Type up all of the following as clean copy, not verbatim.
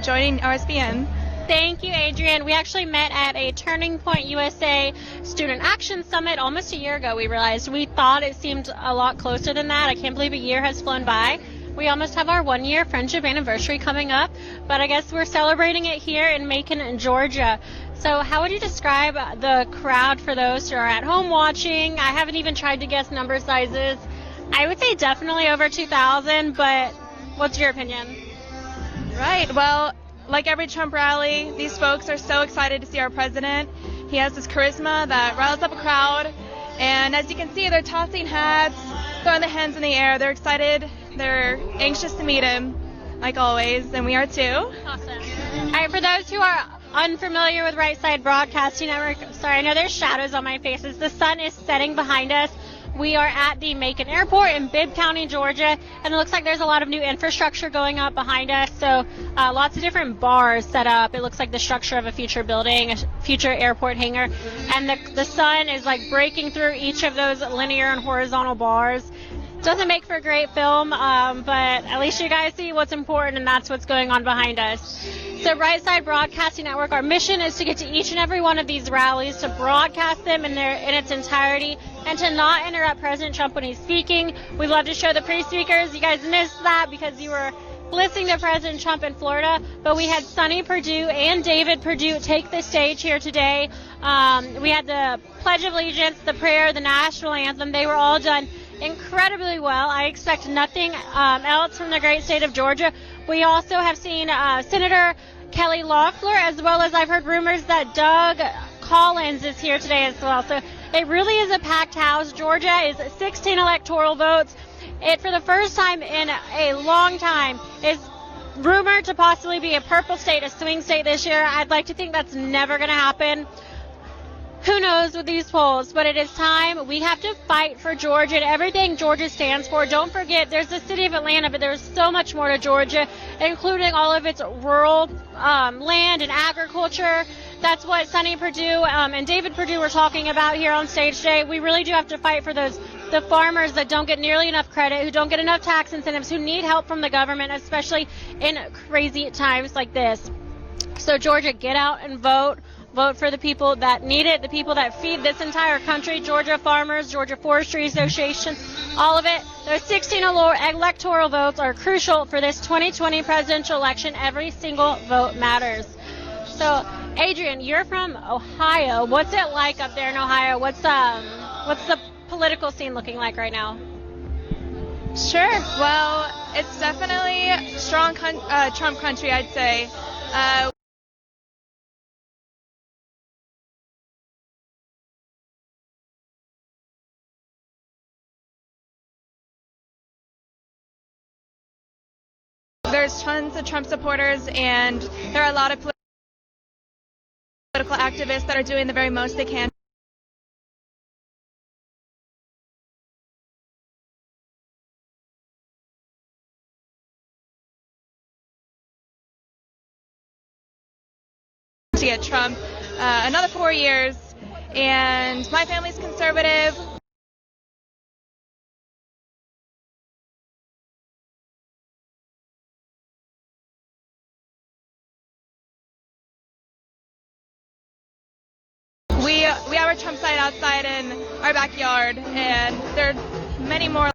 joining RSBN. Thank you, Adrian. We actually met at a Turning Point USA Student Action Summit almost a year ago, we realized. We thought it seemed a lot closer than that. I can't believe a year has flown by. We almost have our 1-year friendship anniversary coming up, but I guess we're celebrating it here in Macon, Georgia. So how would you describe the crowd for those who are at home watching? I haven't even tried to guess number sizes. I would say definitely over 2,000, but what's your opinion? Right, well, like every Trump rally, these folks are so excited to see our president. He has this charisma that riles up a crowd, and as you can see, they're tossing hats, throwing their hands in the air. They're excited. They're anxious to meet him, like always, and we are too. Awesome. All right, for those who are unfamiliar with Right Side Broadcasting Network, sorry, I know there's shadows on my faces. The sun is setting behind us. We are at the Macon Airport in Bibb County, Georgia, and it looks like there's a lot of new infrastructure going up behind us. So lots of different bars set up. It looks like the structure of a future building, a future airport hangar. And the sun is like breaking through each of those linear and horizontal bars. Doesn't make for a great film, but at least you guys see what's important, and that's what's going on behind us. So Right Side Broadcasting Network, our mission is to get to each and every one of these rallies, to broadcast them in its entirety, and to not interrupt President Trump when he's speaking. We love to show the pre-speakers. You guys missed that because you were listening to President Trump in Florida, but we had Sonny Perdue and David Perdue take the stage here today. We had the Pledge of Allegiance, the prayer, the national anthem. They were all done incredibly well. I expect nothing else from the great state of Georgia. We also have seen Senator Kelly Loeffler, as well as I've heard rumors that Doug Collins is here today as well. So it really is a packed house. Georgia is 16 electoral votes. It, for the first time in a long time, is rumored to possibly be a purple state, a swing state this year. I'd like to think that's never going to happen. Who knows with these polls, but it is time. We have to fight for Georgia and everything Georgia stands for. Don't forget, there's the city of Atlanta, but there's so much more to Georgia, including all of its rural land and agriculture. That's what Sonny Perdue and David Perdue were talking about here on stage today. We really do have to fight for the farmers that don't get nearly enough credit, who don't get enough tax incentives, who need help from the government, especially in crazy times like this. So Georgia, get out and vote. Vote for the people that need it, the people that feed this entire country, Georgia farmers, Georgia Forestry Association, all of it. Those 16 electoral votes are crucial for this 2020 presidential election. Every single vote matters. So, Adrian, you're from Ohio. What's it like up there in Ohio? What's the political scene looking like right now? Sure. Well, it's definitely strong Trump country, I'd say. There's tons of Trump supporters, and there are a lot of political activists that are doing the very most they can. To get Trump another 4 years, and my family's conservative. We have our Trump sign outside in our backyard, and there are many more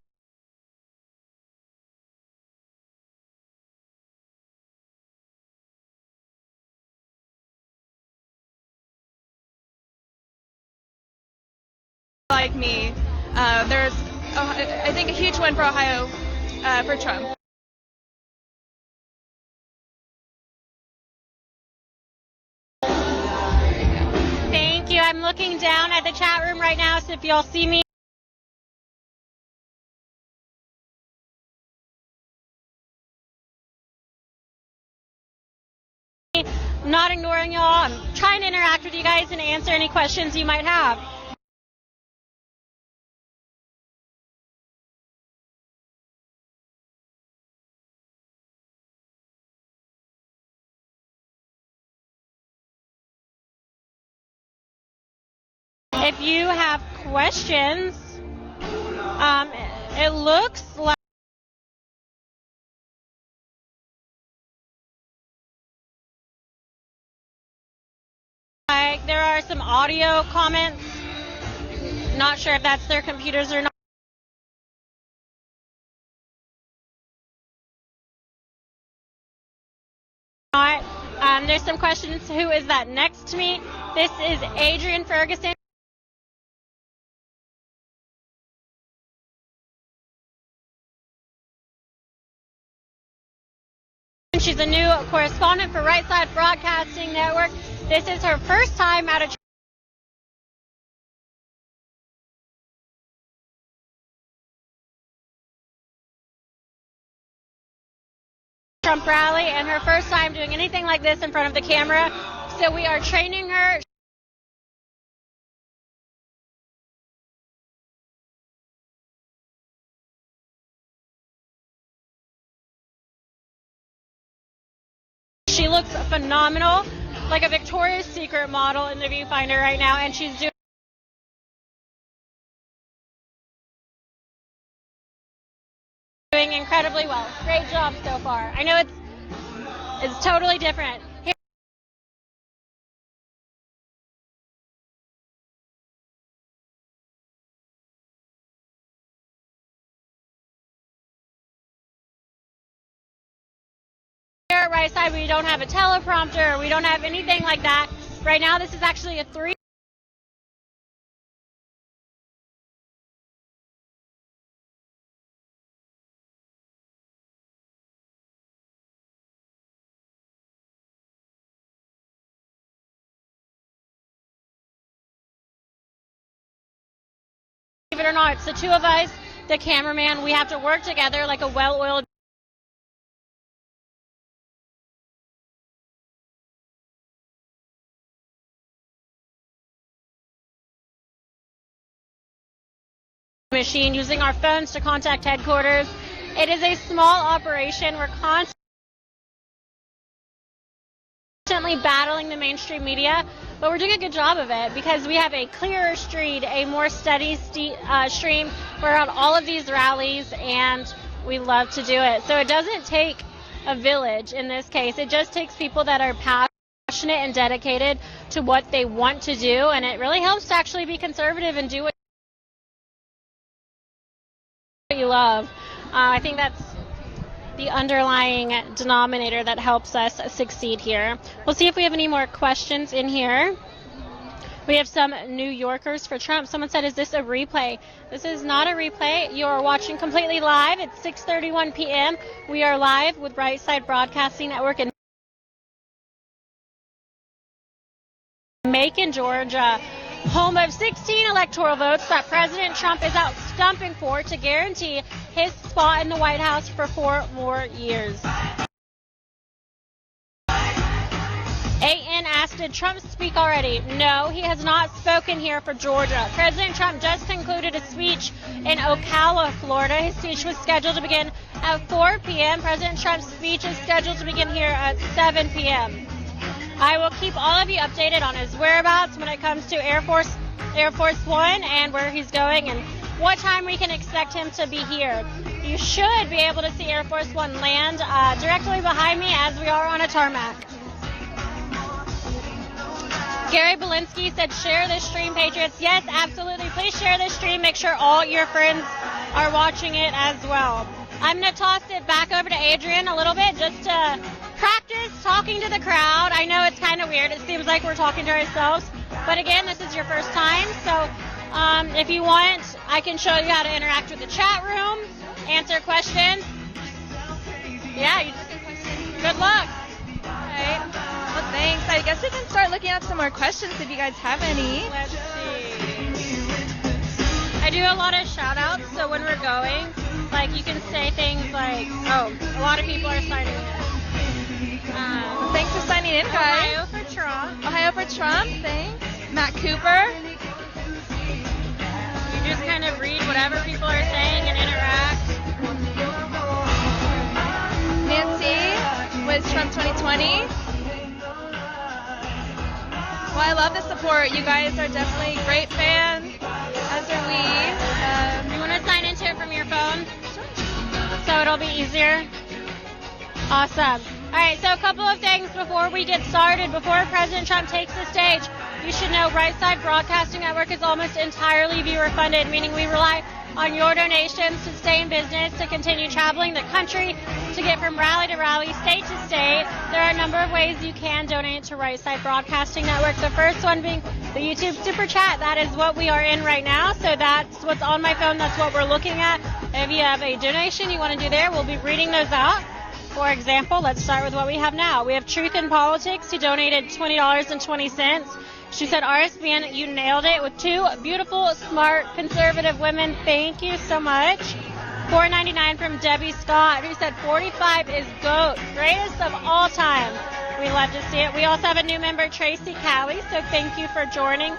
like me. There's, I think, a huge win for Ohio for Trump. Thank you. I'm looking down at the chat room right now, so if y'all see me I'm not ignoring y'all. I'm trying to interact with you guys and answer any questions you might have. If you have questions, it looks like are some audio comments. Not sure if that's their computers or not. There's some questions. Who is that next to me? This is Adrienne Ferguson. She's a new correspondent for Right Side Broadcasting Network. This is her first time at a Trump rally and her first time doing anything like this in front of the camera. So we are training her. She looks phenomenal, like a Victoria's Secret model in the viewfinder right now, and she's doing incredibly well. Great job so far. I know it's totally different. Here at Right Side, we don't have a teleprompter, we don't have anything like that. Right now, this is actually a 3 Believe it or not, it's the two of us, the cameraman. We have to work together like a well-oiled machine, using our phones to contact headquarters. It is a small operation. We're constantly battling the mainstream media, but we're doing a good job of it because we have a clearer stream, a more steady stream. We're at all of these rallies, and we love to do it. So it doesn't take a village in this case. It just takes people that are passionate and dedicated to what they want to do, and it really helps to actually be conservative and do what you love. I think that's the underlying denominator that helps us succeed here. We'll see if we have any more questions in here. We have some New Yorkers for Trump. Someone said, is this a replay? This is not a replay. You are watching completely live. It's 6:31 p.m. We are live with Right Side Broadcasting Network in Macon, Georgia, home of 16 electoral votes that President Trump is out stumping for to guarantee his spot in the White House for 4 more years. AN asked, did Trump speak already? No, he has not spoken here for Georgia. President Trump just concluded a speech in Ocala, Florida. His speech was scheduled to begin at 4 p.m. President Trump's speech is scheduled to begin here at 7 p.m. I will keep all of you updated on his whereabouts when it comes to Air Force One and where he's going and what time we can expect him to be here. You should be able to see Air Force One land directly behind me as we are on a tarmac. Gary Belinsky said, share this stream, Patriots. Yes, absolutely. Please share this stream. Make sure all your friends are watching it as well. I'm going to toss it back over to Adrienne a little bit just to practice talking to the crowd. I know it's kind of weird. It seems like we're talking to ourselves. But again, this is your first time. So if you want, I can show you how to interact with the chat room, answer questions. Yeah, good luck. All right. Well, thanks. I guess we can start looking at some more questions if you guys have any. Let's see. I do a lot of shout outs, so when we're going, like you can say things like, oh, a lot of people are signing in. Thanks for signing in, guys. Ohio for Trump. Ohio for Trump, thanks. Matt Cooper. You just kind of read whatever people are saying and interact. Nancy with Trump 2020. Well, I love the support. You guys are definitely great fans, as are we. You want to sign into it from your phone? So it'll be easier? Awesome. All right, so a couple of things before we get started. Before President Trump takes the stage, you should know Right Side Broadcasting Network is almost entirely viewer funded, meaning we rely on your donations to stay in business, to continue traveling the country, to get from rally to rally, state to state. There are a number of ways you can donate to Right Side Broadcasting Network. The first one being the YouTube Super Chat. That is what we are in right now, so that's what's on my phone. That's what we're looking at. If you have a donation you want to do there, we'll be reading those out. For example, let's start with what we have now. We have Truth in Politics, who donated $20.20. She said, RSBN, you nailed it with two beautiful, smart, conservative women. Thank you so much. $4.99 from Debbie Scott, who said 45 is GOAT, greatest of all time. We love to see it. We also have a new member, Tracy Callie, so thank you for joining.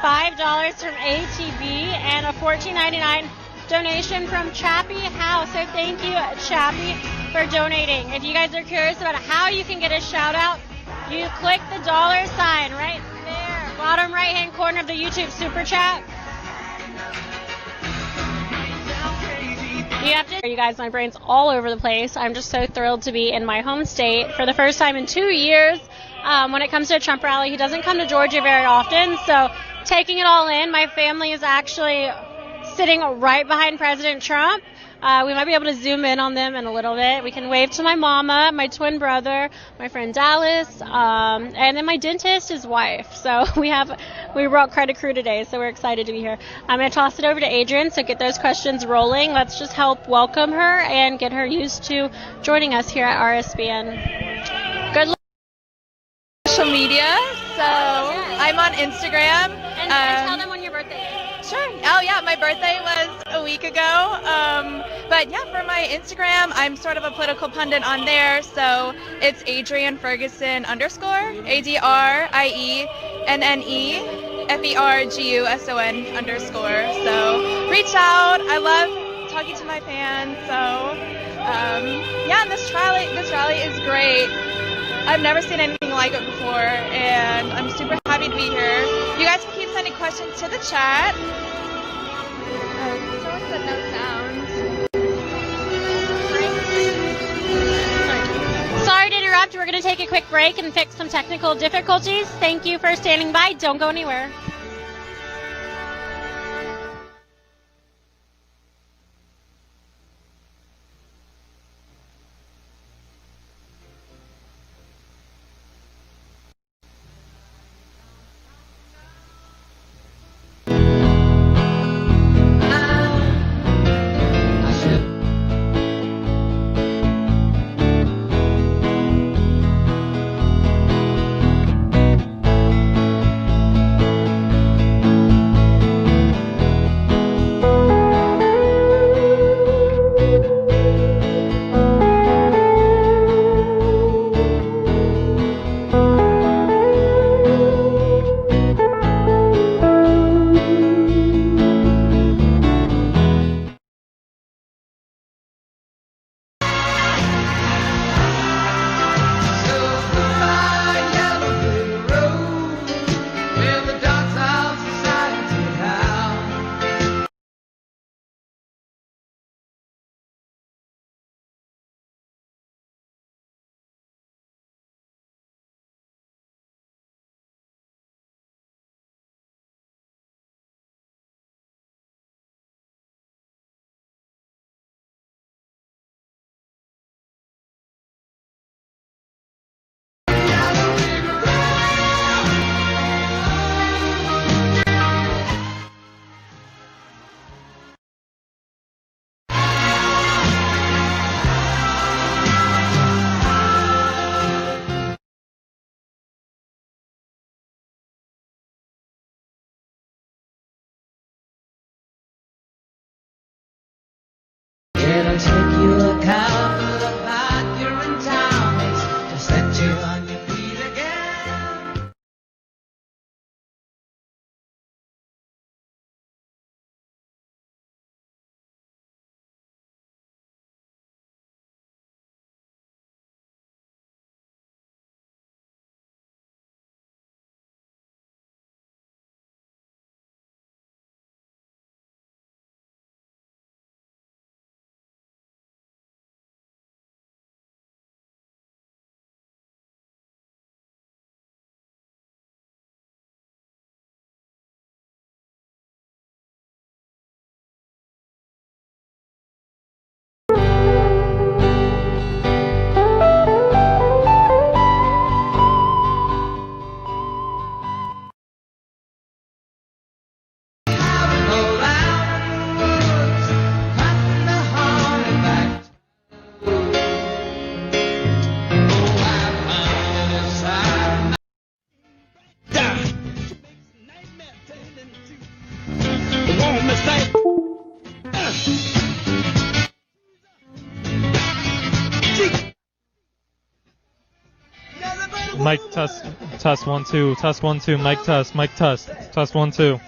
$5 from ATB and a $14.99 donation from Chappie House. So thank you, Chappie, for donating. If you guys are curious about how you can get a shout out, you click the dollar sign right there, bottom right hand corner of the YouTube Super Chat. You guys, my brain's all over the place. I'm just so thrilled to be in my home state for the first time in 2 years. When it comes to a Trump rally, he doesn't come to Georgia very often, so taking it all in. My family is actually sitting right behind President Trump. We might be able to zoom in on them in a little bit. We can wave to my mama, my twin brother, my friend Dallas, and then my dentist, his wife. So we brought quite a crew today, so we're excited to be here. I'm going to toss it over to Adrian, so get those questions rolling. Let's just help welcome her and get her used to joining us here at RSBN. Good luck. Social media, so I'm on Instagram. And tell them when your birthday is. Sure. Oh, yeah, my birthday was a week ago. But yeah, for my Instagram, I'm sort of a political pundit on there. So it's Adrienne Ferguson _ ADRIENNEFERGUSON _ So reach out. I love talking to my fans. So yeah, and this rally is great. I've never seen anything like it before, and I'm super happy to be here. You guys can keep sending questions to the chat. Someone said no sound. Sorry to interrupt. We're going to take a quick break and fix some technical difficulties. Thank you for standing by. Don't go anywhere. Mic test 1 2 test 1 2 mic test 1 2.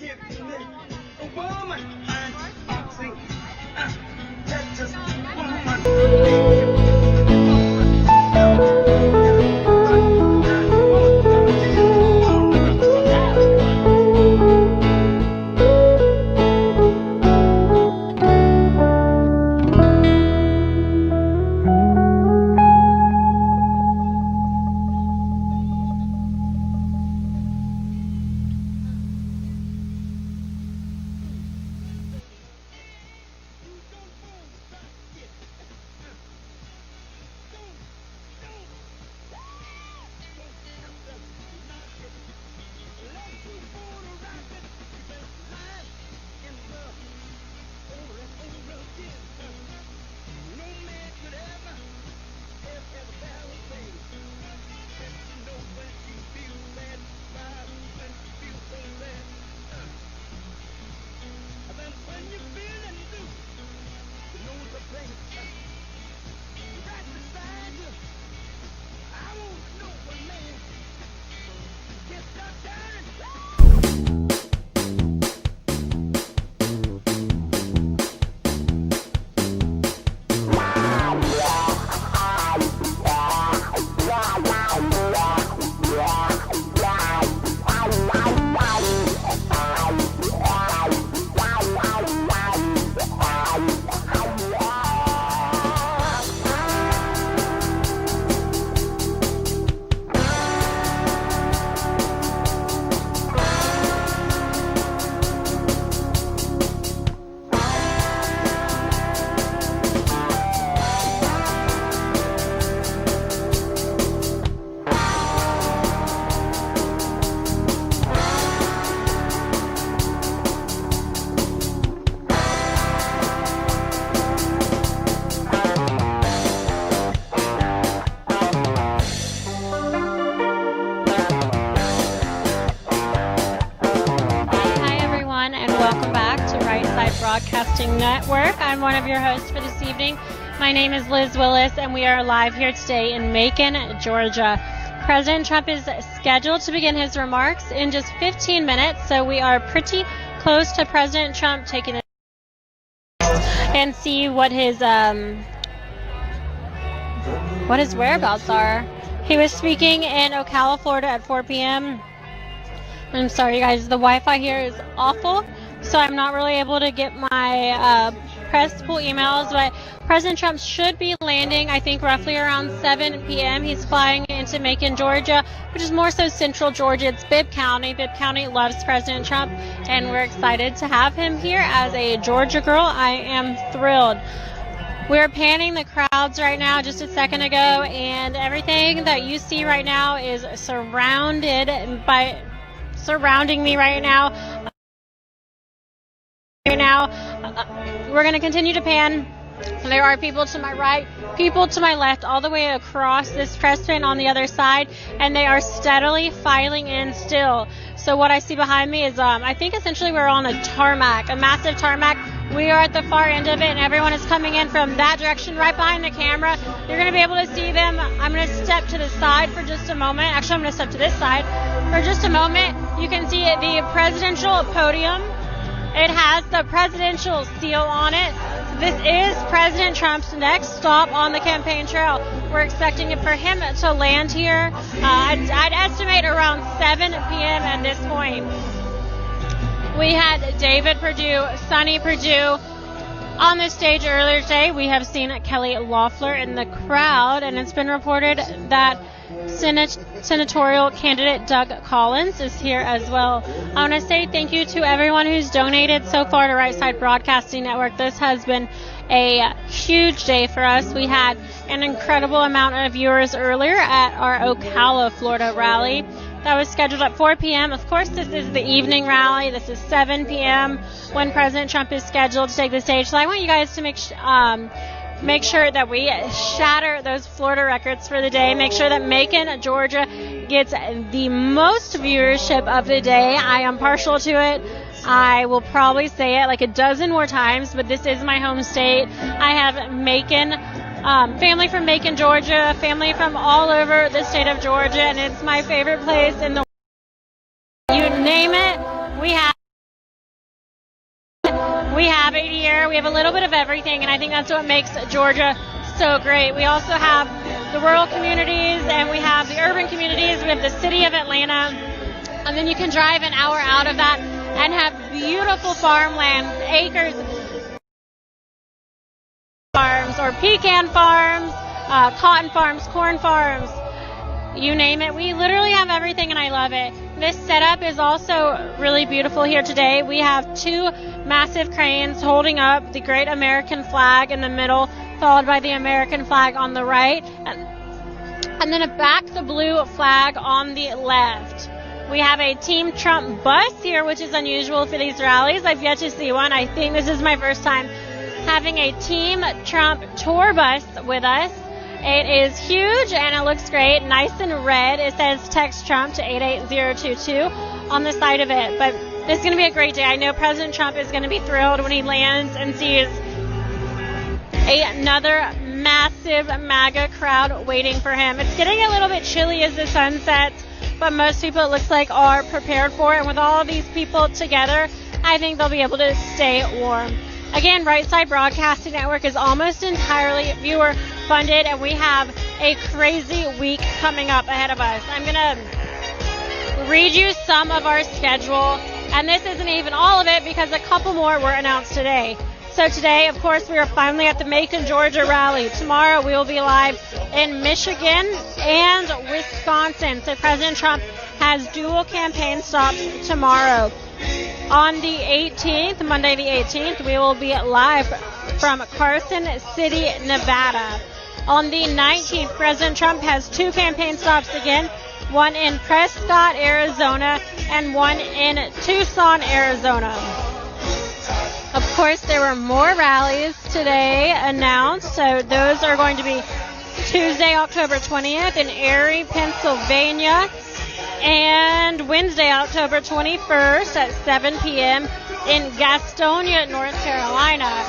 Broadcasting Network. I'm one of your hosts for this evening. My name is Liz Willis, and we are live here today in Macon, Georgia. President Trump is scheduled to begin his remarks in just 15 minutes, so we are pretty close to President Trump taking the and see what his whereabouts are. He was speaking in Ocala, Florida at 4 p.m. I'm sorry, guys, the Wi-Fi here is awful, so I'm not really able to get my press pull emails, but President Trump should be landing, I think, roughly around 7 p.m. He's flying into Macon, Georgia, which is more so central Georgia. It's Bibb County. Bibb County loves President Trump, and we're excited to have him here as a Georgia girl. I am thrilled. We're panning the crowds right now just a second ago, and everything that you see right now is surrounding me right now. We're going to continue to pan. There are people to my right, people to my left, all the way across this press pin on the other side, and they are steadily filing in still. So what I see behind me is, I think essentially we're on a tarmac, a massive tarmac. We are at the far end of it, and everyone is coming in from that direction, right behind the camera. You're going to be able to see them. I'm going to step to the side for just a moment. Actually, I'm going to step to this side for just a moment. You can see the presidential podium. It has the presidential seal on it. This is President Trump's next stop on the campaign trail. We're expecting for him to land here. I'd estimate around 7 p.m. at this point. We had David Perdue, Sonny Perdue on the stage earlier today. We have seen Kelly Loeffler in the crowd, and it's been reported that senatorial candidate Doug Collins is here as well. I want to say thank you to everyone who's donated so far to Right Side Broadcasting Network. This has been a huge day for us. We had an incredible amount of viewers earlier at our Ocala, Florida rally that was scheduled at 4 p.m. Of course, this is the evening rally. This is 7 p.m. when President Trump is scheduled to take the stage. So I want you guys to make sure that we shatter those Florida records for the day. Make sure that Macon, Georgia gets the most viewership of the day. I am partial to it. I will probably say it like a dozen more times, but this is my home state. I have Macon family from Macon, Georgia, family from all over the state of Georgia, and it's my favorite place in the world. You name it, we have it here. We have a little bit of everything, and I think that's what makes Georgia so great. We also have the rural communities, and we have the urban communities. We have the city of Atlanta, and then you can drive an hour out of that and have beautiful farmland, acres, farms, or pecan farms, cotton farms, corn farms, you name it. We literally have everything, and I love it. This setup is also really beautiful here today. We have two massive cranes holding up the great American flag in the middle, followed by the American flag on the right, and then back the blue flag on the left. We have a Team Trump bus here, which is unusual for these rallies. I've yet to see one. I think this is my first time having a Team Trump tour bus with us. It is huge and it looks great, nice and red. It says text Trump to 88022 on the side of it. But this is going to be a great day. I know President Trump is going to be thrilled when he lands and sees another massive MAGA crowd waiting for him. It's getting a little bit chilly as the sun sets, but most people, it looks like, are prepared for it. And with all of these people together, I think they'll be able to stay warm. Again, Right Side Broadcasting Network is almost entirely viewer funded, and we have a crazy week coming up ahead of us. I'm going to read you some of our schedule, and this isn't even all of it because a couple more were announced today. So today, of course, we are finally at the Macon, Georgia rally. Tomorrow we will be live in Michigan and Wisconsin. So President Trump has dual campaign stops tomorrow. On the 18th, Monday the 18th, we will be live from Carson City, Nevada. On the 19th, President Trump has two campaign stops again, one in Prescott, Arizona, and one in Tucson, Arizona. Of course, there were more rallies today announced, so those are going to be Tuesday, October 20th in Erie, Pennsylvania, and Wednesday, October 21st at 7 p.m. in Gastonia, North Carolina.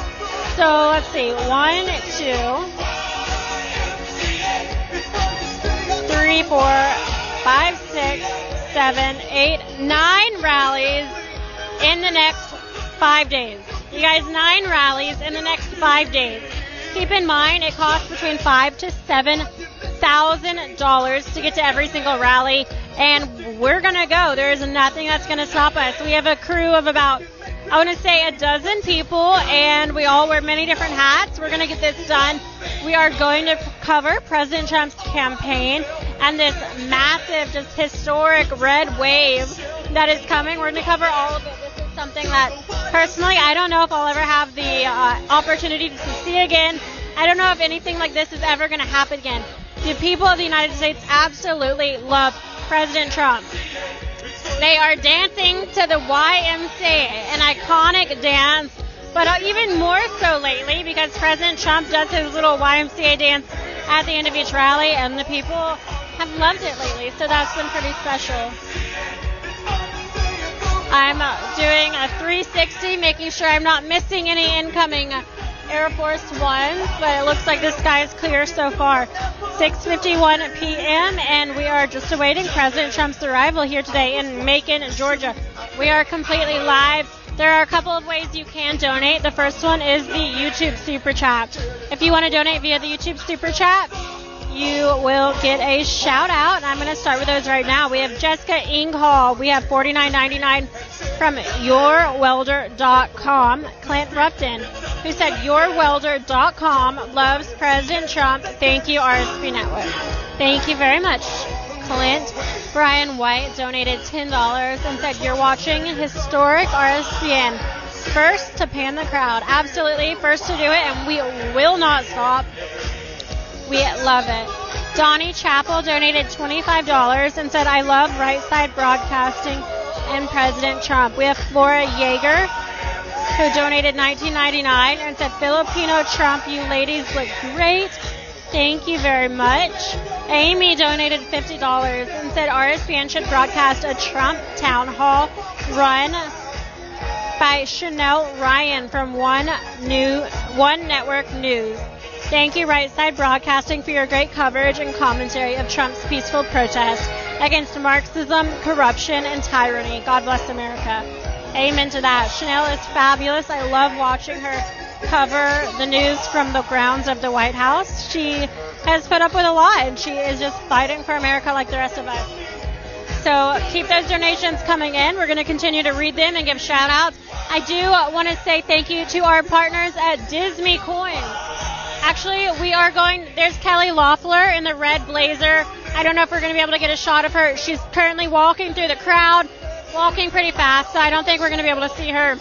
So let's see, 1, 2, 3, 4, 5, 6, 7, 8, 9 rallies in the next 5 days. You guys, 9 rallies in the next 5 days. Keep in mind, it costs between $5,000 to $7,000 to get to every single rally, and we're going to go. There is nothing that's going to stop us. We have a crew of about, I want to say, 12 people, and we all wear many different hats. We're going to get this done. We are going to cover President Trump's campaign and this massive, just historic red wave that is coming. We're going to cover all of it. This is something that, personally, I don't know if I'll ever have the opportunity to see again. I don't know if anything like this is ever going to happen again. The people of the United States absolutely love President Trump. They are dancing to the YMCA, an iconic dance, but even more so lately because President Trump does his little YMCA dance at the end of each rally, and the people have loved it lately, so that's been pretty special. I'm doing a 360, making sure I'm not missing any incoming Air Force Ones, but it looks like the sky is clear so far. 6:51 p.m. and we are just awaiting President Trump's arrival here today in Macon, Georgia. We are completely live. There are a couple of ways you can donate. The first one is the YouTube Super Chat. If you want to donate via the YouTube Super Chat, you will get a shout out. I'm going to start with those right now. We have Jessica Inghall. We have $49.99 from yourwelder.com. Clint Ruffton, who said yourwelder.com loves President Trump. Thank you, RSP Network. Thank you very much, Clint. Brian White donated $10 and said you're watching historic RSPN. First to pan the crowd. Absolutely first to do it, and we will not stop. We love it. Donnie Chappell donated $25 and said, I love Right Side Broadcasting and President Trump. We have Flora Yeager, who donated $19.99 and said, Filipino Trump, you ladies look great. Thank you very much. Amy donated $50 and said, RSPN should broadcast a Trump town hall run by Chanel Ryan from One Network News. Thank you, Right Side Broadcasting, for your great coverage and commentary of Trump's peaceful protest against Marxism, corruption, and tyranny. God bless America. Amen to that. Chanel is fabulous. I love watching her cover the news from the grounds of the White House. She has put up with a lot, and she is just fighting for America like the rest of us. So keep those donations coming in. We're going to continue to read them and give shout-outs. I do want to say thank you to our partners at Disney Coins. Actually, we are going, there's Kelly Loeffler in the red blazer. I don't know if we're going to be able to get a shot of her. She's currently walking through the crowd, walking pretty fast, so I don't think we're going to be able to see her.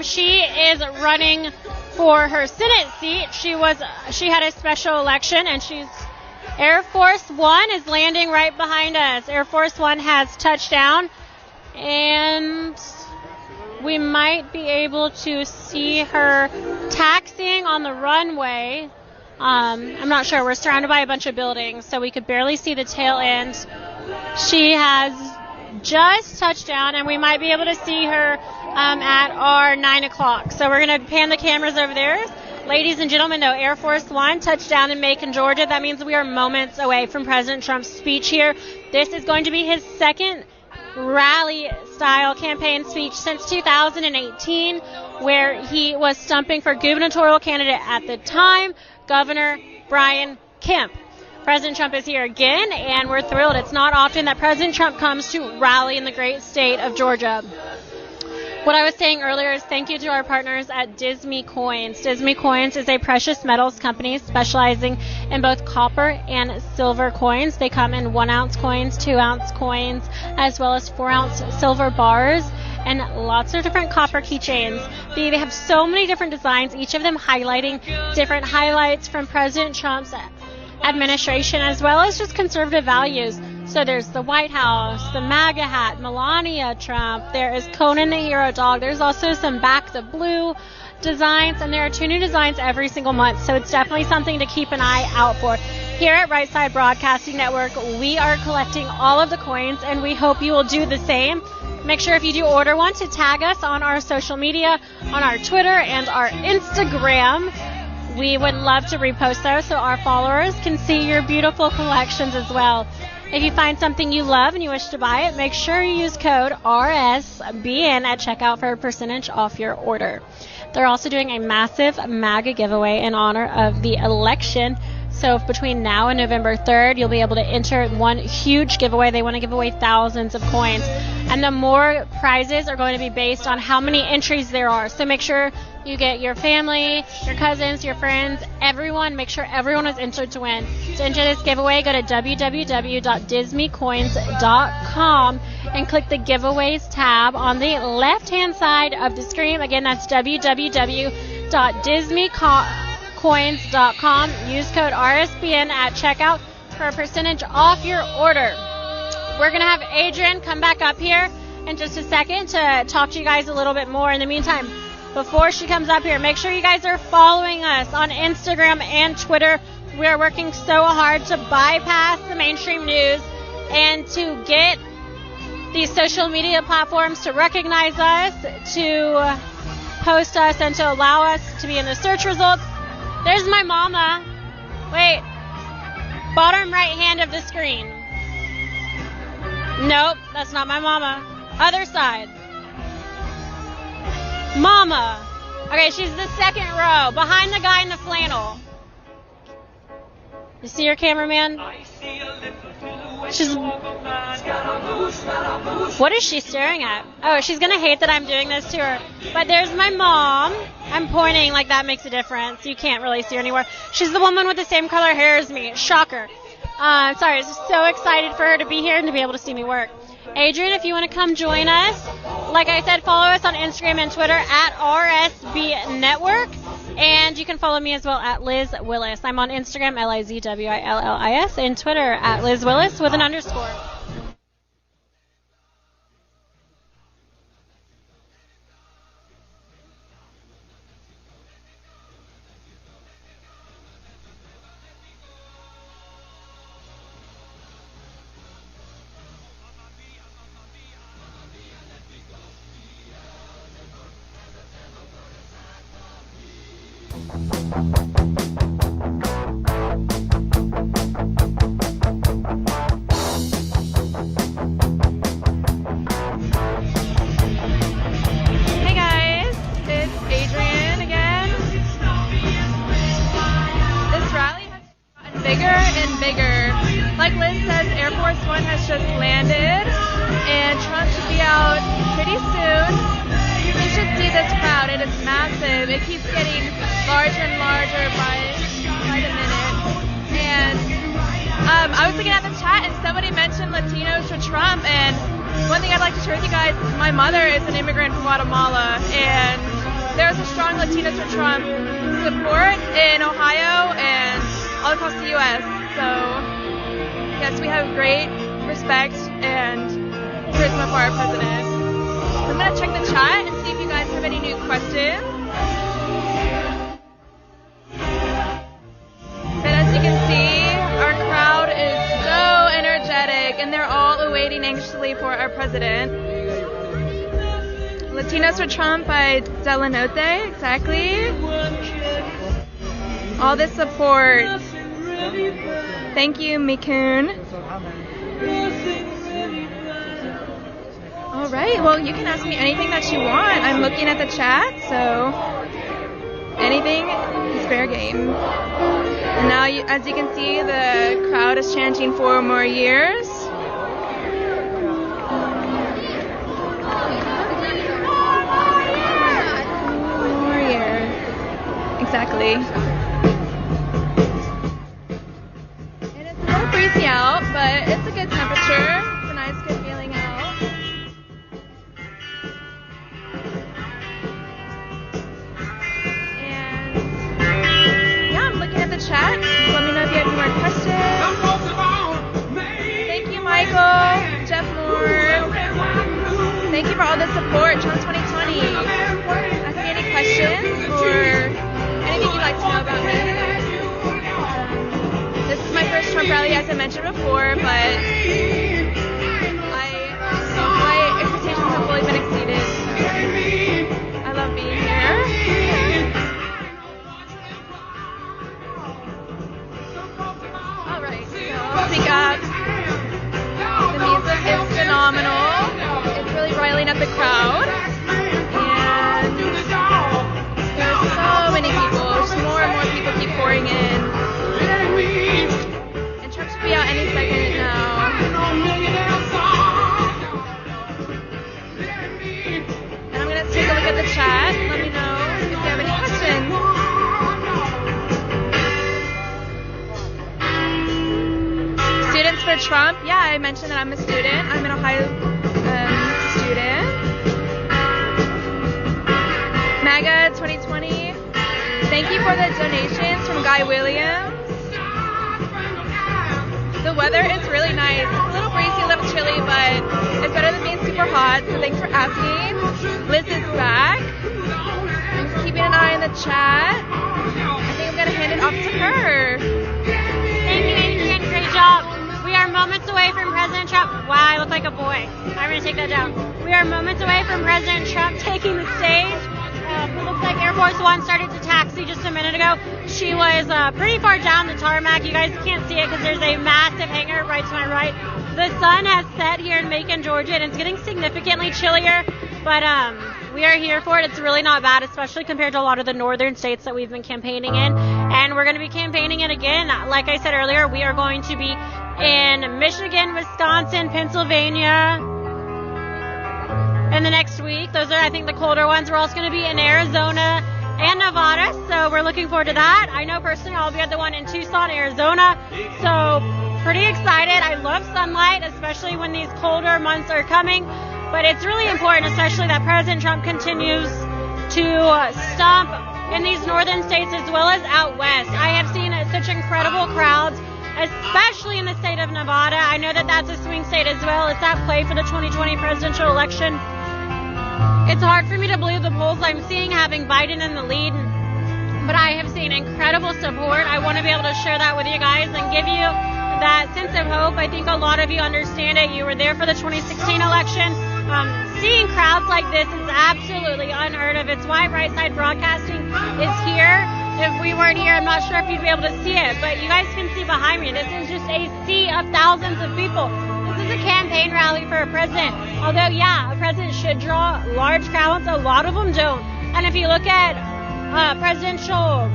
She is running for her Senate seat. She had a special election, and Air Force One is landing right behind us. Air Force One has touchdown, and we might be able to see her taxiing on the runway. I'm not sure. We're surrounded by a bunch of buildings, so we could barely see the tail end. She has just touched down, and we might be able to see her at our 9 o'clock. So we're going to pan the cameras over there. Ladies and gentlemen, though, Air Force One touched down in Macon, Georgia. That means we are moments away from President Trump's speech here. This is going to be his second rally-style campaign speech since 2018, where he was stumping for gubernatorial candidate at the time, Governor Brian Kemp. President Trump is here again, and we're thrilled. It's not often that President Trump comes to rally in the great state of Georgia. What I was saying earlier is thank you to our partners at Disney Coins. Disney Coins is a precious metals company specializing in both copper and silver coins. They come in 1-ounce coins, 2-ounce coins, as well as 4-ounce silver bars, and lots of different copper keychains. They have so many different designs, each of them highlighting different highlights from President Trump's administration, as well as just conservative values. So there's the White House, the MAGA hat, Melania Trump, there is Conan the Hero Dog, there's also some Back the Blue designs, and there are 2 new designs every single month, so it's definitely something to keep an eye out for. Here at Right Side Broadcasting Network, we are collecting all of the coins, and we hope you will do the same. Make sure if you do order one to tag us on our social media, on our Twitter and our Instagram. We would love to repost those so our followers can see your beautiful collections as well. If you find something you love and you wish to buy it, make sure you use code RSBN at checkout for a percentage off your order. They're also doing a massive MAGA giveaway in honor of the election. So between now and November 3rd, you'll be able to enter one huge giveaway. They want to give away thousands of coins. And the more prizes are going to be based on how many entries there are. So make sure you get your family, your cousins, your friends, everyone. Make sure everyone is entered to win. To enter this giveaway, go to www.disneycoins.com and click the giveaways tab on the left-hand side of the screen. Again, that's www.disneycoins.com. Use code RSBN at checkout for a percentage off your order. We're going to have Adrian come back up here in just a second to talk to you guys a little bit more. In the meantime, before she comes up here, make sure you guys are following us on Instagram and Twitter. We are working so hard to bypass the mainstream news and to get these social media platforms to recognize us, to post us, and to allow us to be in the search results. There's my mama. Wait. Bottom right hand of the screen. Nope, that's not my mama. Other side. Mama. Okay, she's the second row, behind the guy in the flannel. You see your cameraman? What is she staring at? Oh, she's going to hate that I'm doing this to her. But there's my mom. I'm pointing like that makes a difference. You can't really see her anywhere. She's the woman with the same color hair as me. Shocker. Sorry, I was just so excited for her to be here and to be able to see me work. Adrian, if you want to come join us, like I said, follow us on Instagram and Twitter at RSB Network. And you can follow me as well at Liz Willis. I'm on Instagram, LIZWILLIS, and Twitter at Liz Willis with an underscore. just landed, and Trump should be out pretty soon. You should see this crowd. It is massive. It keeps getting larger and larger by the minute. And I was looking at the chat, and somebody mentioned Latinos for Trump, and one thing I'd like to share with you guys is my mother is an immigrant from Guatemala, and there's a strong Latinos for Trump support in Ohio and all across the U.S. So, yes, we have great respect and charisma for our president. So I'm going to check the chat and see if you guys have any new questions. But as you can see, our crowd is so energetic, and they're all awaiting anxiously for our president. Latinos for Trump by Delanote, exactly. All this support. Thank you, Macon. All right, well, you can ask me anything that you want. I'm looking at the chat, so anything is fair game. And now, as you can see, the crowd is chanting 4 more years. 4 more years. Exactly. And it's a little breezy out, but it's a good temperature. It's a nice, good feeling out. Chat. Let me know if you have any more questions. Thank you, Michael, Jeff Moore. Thank you for all the support, Trump 2020. Ask me any questions or anything you'd like to know about me. This is my first Trump rally, as I mentioned before, but my expectations have fully been exceeded. I love being here. Speak up. The music is phenomenal. It's really riling up the crowd. And there's so many people. Just more and more people keep pouring in. And Trump should be out any second now. And I'm going to take a look at the chat. Let me know if you have any questions. Students for Trump, yeah, I mentioned that I'm a student. I'm an Ohio student. MAGA 2020, thank you for the donations from Guy Williams. The weather is really nice. It's a little breezy, a little chilly, but it's better than being super hot, so thanks for asking. Liz is back. I'm just keeping an eye on the chat. I think I'm going to hand it off to her. Thank you, Adrian. Great job. We are moments away from President Trump. Wow, I look like a boy. I'm going to take that down. We are moments away from President Trump taking the stage. It looks like Air Force One started to taxi just a minute ago. She was pretty far down the tarmac. You guys can't see it because there's a massive hangar right to my right. The sun has set here in Macon, Georgia, and it's getting significantly chillier. But we are here for it. It's really not bad, especially compared to a lot of the northern states that we've been campaigning in. And we're going to be campaigning it again. Like I said earlier, we are going to be in Michigan, Wisconsin, Pennsylvania in the next week. Those are, I think, the colder ones. We're also going to be in Arizona and Nevada, so we're looking forward to that. I know personally I'll be at the one in Tucson, Arizona, so pretty excited. I love sunlight, especially when these colder months are coming, but it's really important, especially that President Trump continues to stomp in these northern states as well as out west. I have seen such incredible crowds, especially in the state of Nevada. I know that that's a swing state as well. It's at play for the 2020 presidential election. It's hard for me to believe the polls I'm seeing having Biden in the lead, but I have seen incredible support. I want to be able to share that with you guys and give you that sense of hope. I think a lot of you understand it. You were there for the 2016 election. Seeing crowds like this is absolutely unheard of. It's why Right Side Broadcasting is here. If we weren't here, I'm not sure if you'd be able to see it, but you guys can see behind me. This is just a sea of thousands of people. This is a campaign rally for a president. Although, yeah, a president should draw large crowds, a lot of them don't. And if you look at presidential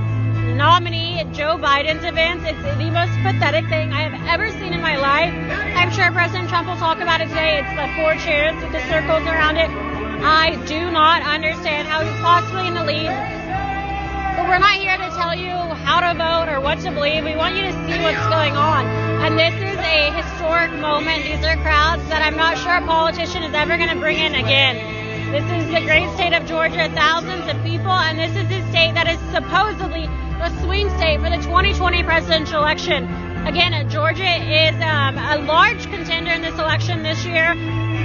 nominee Joe Biden's events. It's the most pathetic thing I have ever seen in my life. I'm sure President Trump will talk about it today. It's the 4 chairs with the circles around it. I do not understand how he's possibly in the lead. But we're not here to tell you how to vote or what to believe. We want you to see what's going on. And this is a historic moment. These are crowds that I'm not sure a politician is ever going to bring in again. This is the great state of Georgia, thousands of people, and this is the state that is supposedly the swing state for the 2020 presidential election. Again, Georgia is a large contender in this election this year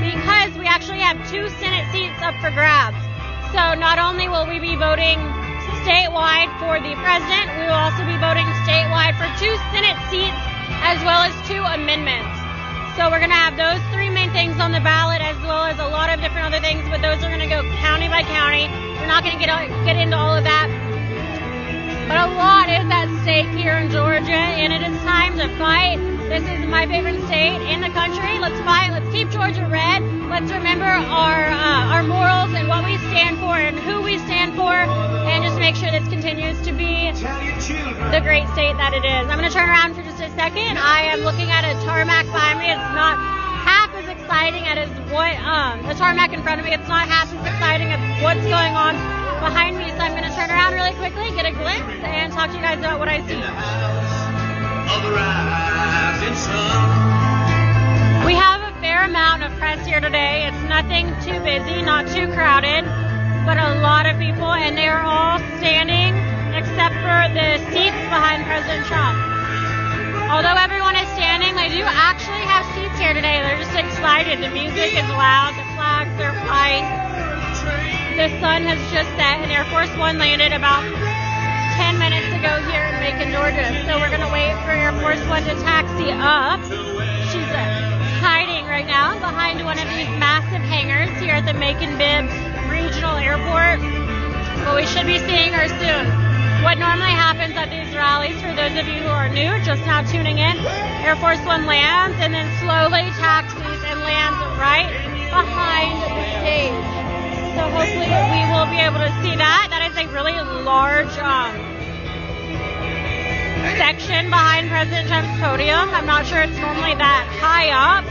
because we actually have 2 Senate seats up for grabs. So not only will we be voting statewide for the president, we will also be voting statewide for 2 Senate seats as well as 2 amendments. So we're going to have those 3 main things on the ballot as well as a lot of different other things, but those are going to go county by county. We're not going to get into all of that. But a lot is at stake here in Georgia, and it is time to fight. This is my favorite state in the country. Let's fight. Let's keep Georgia red. Let's remember our morals and what we stand for and who we stand for, and just make sure this continues to be the great state that it is. I'm going to turn around for just a second. I am looking at a tarmac behind me. It's not half as exciting as what the tarmac in front of me. It's not half as exciting as what's going on behind me. So I'm going to turn around really quickly, get a glimpse, and talk to you guys about what I see. We have a fair amount of press here today. It's nothing too busy, not too crowded, but a lot of people, and they are all standing except for the seats behind President Trump. Although everyone is standing, they do actually have seats here today. They're just excited. The music is loud. The flags are flying. The sun has just set, and Air Force One landed about 10 minutes ago here in Macon, Georgia. So we're going to wait for Air Force One to taxi up. She's hiding right now behind one of these massive hangars here at the Macon-Bibb Regional Airport. But we should be seeing her soon. What normally happens at these rallies, for those of you who are new, just now tuning in, Air Force One lands and then slowly taxis and lands right behind the stage. So hopefully we will be able to see that. That is a really large section behind President Trump's podium. I'm not sure it's normally that high up.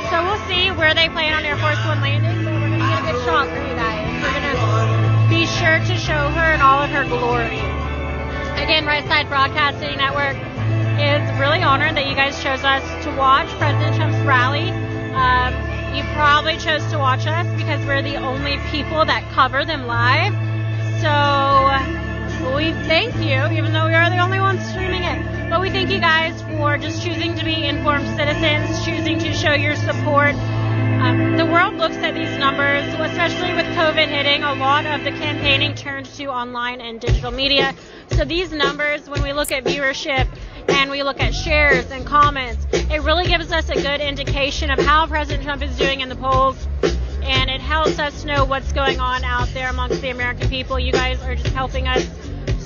So we'll see where they plan on Air Force One landing. But we're going to get a good shot for you guys. We're going to be sure to show her in all of her glory. Again, Right Side Broadcasting Network is really honored that you guys chose us to watch President Trump's rally. You probably chose to watch us because we're the only people that cover them live. So we thank you, even though we are the only ones streaming it. But we thank you guys for just choosing to be informed citizens, choosing to show your support. The world looks at these numbers, especially with COVID hitting. A lot of the campaigning turned to online and digital media. So these numbers, when we look at viewership and we look at shares and comments, it really gives us a good indication of how President Trump is doing in the polls. And it helps us know what's going on out there amongst the American people. You guys are just helping us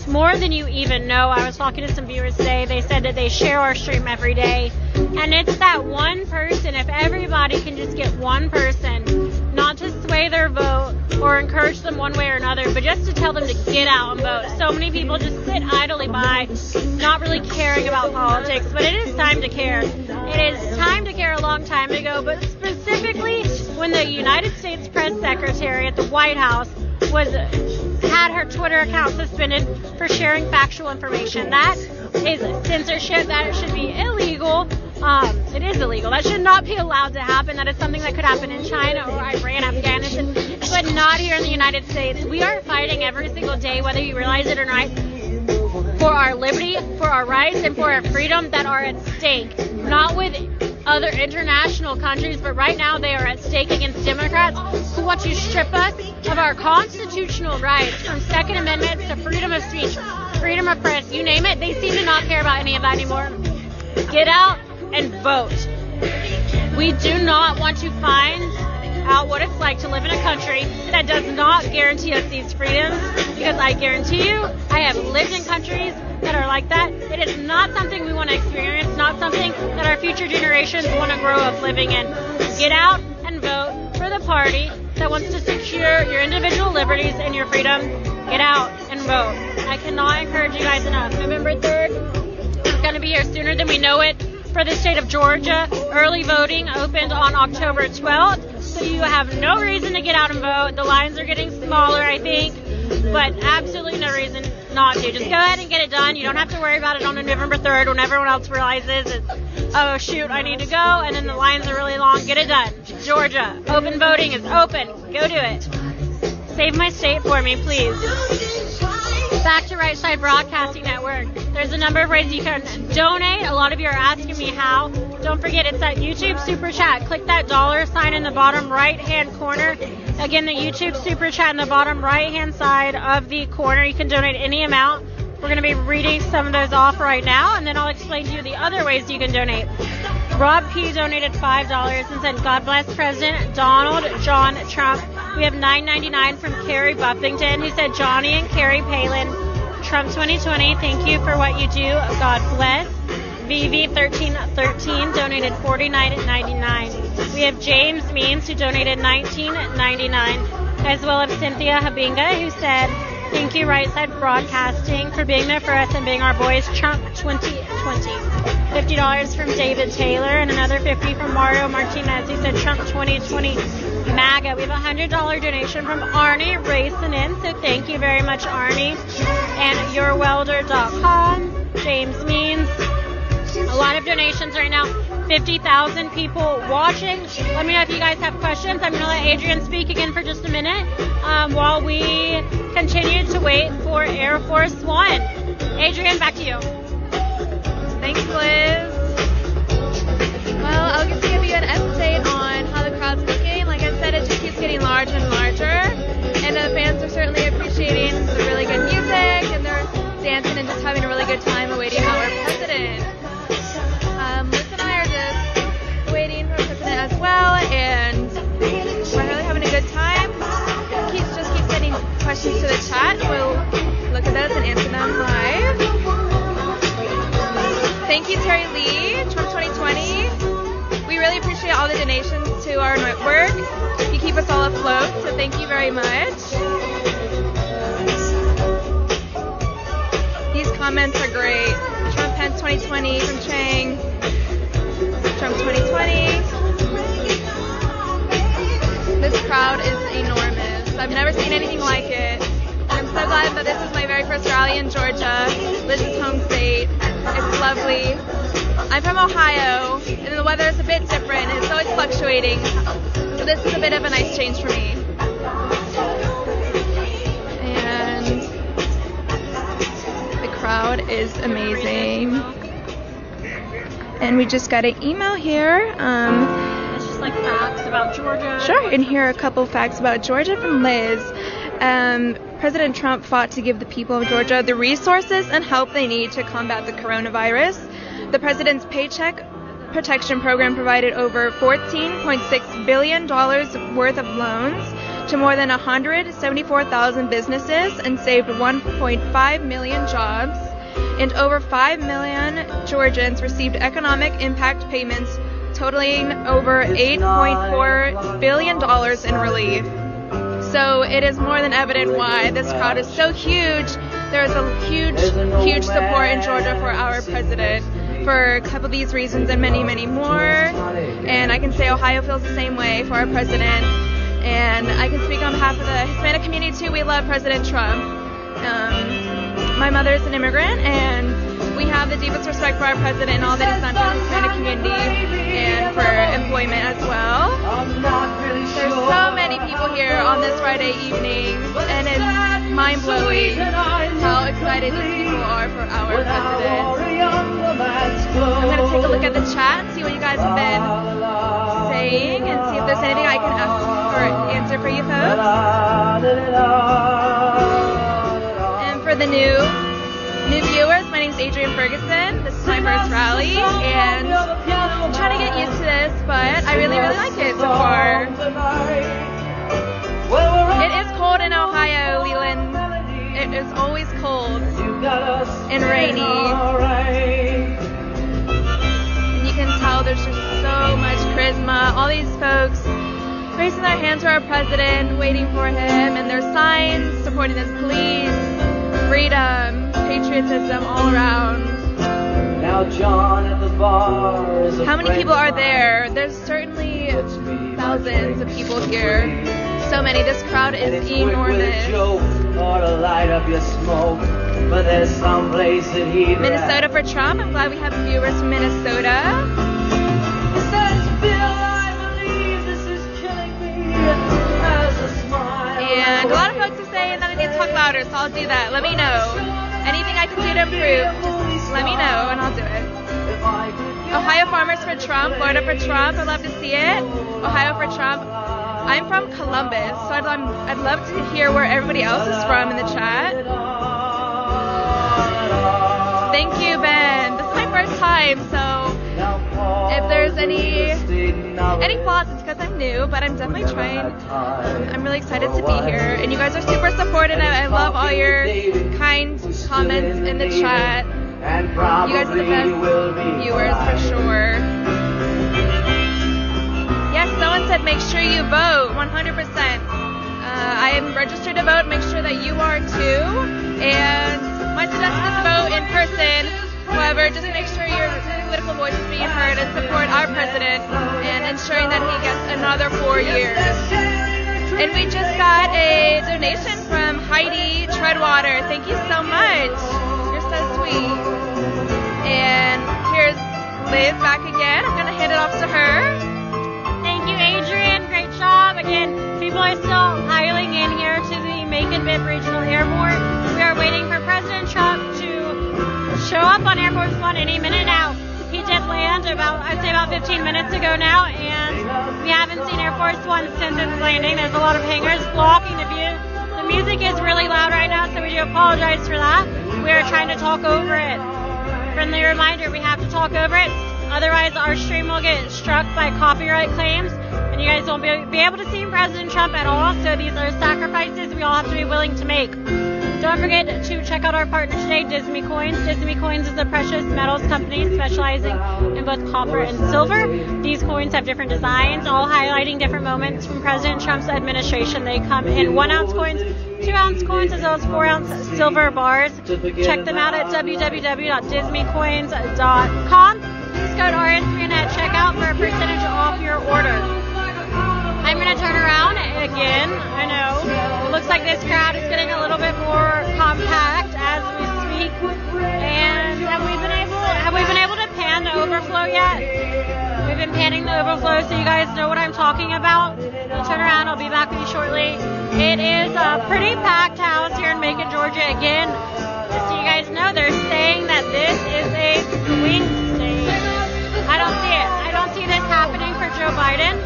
more than you even know. I was talking to some viewers today. They said that they share our stream every day. And it's that one person, if everybody can just get one person, not to sway their vote or encourage them one way or another, but just to tell them to get out and vote. So many people just sit idly by, not really caring about politics, but it is time to care. It is time to care a long time ago, but specifically when the United States Press Secretary at the White House had her Twitter account suspended for sharing factual information. That is censorship. That should be illegal. It is illegal. That should not be allowed to happen. That is something that could happen in China or Iran, Afghanistan, but not here in the United States. We are fighting every single day, whether you realize it or not, for our liberty, for our rights, and for our freedom that are at stake. Not with other international countries, but right now they are at stake against Democrats who want to strip us of our constitutional rights, from Second Amendment to freedom of speech, freedom of press, you name it. They seem to not care about any of that anymore. Get out and vote. We do not want to find out what it's like to live in a country that does not guarantee us these freedoms, because I guarantee you, I have lived in countries that are like that. It is not something we want to experience, not something that our future generations want to grow up living in. Get out and vote for the party that wants to secure your individual liberties and your freedom. Get out and vote. I cannot encourage you guys enough. November 3rd is going to be here sooner than we know it for the state of Georgia. Early voting opened on October 12th, so you have no reason to get out and vote. The lines are getting smaller, I think, but absolutely no reason not to. Just go ahead and get it done. You don't have to worry about it on November 3rd when everyone else realizes it's, oh shoot, I need to go, and then the lines are really long. Get it done. Georgia, open voting is open. Go do it. Save my state for me, please. Back to Right Side Broadcasting Network. There's a number of ways you can donate. A lot of you are asking me how. Don't forget, it's that YouTube Super Chat. Click that $sign in the bottom right-hand corner. Again, the YouTube Super Chat in the bottom right-hand side of the corner. You can donate any amount. We're going to be reading some of those off right now, and then I'll explain to you the other ways you can donate. Rob P. donated $5 and said, God bless President Donald John Trump. We have $9.99 from Carrie Buffington, who said, Johnny and Carrie Palin, Trump 2020, thank you for what you do. God bless. VV1313 donated $49.99. We have James Means, who donated $19.99, as well as Cynthia Habinga, who said, thank you, Right Side Broadcasting, for being there for us and being our boys, Trump 2020. $50 from David Taylor and another $50 from Mario Martinez, who said Trump 2020 MAGA. We have a $100 donation from Arnie Racinin, so thank you very much, Arnie. And yourwelder.com, James Means. A lot of donations right now. 50,000 people watching. Let me know if you guys have questions. I'm going to let Adrian speak again for just a minute while we continue to wait for Air Force One. Adrian, back to you. Thanks, Liz. Well, I'll just give you an update on how the crowd's looking. Like I said, it just keeps getting larger and larger, and the fans are certainly appreciating the really good music, and they're dancing and just having a really good time awaiting our president. Liz and I are just waiting for the president as well, and we're really having a good time. Just keep sending questions to the chat. We'll look at those and answer them live. Thank you, Terry Lee, Trump 2020. We really appreciate all the donations to our network. You keep us all afloat, so thank you very much. These comments are great. Trump Pence 2020 from Chang. Trump 2020. This crowd is enormous. I've never seen anything like it. I'm so glad that this is my very first rally in Georgia. Liz's home state. It's lovely. I'm from Ohio, and the weather is a bit different. It's always fluctuating. So this is a bit of a nice change for me. And the crowd is amazing. And we just got an email here. It's just like facts about Georgia. Sure, and here are a couple facts about Georgia from Liz. President Trump fought to give the people of Georgia the resources and help they need to combat the coronavirus. The president's Paycheck Protection Program provided over $14.6 billion worth of loans to more than 174,000 businesses and saved 1.5 million jobs. And over 5 million Georgians received economic impact payments totaling over $8.4 billion in relief. So it is more than evident why this crowd is so huge. There's a huge support in Georgia for our president for a couple of these reasons and many, many more. And I can say Ohio feels the same way for our president. And I can speak on behalf of the Hispanic community too. We love President Trump. My mother is an immigrant, and we have the deepest respect for our president and all that he's done for the Hispanic community and for employment as well. There's so many people here on this Friday evening, and it's mind-blowing how excited these people are for our president. I'm going to take a look at the chat, see what you guys have been saying, and see if there's anything I can ask or answer for you folks. And for the new viewers, my name is Adrian Ferguson. This is my first rally, and I'm trying to get used to this, but I really like it so far. It is cold in Ohio, Leland. It is always cold and rainy. And you can tell there's just so much charisma. All these folks raising their hands for our president, waiting for him, and their signs supporting his police. freedom, patriotism all around. Now John at the bar is a How many friend people are of mine. there? There's certainly thousands of people here. So many. This crowd And is it's quick with a enormous. joke or to light up your smoke. But there's some place that he'd Minnesota for Trump. I'm glad we have viewers from Minnesota. He says, Bill, I believe this is killing me. Has a smile. And a lot of folks are saying that I need to talk louder, so I'll do that. Let me know. Anything I can do to improve, just let me know and I'll do it. Ohio Farmers for Trump, Florida for Trump. I'd love to see it. Ohio for Trump. I'm from Columbus, so I'd love to hear where everybody else is from in the chat. Thank you, Ben. This is my first time, so if there's any flaws, it's because I'm new, but I'm definitely trying. I'm really excited to be here, and you guys are super supportive. I love all your kind comments in the chat. You guys are the best viewers for sure. Yes, someone said make sure you vote, 100%. I am registered to vote. Make sure that you are too. And my suggestion is vote in person. However, just make sure your political voice is being heard and support our president and ensuring that he gets another 4 years. And we just got a donation from Heidi Treadwater. Thank you so much. You're so sweet. And here's Liz back again. I'm going to hand it off to her. Thank you, Adrian. Great job. Again, people are still piling in here to the Macon Bibb Regional Airport. We are waiting for President Trump to show up on Air Force One any minute now. He did land I'd say about 15 minutes ago now, and we haven't seen Air Force One since its landing. There's a lot of hangars blocking the view. The music is really loud right now, so we do apologize for that. We are trying to talk over it. Friendly reminder, we have to talk over it. Otherwise, our stream will get struck by copyright claims, and you guys won't be able to see President Trump at all. So these are sacrifices we all have to be willing to make. Don't forget to check out our partner today, Disney Coins. Disney Coins is a precious metals company specializing in both copper and silver. These coins have different designs, all highlighting different moments from President Trump's administration. They come in 1 ounce coins, 2 ounce coins, as well as 4 ounce silver bars. Check them out at www.disneycoins.com. Use code RS3 at checkout for a percentage off your order. I'm going to turn around again. I know. It looks like this crowd is getting a little bit more compact as we speak. And have we been able to pan the overflow yet? We've been panning the overflow so you guys know what I'm talking about. I'll turn around. I'll be back with you shortly. It is a pretty packed house here in Macon, Georgia. Again, just so you guys know, they're saying that this is a swing state. I don't see it. I don't see this happening for Joe Biden.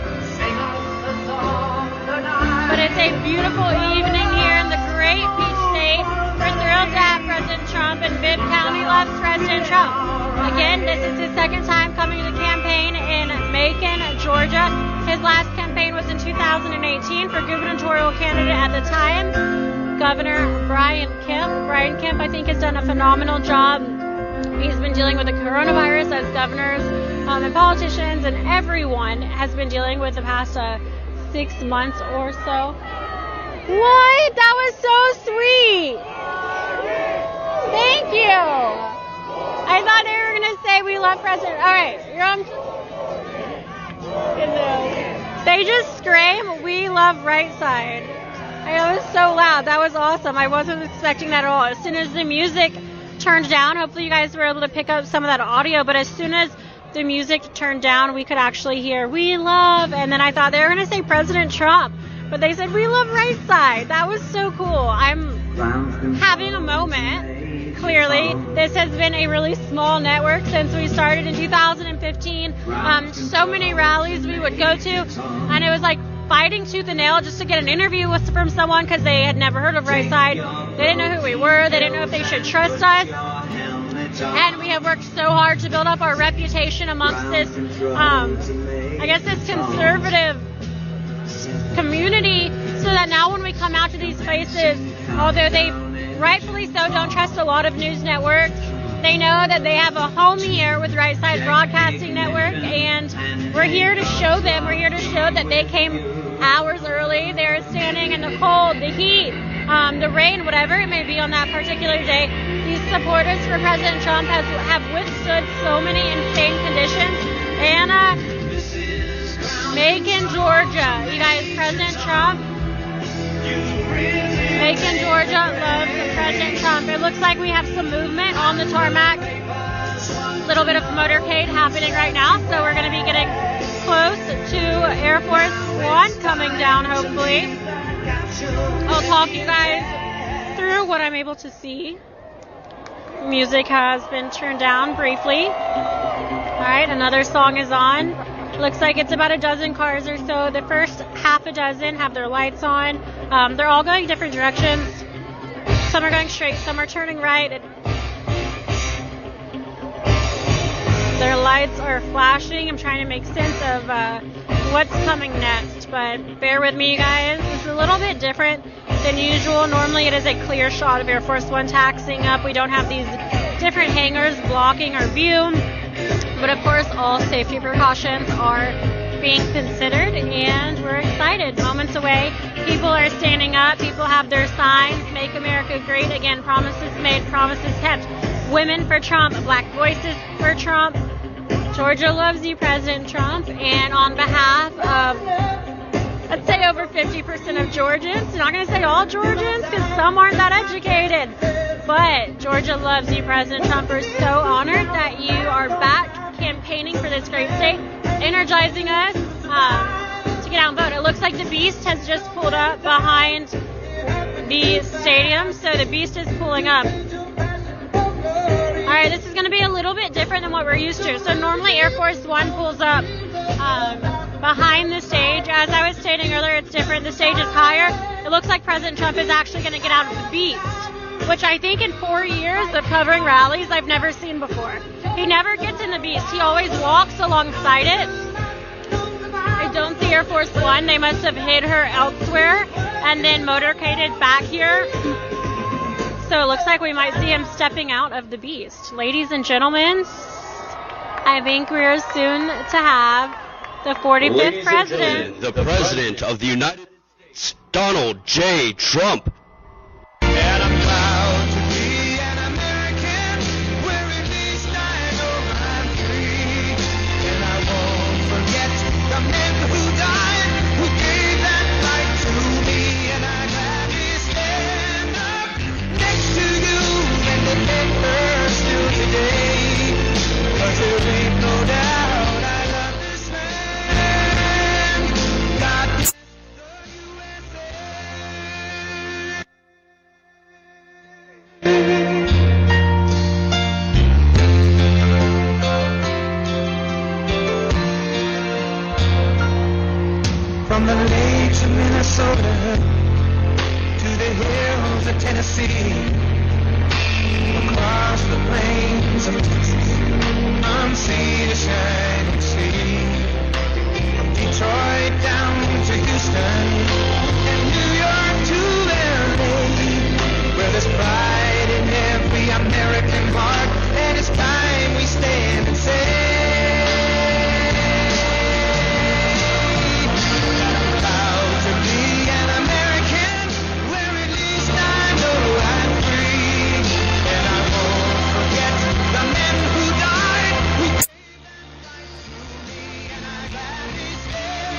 But it's a beautiful evening here in the great Peach State. We're thrilled to have President Trump, and Bibb County loves President Trump. Again, this is his second time coming to the campaign in Macon, Georgia. His last campaign was in 2018 for gubernatorial candidate at the time, Governor Brian Kemp. Brian Kemp, I think, has done a phenomenal job. He's been dealing with the coronavirus as governors and politicians and everyone has been dealing with the past 6 months or so. What? That was so sweet. Thank you. I thought they were going to say we love President. All right. You're on. They just scream, we love right side. I know, it was so loud. That was awesome. I wasn't expecting that at all. As soon as the music turned down, hopefully you guys were able to pick up some of that audio, but as soon as the music turned down, we could actually hear we love, and then I thought they were going to say President Trump, but they said we love right side. That was so cool. I'm having a moment. Clearly, this has been a really small network since we started in 2015. So many rallies we would go to, and it was like fighting tooth and nail just to get an interview from someone because they had never heard of Right Side. They didn't know who we were. They didn't know if they should trust us. And we have worked so hard to build up our reputation amongst this, this conservative community, so that now when we come out to these places, although they rightfully so don't trust a lot of news networks, they know that they have a home here with Right Side Broadcasting Network, and we're here to show them, we're here to show that they came hours early. They're standing in the cold, the heat, the rain, whatever it may be on that particular day, these supporters for President Trump have withstood so many insane conditions. Anna, Macon, Georgia. You guys, President Trump. Macon, Georgia loves President Trump. It looks like we have some movement on the tarmac. A little bit of motorcade happening right now, so we're going to be getting close to Air Force One coming down, hopefully. I'll talk you guys through what I'm able to see. Music has been turned down briefly. Alright, another song is on. Looks like it's about a dozen cars or so. The first half a dozen have their lights on. They're all going different directions. Some are going straight, some are turning right. Their lights are flashing. I'm trying to make sense of what's coming next, but bear with me, you guys. This is a little bit different than usual. Normally it is a clear shot of Air Force One taxiing up. We don't have these different hangars blocking our view, but of course all safety precautions are being considered, and we're excited. Moments away, people are standing up, people have their signs, Make America Great Again, promises made, promises kept, women for Trump, black voices for Trump. Georgia loves you, President Trump, and on behalf of, let's say, over 50% of Georgians, not going to say all Georgians because some aren't that educated, but Georgia loves you, President Trump. We're so honored that you are back campaigning for this great state, energizing us to get out and vote. It looks like the Beast has just pulled up behind the stadium, so the Beast is pulling up. Alright, this is going to be a little bit different than what we're used to. So normally Air Force One pulls up behind the stage. As I was stating earlier, it's different. The stage is higher. It looks like President Trump is actually going to get out of the Beast, which I think in 4 years of covering rallies, I've never seen before. He never gets in the Beast. He always walks alongside it. I don't see Air Force One. They must have hid her elsewhere and then motorcaded back here. So it looks like we might see him stepping out of the Beast. Ladies and gentlemen, I think we're soon to have the 45th president. The President of the United States, Donald J. Trump. And I'm proud to be an American, where at least I know I'm free. And I won't forget the men who died, who gave that right to me. And I gladly stand up next to you and remember still today. 'Cause there ain't no doubt I love this man. God bless the USA. From the lakes of Minnesota to the hills of Tennessee, across the plains of Texas, from sea to shining sea, from Detroit down to Houston, and New York to LA, where there's pride in every American heart, and it's time we stand and say, I'm proud to be an American, where at least I know I'm free, and I won't forget the men who died, who gave that right to me, and I gladly stand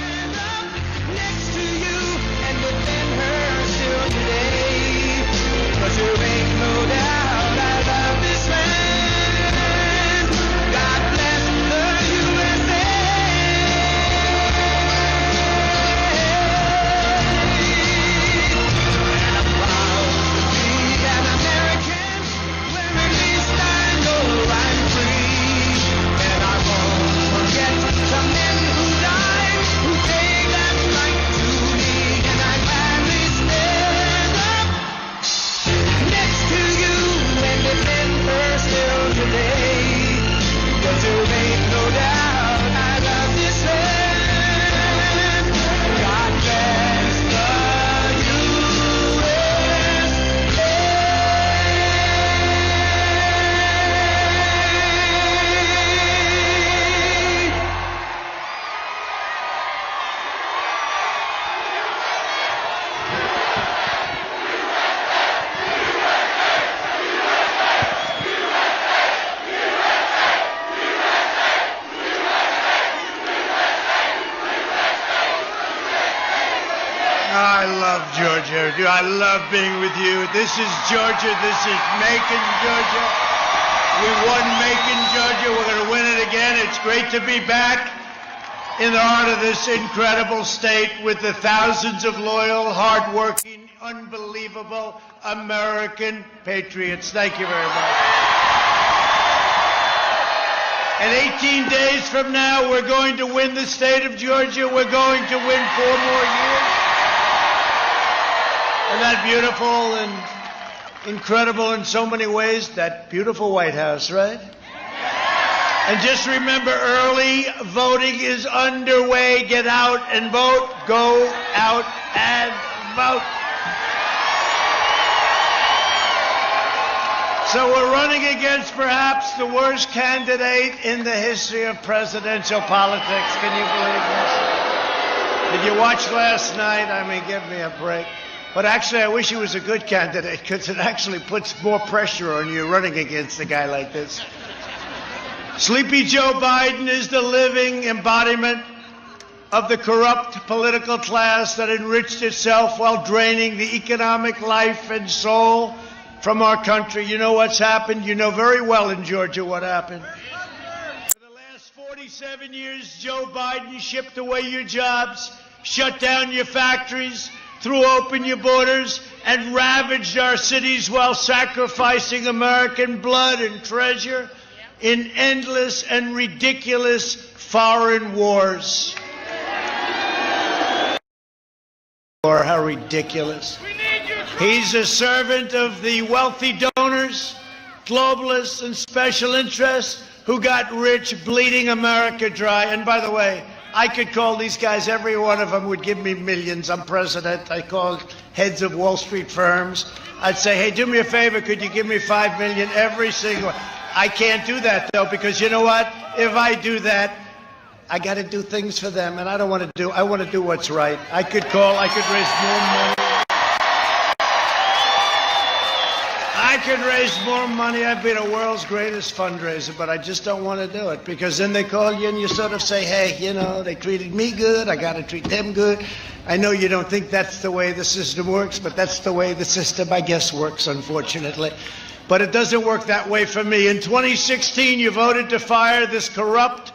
I love Georgia. I love being with you. This is Georgia. This is Macon, Georgia. We won Macon, Georgia. We're going to win it again. It's great to be back in the heart of this incredible state with the thousands of loyal, hardworking, unbelievable American patriots. Thank you very much. And 18 days from now, we're going to win the state of Georgia. We're going to win 4 more years. Isn't that beautiful and incredible in so many ways? That beautiful White House, right? And just remember, early voting is underway. Get out and vote. Go out and vote. So we're running against perhaps the worst candidate in the history of presidential politics. Can you believe this? Did you watch last night? I mean, give me a break. But actually, I wish he was a good candidate because it actually puts more pressure on you running against a guy like this. Sleepy Joe Biden is the living embodiment of the corrupt political class that enriched itself while draining the economic life and soul from our country. You know what's happened? You know very well in Georgia what happened. For the last 47 years, Joe Biden shipped away your jobs, shut down your factories, threw open your borders, and ravaged our cities while sacrificing American blood and treasure in endless and ridiculous foreign wars. Or how ridiculous. He's a servant of the wealthy donors, globalists, and special interests who got rich bleeding America dry. And by the way, I could call these guys, every one of them would give me millions. I'm president. I called heads of Wall Street firms. I'd say, hey, do me a favor. Could you give me $5 million? Every single one. I can't do that, though, because you know what? If I do that, I got to do things for them, and I don't want to do. I want to do what's right. I could raise more money. I could raise more money. I'd be the world's greatest fundraiser, but I just don't want to do it because then they call you and you sort of say, hey, you know, they treated me good. I got to treat them good. I know you don't think that's the way the system works, but that's the way the system, I guess, works, unfortunately. But it doesn't work that way for me. In 2016, you voted to fire this corrupt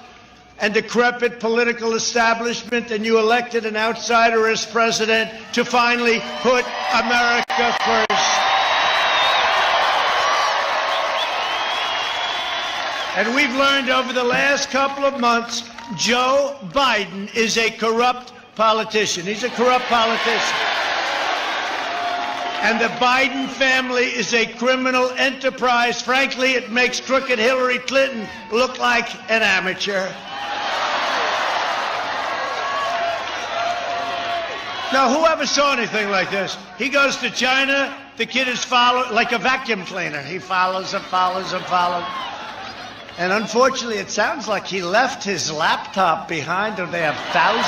and decrepit political establishment, and you elected an outsider as president to finally put America first. And we've learned over the last couple of months, Joe Biden is a corrupt politician. He's a corrupt politician. And the Biden family is a criminal enterprise. Frankly, it makes crooked Hillary Clinton look like an amateur. Now, whoever saw anything like this? He goes to China, the kid is followed like a vacuum cleaner. He follows and follows and follows. And unfortunately, it sounds like he left his laptop behind, or they have thousands.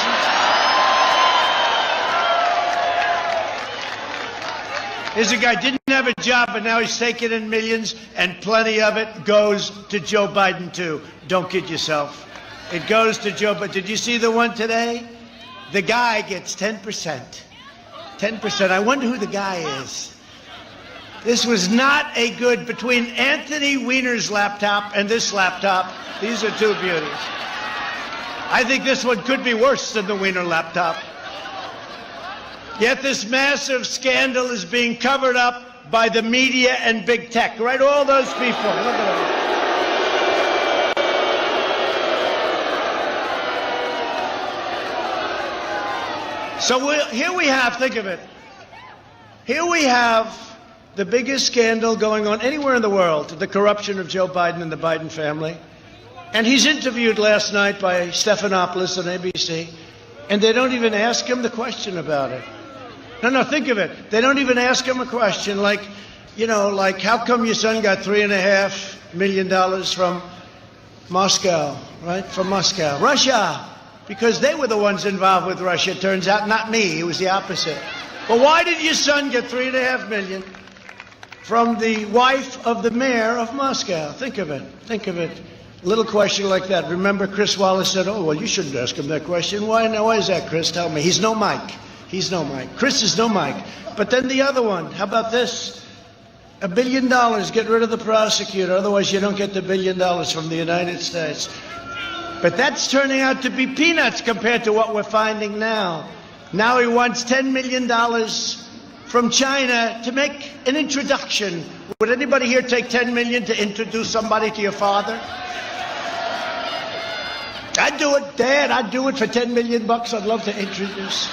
Here's a guy, didn't have a job, but now he's taking in millions, and plenty of it goes to Joe Biden, too. Don't kid yourself. It goes to Joe Biden. Did you see the one today? The guy gets 10%. 10%. I wonder who the guy is. This was not a good, between Anthony Weiner's laptop and this laptop, these are two beauties. I think this one could be worse than the Weiner laptop. Yet this massive scandal is being covered up by the media and big tech, right? All those people. Look at them. So here we have, think of it. Here we have the biggest scandal going on anywhere in the world, the corruption of Joe Biden and the Biden family. And he's interviewed last night by Stephanopoulos on ABC, and they don't even ask him the question about it. No, think of it. They don't even ask him a question like, you know, like, how come your son got $3.5 million from Moscow, right? From Moscow. Russia. Because they were the ones involved with Russia. Turns out not me. It was the opposite. But why did your son get $3.5 million from the wife of the mayor of Moscow? Think of it. Think of it. A little question like that. Remember, Chris Wallace said, oh, well, you shouldn't ask him that question. Why is that, Chris? Tell me. He's no Mike. He's no Mike. Chris is no Mike. But then the other one, how about this? $1 billion, get rid of the prosecutor, otherwise you don't get the $1 billion from the United States. But that's turning out to be peanuts compared to what we're finding now. Now he wants $10 million from China to make an introduction. Would anybody here take $10 million to introduce somebody to your father? I'd do it, Dad. I'd do it for $10 million. I'd love to introduce.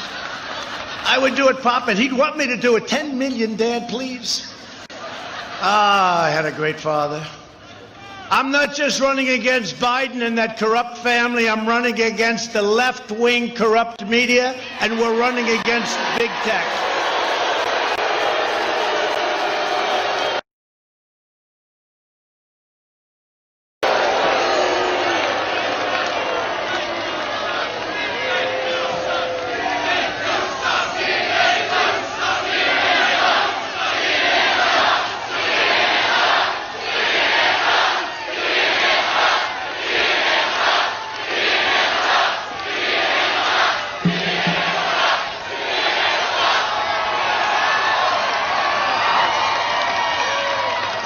I would do it, Pop, and he'd want me to do it. $10 million, Dad, please. Ah, I had a great father. I'm not just running against Biden and that corrupt family. I'm running against the left-wing corrupt media, and we're running against big tech.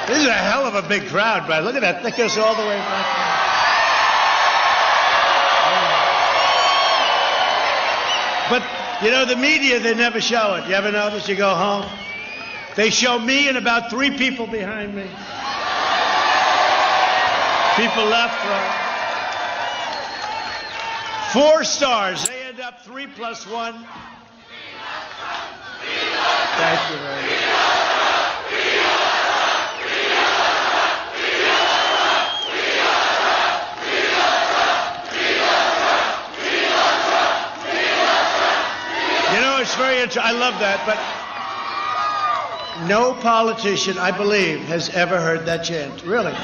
This is a hell of a big crowd, Brad. Look at that. That goes all the way back there. But, you know, the media, they never show it. You ever notice? You go home, they show me and about 3 people behind me. People left, right. 4 stars. They end up 3 plus 1. Thank you very much. It's very interesting. I love that, but no politician, I believe, has ever heard that chant. Really.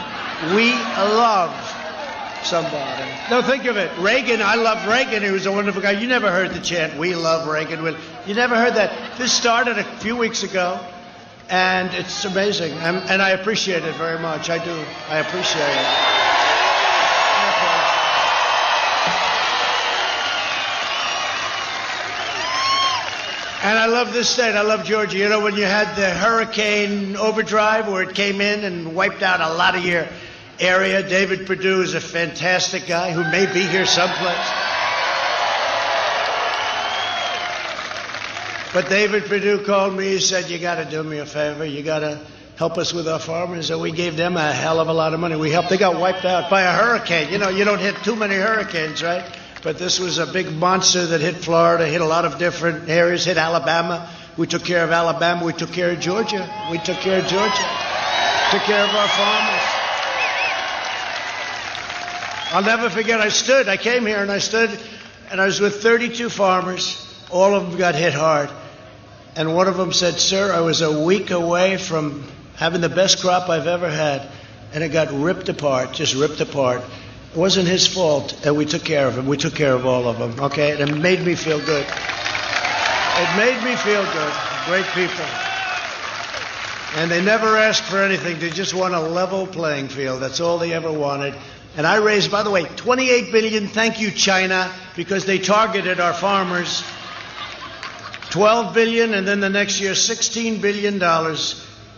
We love somebody. No, think of it. Reagan, I love Reagan. He was a wonderful guy. You never heard the chant, we love Reagan. You never heard that. This started a few weeks ago, and it's amazing. And I appreciate it very much. I do. I appreciate it. And I love this state. I love Georgia. You know, when you had the hurricane overdrive where it came in and wiped out a lot of your area, David Perdue is a fantastic guy who may be here someplace. But David Perdue called me. He said, you got to do me a favor. You got to help us with our farmers. And we gave them a hell of a lot of money. We helped. They got wiped out by a hurricane. You know, you don't hit too many hurricanes, right? But this was a big monster that hit Florida, hit a lot of different areas, hit Alabama. We took care of Alabama. We took care of Georgia. We took care of Georgia. Took care of our farmers. I'll never forget, I came here and I stood, and I was with 32 farmers. All of them got hit hard. And one of them said, sir, I was a week away from having the best crop I've ever had, and it got ripped apart, just ripped apart. It wasn't his fault, and we took care of him. We took care of all of them, okay? And it made me feel good. It made me feel good. Great people. And they never asked for anything. They just want a level playing field. That's all they ever wanted. And I raised, by the way, $28 billion. Thank you, China, because they targeted our farmers. $12 billion, and then the next year, $16 billion.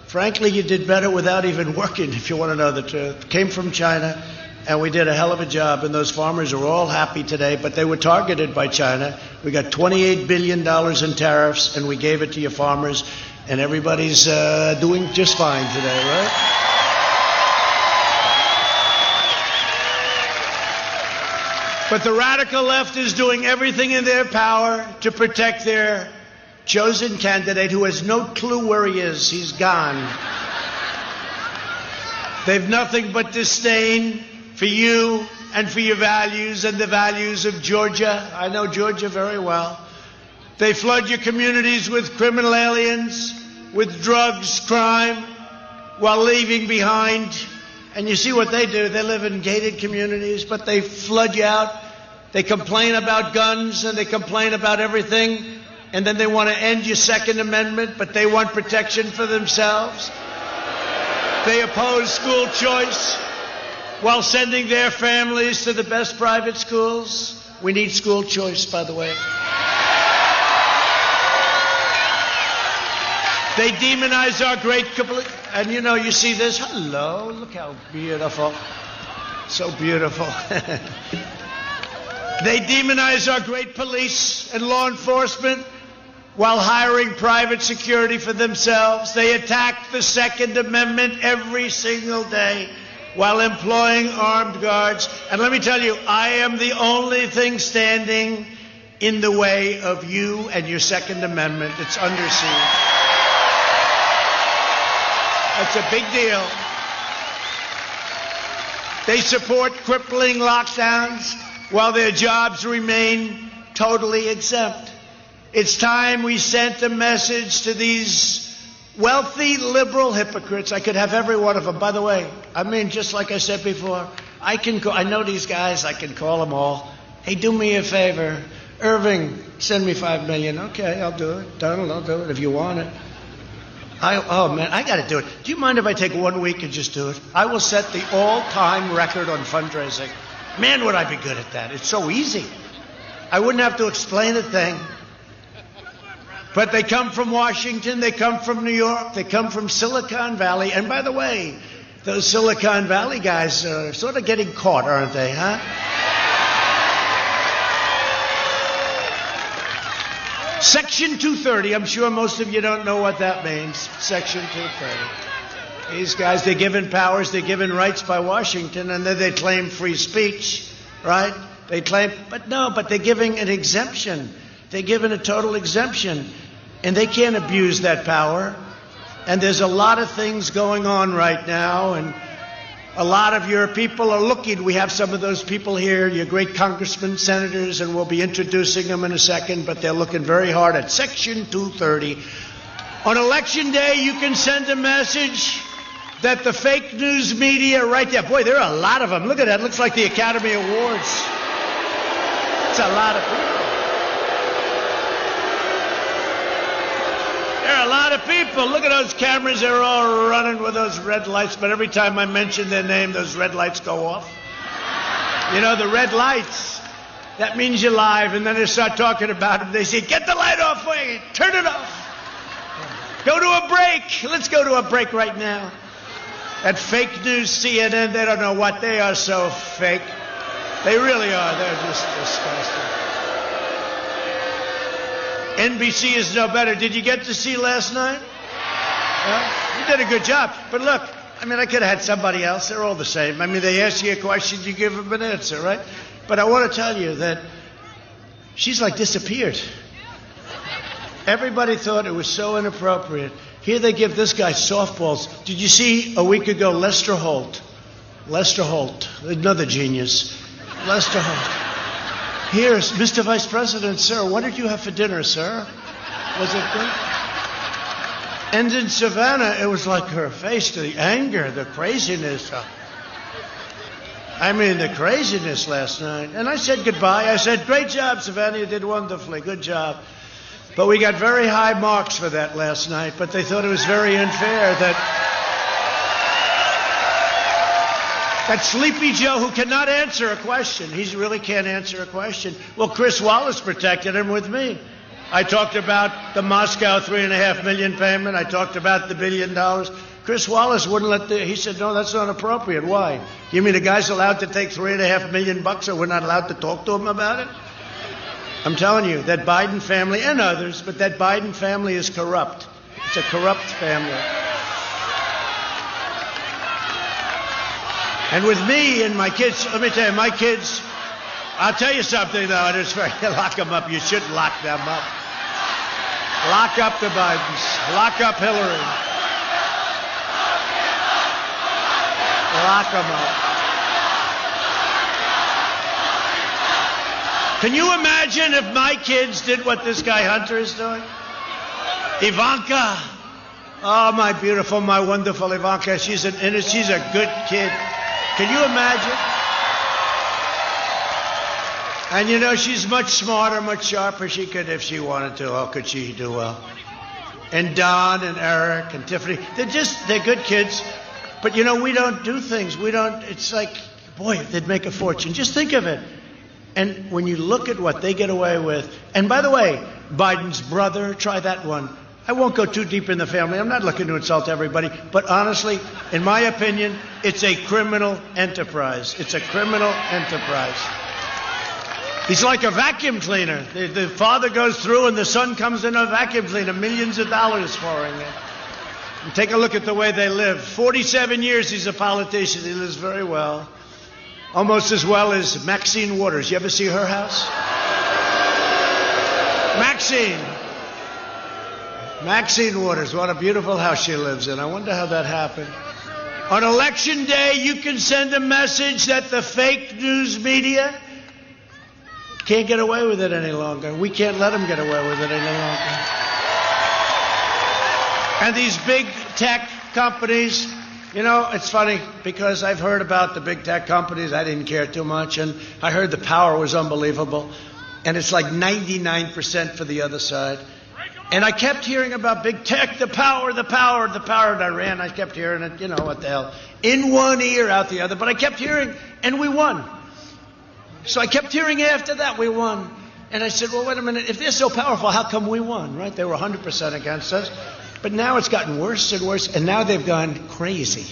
Frankly, you did better without even working, if you want to know the truth. Came from China. And we did a hell of a job, and those farmers are all happy today, but they were targeted by China. We got $28 billion in tariffs, and we gave it to your farmers, and everybody's doing just fine today, right? But the radical left is doing everything in their power to protect their chosen candidate who has no clue where he is. He's gone. They've nothing but disdain for you and for your values and the values of Georgia. I know Georgia very well. They flood your communities with criminal aliens, with drugs, crime, while leaving behind. And you see what they do. They live in gated communities, but they flood you out. They complain about guns and they complain about everything. And then they want to end your Second Amendment, but they want protection for themselves. They oppose school choice while sending their families to the best private schools. We need school choice, by the way. They demonize our great, and you know, you see this. Hello, look how beautiful. So beautiful. They demonize our great police and law enforcement while hiring private security for themselves. They attack the Second Amendment every single day while employing armed guards. And let me tell you, I am the only thing standing in the way of you and your Second Amendment. It's under siege. That's a big deal. They support crippling lockdowns while their jobs remain totally exempt. It's time we sent a message to these wealthy liberal hypocrites. I could have every one of them. By the way, I mean, just like I said before, I know these guys. I can call them all. Hey, do me a favor. Irving, send me $5 million. Okay, I'll do it. Donald, I'll do it if you want it. Oh, man, I got to do it. Do you mind if I take 1 week and just do it? I will set the all-time record on fundraising. Man, would I be good at that. It's so easy. I wouldn't have to explain a thing. But they come from Washington, they come from New York, they come from Silicon Valley. And by the way, those Silicon Valley guys are sort of getting caught, aren't they, huh? Section 230, I'm sure most of you don't know what that means. Section 230. These guys, they're given powers, they're given rights by Washington, and then they claim free speech, right? They claim, but they're giving an exemption. They're given a total exemption, and they can't abuse that power. And there's a lot of things going on right now, and a lot of your people are looking. We have some of those people here, your great congressmen, senators, and we'll be introducing them in a second, but they're looking very hard at Section 230. On Election Day, you can send a message that the fake news media right there, boy, there are a lot of them. Look at that. It looks like the Academy Awards. It's a lot of people. There are a lot of people. Look at those cameras. They're all running with those red lights. But every time I mention their name, those red lights go off. You know, the red lights, that means you're live. And then they start talking about them. They say, get the light off. Wait, turn it off. Go to a break. Let's go to a break right now. That fake news CNN, they don't know what. They are so fake. They really are. They're just disgusting. NBC is no better. Did you get to see last night? You did a good job. But look, I mean, I could have had somebody else. They're all the same. I mean, they ask you a question, you give them an answer, right? But I want to tell you that she's like disappeared. Everybody thought it was so inappropriate. Here they give this guy softballs. Did you see a week ago Lester Holt? Lester Holt, another genius. Lester Holt. Here's Mr. Vice President, sir, what did you have for dinner, sir? Was it good? And in Savannah, it was like her face, the anger, the craziness. I mean, the craziness last night. And I said goodbye. I said, great job, Savannah, you did wonderfully, good job. But we got very high marks for that last night, but they thought it was very unfair that Sleepy Joe, who cannot answer a question, he really can't answer a question. Well, Chris Wallace protected him with me. I talked about the Moscow $3.5 million payment. I talked about the $1 billion. Chris Wallace wouldn't he said, no, that's not appropriate. Why? You mean the guy's allowed to take $3.5 million and we're not allowed to talk to him about it? I'm telling you, that Biden family, and others, but that Biden family is corrupt. It's a corrupt family. And with me and my kids, let me tell you, my kids, I'll tell you something, though, and it's fair, lock them up. You shouldn't lock them up. Lock up the Bidens. Lock up Hillary. Lock them up. Can you imagine if my kids did what this guy Hunter is doing? Ivanka. Oh, my beautiful, my wonderful Ivanka. She's a good kid. Can you imagine? And you know, she's much smarter, much sharper. She could, if she wanted to. How could she do well? And Don and Eric and Tiffany, they're good kids. But you know, we don't do things. It's like, boy, they'd make a fortune. Just think of it. And when you look at what they get away with, and by the way, Biden's brother, try that one. I won't go too deep in the family. I'm not looking to insult everybody. But honestly, in my opinion, it's a criminal enterprise. It's a criminal enterprise. He's like a vacuum cleaner. The father goes through and the son comes in a vacuum cleaner, millions of dollars pouring in. And take a look at the way they live. 47 years he's a politician. He lives very well. Almost as well as Maxine Waters. You ever see her house? Maxine Waters, what a beautiful house she lives in. I wonder how that happened. On election day, you can send a message that the fake news media can't get away with it any longer. We can't let them get away with it any longer. And these big tech companies, you know, it's funny because I've heard about the big tech companies. I didn't care too much. And I heard the power was unbelievable. And it's like 99% for the other side. And I kept hearing about big tech, the power. And I ran. I kept hearing it, you know, what the hell. In one ear, out the other. But I kept hearing, and we won. So I kept hearing after that, we won. And I said, well, wait a minute. If they're so powerful, how come we won, right? They were 100% against us. But now it's gotten worse and worse. And now they've gone crazy.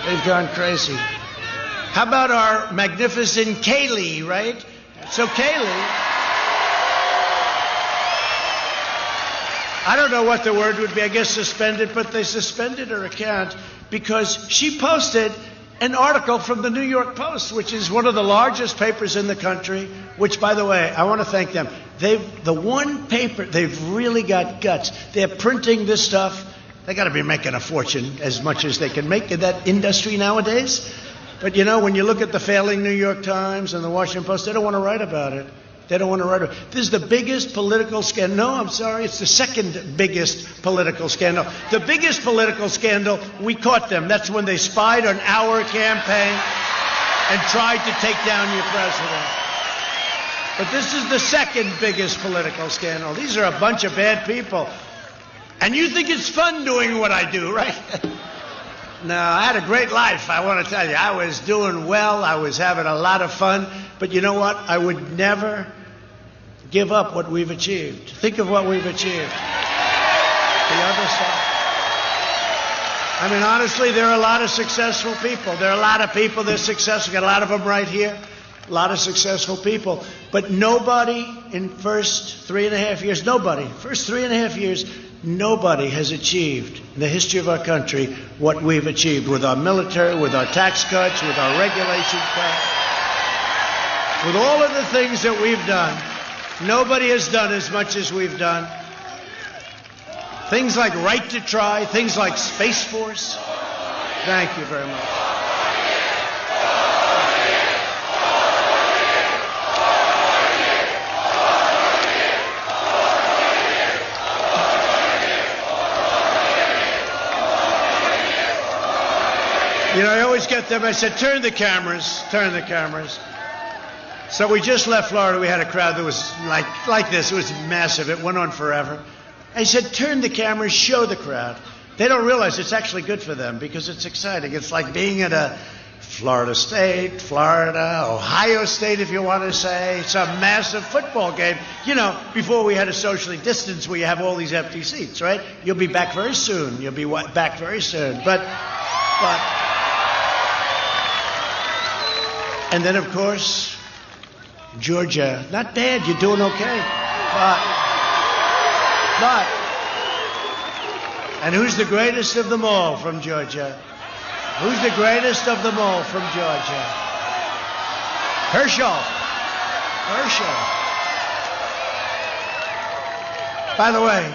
They've gone crazy. How about our magnificent Kaylee, right? So Kaylee, I don't know what the word would be. I guess suspended, but they suspended her account because she posted an article from the New York Post, which is one of the largest papers in the country, which, by the way, I want to thank them. The one paper, they've really got guts. They're printing this stuff. They got to be making a fortune as much as they can make in that industry nowadays. But, you know, when you look at the failing New York Times and the Washington Post, they don't want to write about it. They don't want to write about it. This is the biggest political scandal. No, I'm sorry. It's the second biggest political scandal. The biggest political scandal, we caught them. That's when they spied on our campaign and tried to take down your president. But this is the second biggest political scandal. These are a bunch of bad people. And you think it's fun doing what I do, right? No, I had a great life, I want to tell you. I was doing well. I was having a lot of fun. But you know what? I would never give up what we've achieved. Think of what we've achieved. The other side. I mean, honestly, there are a lot of successful people. There are a lot of people that are successful. Got a lot of them right here. A lot of successful people. But nobody in first 3.5 years, first 3.5 years, nobody has achieved in the history of our country what we've achieved with our military, with our tax cuts, with our regulations cuts, with all of the things that we've done. Nobody has done as much as we've done. Things like right to try, things like Space Force. Thank you very much. You know, I always get them. I said, turn the cameras. So we just left Florida. We had a crowd that was like this. It was massive. It went on forever. I said, turn the cameras, show the crowd. They don't realize it's actually good for them because it's exciting. It's like being at a Florida State, Florida, Ohio State, if you want to say. It's a massive football game. You know, before we had to socially distance, we have all these empty seats, right? You'll be back very soon. But and then, of course, Georgia. Not bad. You're doing okay. But, and who's the greatest of them all from Georgia? Who's the greatest of them all from Georgia? Herschel. By the way,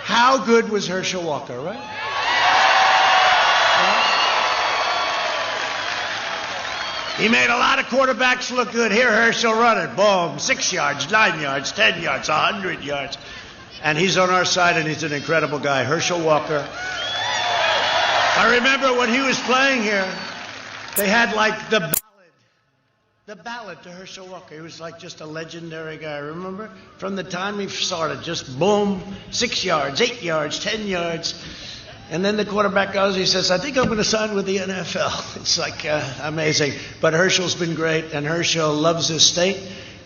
how good was Herschel Walker, right? He made a lot of quarterbacks look good. Here, Herschel running. Boom. 6 yards, 9 yards, 10 yards, 100 yards. And he's on our side, and he's an incredible guy. Herschel Walker. I remember when he was playing here, they had like the ballad to Herschel Walker. He was like just a legendary guy, remember? From the time he started, just boom, 6 yards, 8 yards, 10 yards. And then the quarterback goes, he says, I think I'm going to sign with the NFL. It's like amazing. But Herschel's been great, and Herschel loves his state.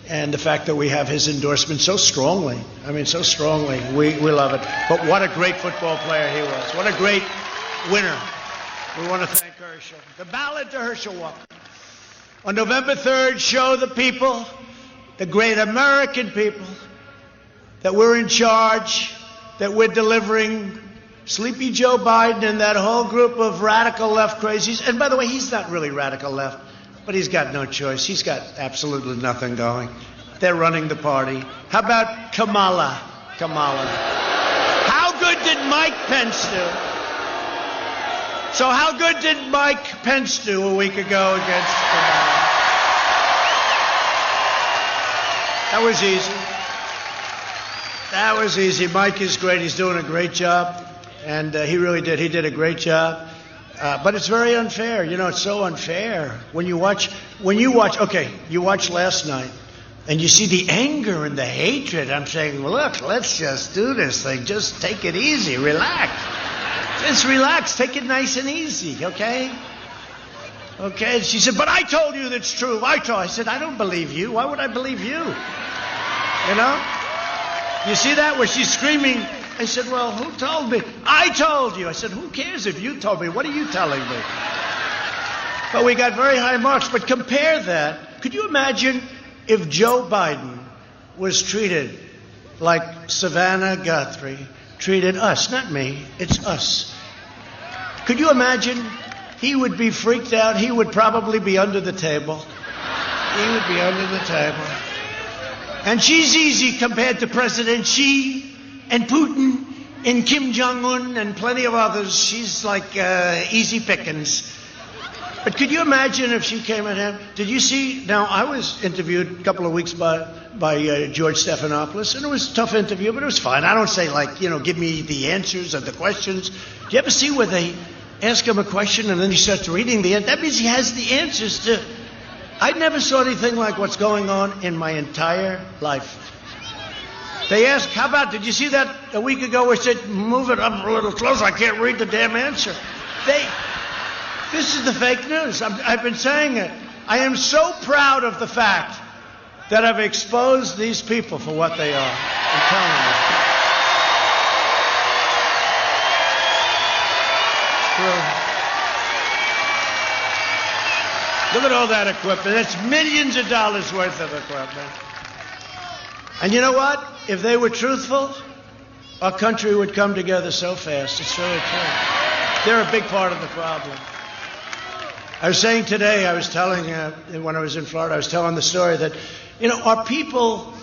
And the fact that we have his endorsement so strongly, so strongly, we love it. But what a great football player he was. What a great winner. We want to thank Herschel. The ballad to Herschel Walker. On November 3rd, show the people, the great American people, that we're in charge, that we're delivering. Sleepy Joe Biden and that whole group of radical left crazies. And by the way, he's not really radical left, but he's got no choice. He's got absolutely nothing going. They're running the party. How about Kamala? How good did Mike Pence do? So how good did Mike Pence do a week ago against Kamala? That was easy. That was easy. Mike is great. He's doing a great job. And he really did. He did a great job. But it's very unfair. It's so unfair. When you watch last night, and you see the anger and the hatred. I'm saying, look, let's just do this thing. Just take it easy. Relax. Just relax. Take it nice and easy, okay? Okay? She said, but I told you that's true. I said, I don't believe you. Why would I believe you? You see that? Where she's screaming. I said, well, who told me? I told you. I said, who cares if you told me? What are you telling me? But we got very high marks. But compare that. Could you imagine if Joe Biden was treated like Savannah Guthrie treated us? Not me. It's us. Could you imagine? He would be freaked out. He would probably be under the table. He would be under the table. And she's easy compared to President Xi and Putin and Kim Jong-un and plenty of others. She's like easy pickings. But could you imagine if she came at him? Did you see? Now, I was interviewed a couple of weeks by George Stephanopoulos, and it was a tough interview, but it was fine. I don't say, give me the answers or the questions. Do you ever see where they ask him a question and then he starts reading the answer? That means he has the answers to. I never saw anything like what's going on in my entire life. They asked, how about, did you see that a week ago where they said, move it up a little closer, I can't read the damn answer. This is the fake news. I've been saying it. I am so proud of the fact that I've exposed these people for what they are. I'm telling you. Look at all that equipment. That's millions of dollars worth of equipment. And you know what? If they were truthful, our country would come together so fast. It's really true. They're a big part of the problem. I was saying today, I was telling, when I was in Florida, I was telling the story that, our people,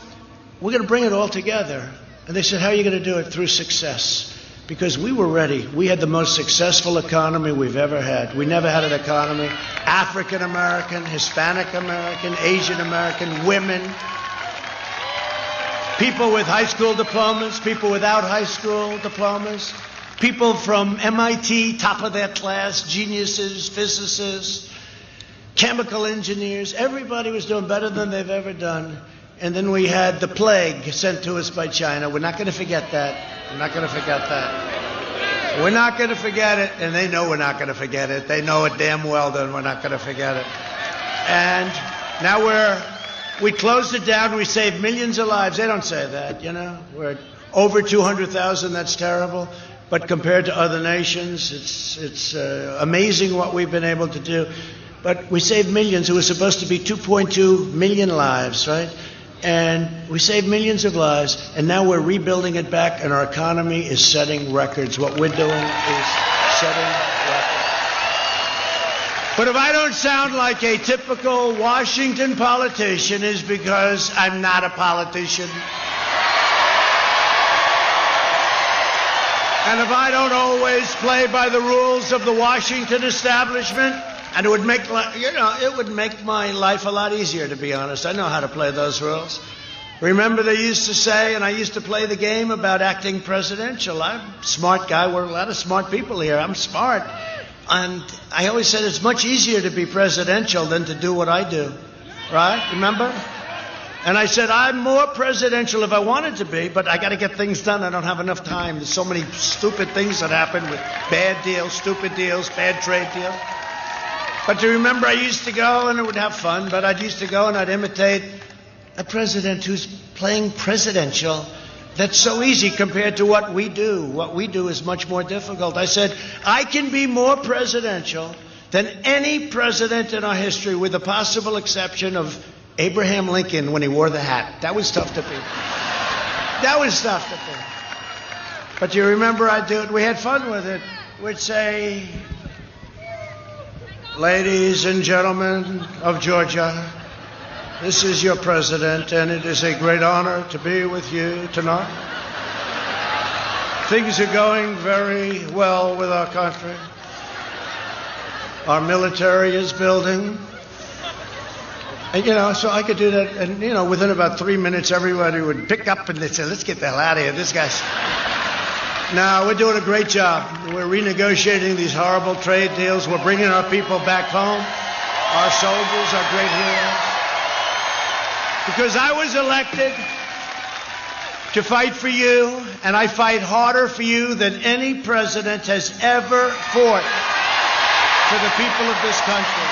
we're going to bring it all together. And they said, how are you going to do it? Through success. Because we were ready. We had the most successful economy we've ever had. We never had an economy. African American, Hispanic American, Asian American, women, people with high school diplomas, people without high school diplomas, people from MIT, top of their class, geniuses, physicists, chemical engineers. Everybody was doing better than they've ever done. And then we had the plague sent to us by China. We're not going to forget that. We're not going to forget that. We're not going to forget it. And they know we're not going to forget it. They know it damn well that we're not going to forget it. And now we closed it down. We saved millions of lives. They don't say that, We're at over 200,000. That's terrible. But compared to other nations, it's amazing what we've been able to do. But we saved millions. It was supposed to be 2.2 million lives, right? And we saved millions of lives. And now we're rebuilding it back, and our economy is setting records. What we're doing is setting records. But if I don't sound like a typical Washington politician, it's because I'm not a politician. And if I don't always play by the rules of the Washington establishment, and it would make my life a lot easier, to be honest. I know how to play those rules. Remember they used to say, and I used to play the game about acting presidential. I'm a smart guy. We're a lot of smart people here. I'm smart. And I always said it's much easier to be presidential than to do what I do. Right? Remember? And I said, I'm more presidential if I wanted to be, but I got to get things done. I don't have enough time. There's so many stupid things that happen with bad deals, stupid deals, bad trade deals. But to remember, I used to go, and it would have fun, but I used to go and I'd imitate a president who's playing presidential. That's so easy compared to what we do. What we do is much more difficult. I said, I can be more presidential than any president in our history, with the possible exception of Abraham Lincoln when he wore the hat. That was tough to beat. That was tough to beat. But you remember I'd do it. We had fun with it. We'd say, ladies and gentlemen of Georgia, this is your president, and it is a great honor to be with you tonight. Things are going very well with our country. Our military is building. And, so I could do that. And, within about 3 minutes, everybody would pick up and they'd say, let's get the hell out of here. This guy's... Now, we're doing a great job. We're renegotiating these horrible trade deals. We're bringing our people back home. Our soldiers are great heroes. Because I was elected to fight for you, and I fight harder for you than any president has ever fought for the people of this country.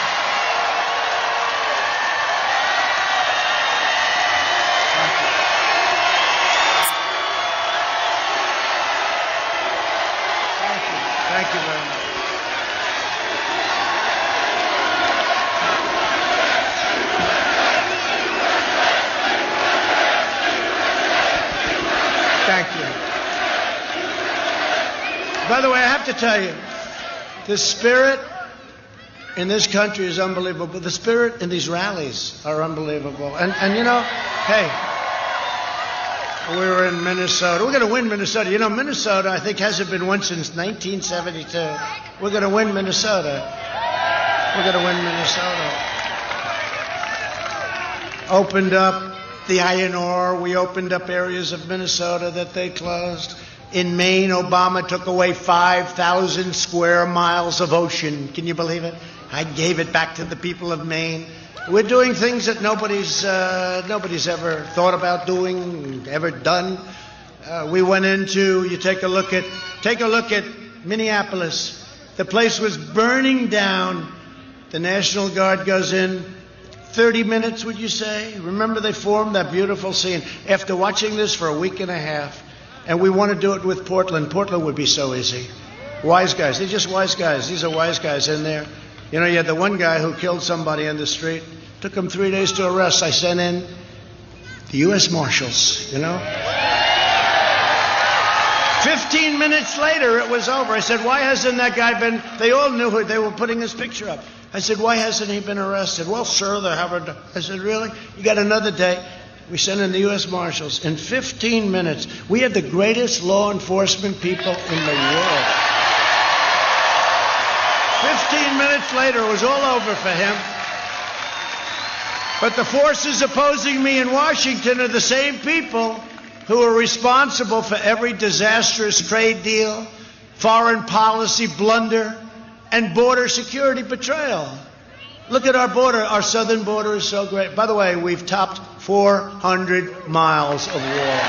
Thank you very much. Thank you. By the way, I have to tell you, the spirit in this country is unbelievable. The spirit in these rallies are unbelievable. And hey, we were in Minnesota. We're going to win Minnesota. Minnesota, I think, hasn't been won since 1972. We're going to win Minnesota. We're going to win Minnesota. Opened up the iron ore. We opened up areas of Minnesota that they closed. In Maine, Obama took away 5,000 square miles of ocean. Can you believe it? I gave it back to the people of Maine. We're doing things that nobody's ever thought about doing, ever done. We went into, you take a look at Minneapolis. The place was burning down. The National Guard goes in. 30 minutes, would you say? Remember, they formed that beautiful scene. After watching this for a week and a half, and we want to do it with Portland. Portland would be so easy. Wise guys. They're just wise guys. These are wise guys in there. You had the one guy who killed somebody in the street. Took him 3 days to arrest. I sent in the U.S. Marshals, 15 minutes later, it was over. I said, why hasn't that guy been... They all knew who they were putting his picture up. I said, why hasn't he been arrested? Well, sir, they haven't. I said, really? You got another day? We sent in the U.S. Marshals. In 15 minutes, we had the greatest law enforcement people in the world. 15 minutes later, it was all over for him. But the forces opposing me in Washington are the same people who are responsible for every disastrous trade deal, foreign policy blunder, and border security betrayal. Look at our border. Our southern border is so great. By the way, we've topped 400 miles of wall.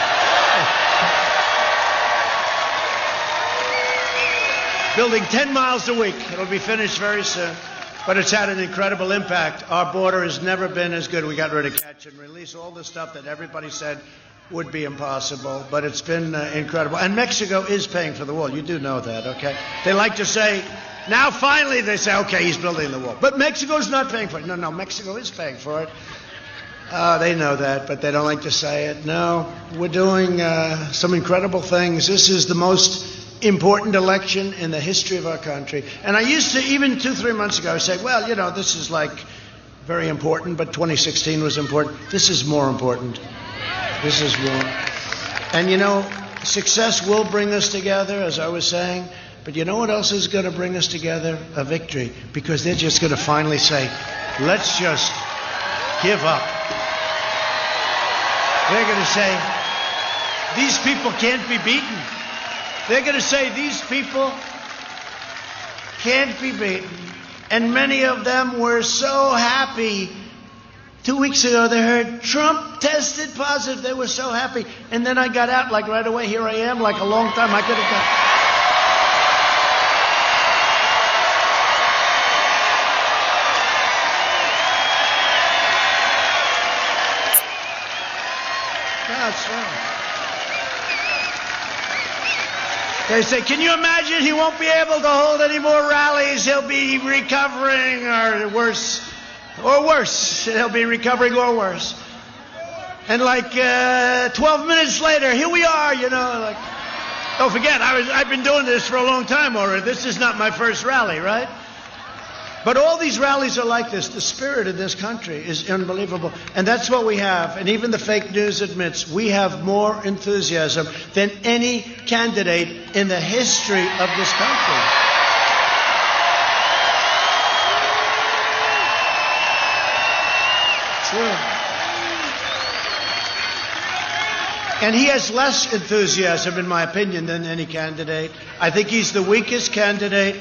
Building 10 miles a week. It'll be finished very soon. But it's had an incredible impact. Our border has never been as good. We got rid of catch and release, all the stuff that everybody said would be impossible. But it's been incredible. And Mexico is paying for the wall. You do know that, okay? They like to say... Now, finally, they say, okay, he's building the wall. But Mexico's not paying for it. No, Mexico is paying for it. They know that, but they don't like to say it. No, we're doing some incredible things. This is the most important election in the history of our country. And I used to, even 2-3 months ago, say, well, this is like very important, but 2016 was important. This is more important. This is more. And, success will bring us together, as I was saying. But you know what else is going to bring us together? A victory. Because they're just going to finally say, let's just give up. They're going to say, these people can't be beaten. They're going to say, these people can't be beaten. And many of them were so happy. 2 weeks ago, they heard Trump tested positive. They were so happy. And then I got out like right away. Here I am, like a long time. I could have done. They say, can you imagine he won't be able to hold any more rallies? He'll be recovering or worse. He'll be recovering or worse. And like 12 minutes later, here we are, like, don't forget, I've been doing this for a long time already. This is not my first rally, right? But all these rallies are like this. The spirit of this country is unbelievable. And that's what we have. And even the fake news admits we have more enthusiasm than any candidate in the history of this country. True. And he has less enthusiasm, in my opinion, than any candidate. I think he's the weakest candidate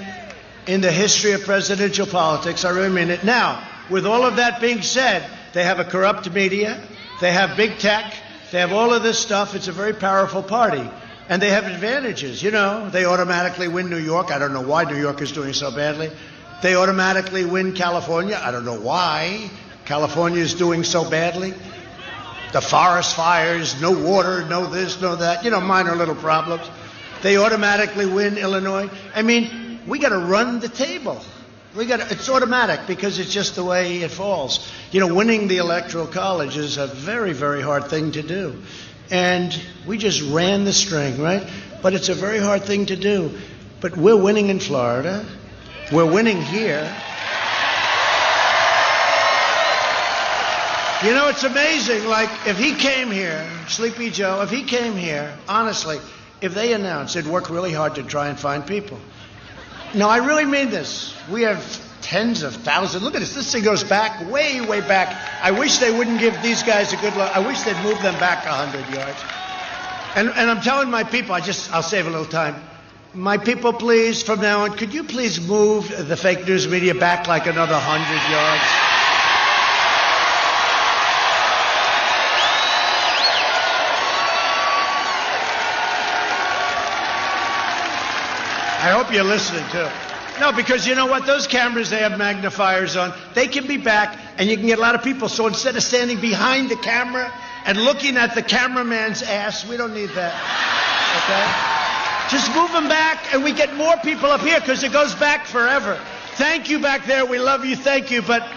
in the history of presidential politics. I really mean it. Now, with all of that being said, they have a corrupt media, they have big tech, they have all of this stuff. It's a very powerful party. And they have advantages. They automatically win New York. I don't know why New York is doing so badly. They automatically win California. I don't know why California is doing so badly. The forest fires, no water, no this, no that, minor little problems. They automatically win Illinois. I mean, we got to run the table. It's automatic because it's just the way it falls. Winning the Electoral College is a very, very hard thing to do. And we just ran the string, right? But it's a very hard thing to do. But we're winning in Florida. We're winning here. It's amazing. Like, if he came here, Sleepy Joe, if he came here, honestly, if they announced, they'd work really hard to try and find people. No, I really mean this. We have tens of thousands. Look at this. This thing goes back, way, way back. I wish they wouldn't give these guys a good look. I wish they'd move them back 100 yards. And I'm telling my people, I'll save a little time. My people, please, from now on, could you please move the fake news media back like another 100 yards? I hope you're listening, too. No, because you know what? Those cameras, they have magnifiers on. They can be back, and you can get a lot of people. So instead of standing behind the camera and looking at the cameraman's ass, we don't need that. Okay? Just move them back, and we get more people up here because it goes back forever. Thank you back there. We love you. Thank you. But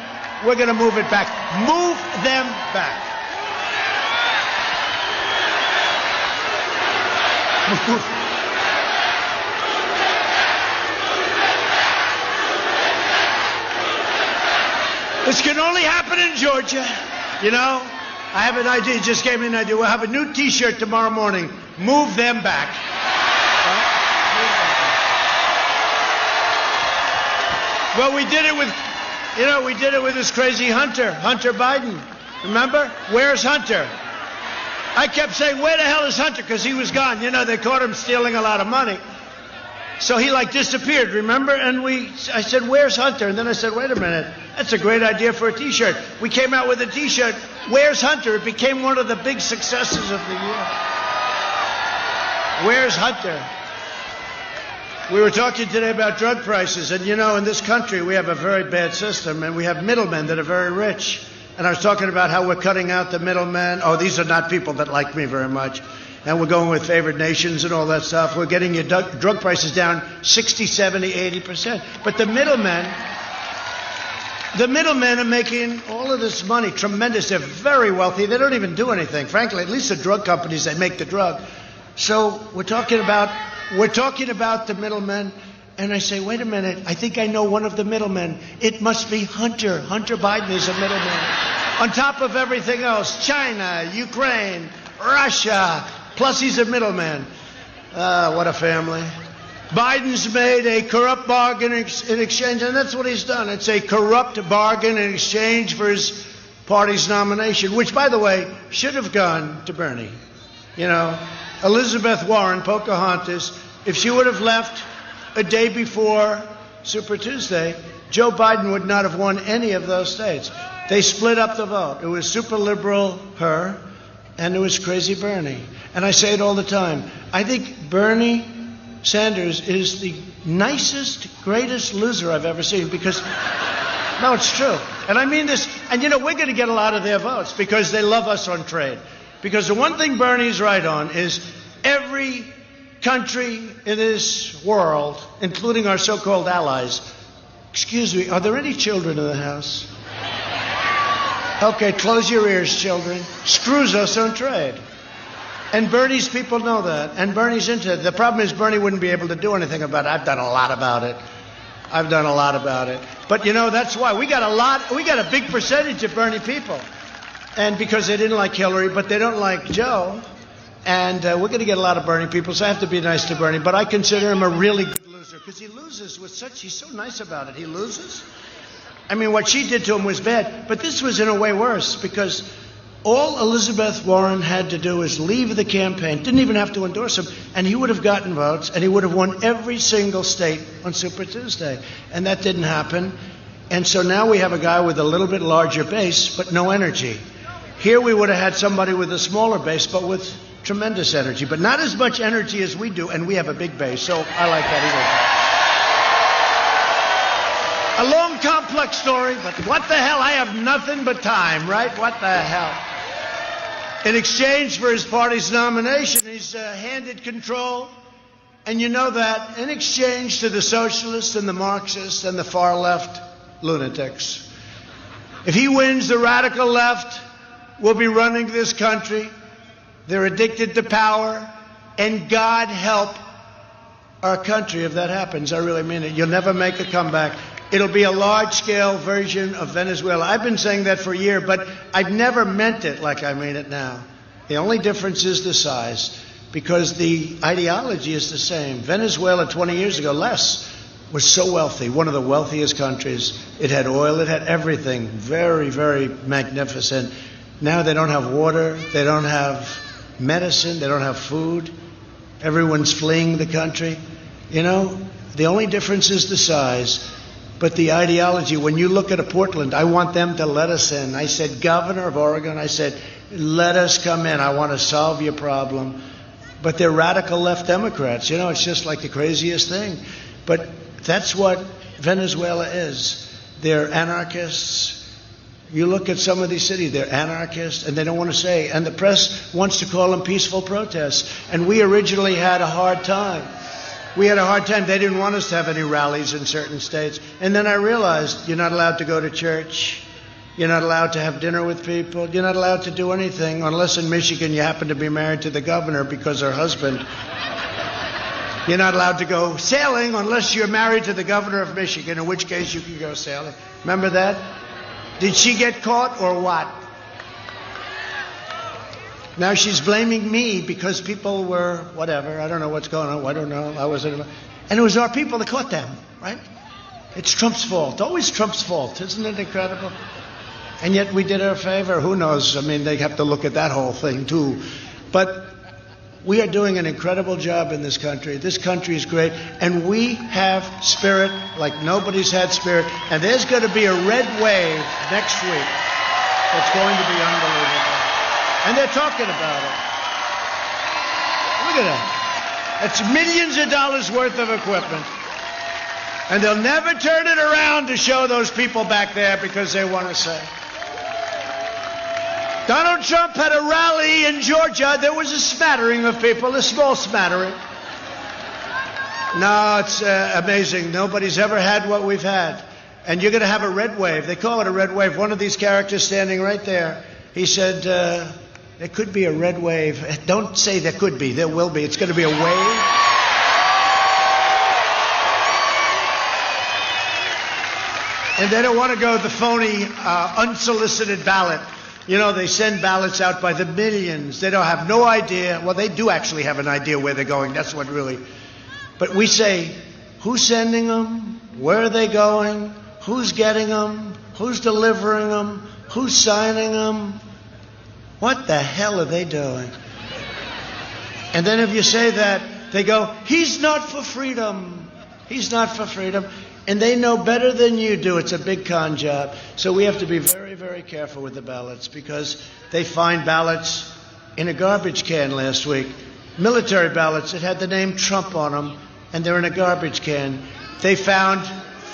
we're going to move it back. Move them back. Move. This can only happen in Georgia. I have an idea. It just gave me an idea. We'll have a new T-shirt tomorrow morning. Move them back. Well, we did it with this crazy Hunter Biden. Remember? Where's Hunter? I kept saying, where the hell is Hunter? Because he was gone. They caught him stealing a lot of money. So he disappeared, remember? And I said, where's Hunter? And then I said, wait a minute, that's a great idea for a T-shirt. We came out with a T-shirt, where's Hunter? It became one of the big successes of the year. Where's Hunter? We were talking today about drug prices, and in this country we have a very bad system, and we have middlemen that are very rich. And I was talking about how we're cutting out the middlemen. Oh, these are not people that like me very much. And we're going with favored nations and all that stuff. We're getting your drug prices down 60, 70, 80%. But the middlemen are making all of this money, tremendous. They're very wealthy. They don't even do anything. Frankly, at least the drug companies, they make the drug. So we're talking about the middlemen. And I say, wait a minute, I think I know one of the middlemen. It must be Hunter. Hunter Biden is a middleman. On top of everything else, China, Ukraine, Russia, plus he's a middleman. What a family. Biden's made a corrupt bargain in exchange, and that's what he's done. It's a corrupt bargain in exchange for his party's nomination, which, by the way, should have gone to Bernie. Elizabeth Warren, Pocahontas, if she would have left a day before Super Tuesday, Joe Biden would not have won any of those states. They split up the vote. It was super liberal, her, and it was crazy Bernie. And I say it all the time. I think Bernie Sanders is the nicest, greatest loser I've ever seen because, no, it's true. And I mean this, and we're going to get a lot of their votes because they love us on trade. Because the one thing Bernie's right on is every country in this world, including our so-called allies. Excuse me, are there any children in the house? Okay, close your ears, children. Screws us on trade. And Bernie's people know that. And Bernie's into it. The problem is Bernie wouldn't be able to do anything about it. I've done a lot about it. But you know, that's why. We got a big percentage of Bernie people. And because they didn't like Hillary, but they don't like Joe. And we're going to get a lot of Bernie people, so I have to be nice to Bernie. But I consider him a really good loser because he loses with he's so nice about it. He loses. I mean, what she did to him was bad. But this was in a way worse because all Elizabeth Warren had to do was leave the campaign, didn't even have to endorse him, and he would have gotten votes, and he would have won every single state on Super Tuesday. And that didn't happen. And so now we have a guy with a little bit larger base, but no energy. Here we would have had somebody with a smaller base, but with tremendous energy, but not as much energy as we do, and we have a big base, so I like that either. A long, complex story, but what the hell? I have nothing but time, right? What the hell? In exchange for his party's nomination, he's handed control, and you know that, in exchange to the socialists and the Marxists and the far-left lunatics. If he wins, the radical left will be running this country. They're addicted to power, and God help our country if that happens. I really mean it. You'll never make a comeback. It'll be a large-scale version of Venezuela. I've been saying that for a year, but I've never meant it like I mean it now. The only difference is the size, because the ideology is the same. Venezuela 20 years ago, was so wealthy, one of the wealthiest countries. It had oil, it had everything, very, very magnificent. Now they don't have water, they don't have medicine, they don't have food. Everyone's fleeing the country. You know, the only difference is the size. But the ideology, when you look at a Portland, I want them to let us in. I said, Governor of Oregon, I said, let us come in. I want to solve your problem. But they're radical left Democrats. You know, it's just like the craziest thing. But that's what Venezuela is. They're anarchists. You look at some of these cities, they're anarchists, and they don't want to say. And the press wants to call them peaceful protests. And we originally had a hard time. They didn't want us to have any rallies in certain states. And then I realized you're not allowed to go to church. You're not allowed to have dinner with people. You're not allowed to do anything unless in Michigan you happen to be married to the governor because her husband. You're not allowed to go sailing unless you're married to the governor of Michigan, in which case you can go sailing. Remember that? Did she get caught or what? Now she's blaming me because people were whatever. I don't know what's going on. I don't know. And it was our people that caught them, right? It's Trump's fault. Always Trump's fault. Isn't it incredible? And yet we did her a favor. Who knows? I mean, they have to look at that whole thing too. But we are doing an incredible job in this country. This country is great. And we have spirit like nobody's had spirit. And there's going to be a red wave next week that's going to be unbelievable. And they're talking about it. Look at that. That's millions of dollars worth of equipment. And they'll never turn it around to show those people back there because they want to say. Donald Trump had a rally in Georgia. There was a smattering of people, a small smattering. No, it's amazing. Nobody's ever had what we've had. And you're going to have a red wave. They call it a red wave. One of these characters standing right there, he said, there could be a red wave. Don't say there could be. There will be. It's going to be a wave. And they don't want to go the phony, unsolicited ballot. You know, they send ballots out by the millions. They don't have no idea. Well, they do actually have an idea where they're going. That's what really. But we say, who's sending them? Where are they going? Who's getting them? Who's delivering them? Who's signing them? What the hell are they doing? And then if you say that, they go, he's not for freedom. He's not for freedom. And they know better than you do. It's a big con job. So we have to be very, very careful with the ballots because they find ballots in a garbage can last week. Military ballots, it had the name Trump on them, and they're in a garbage can. They found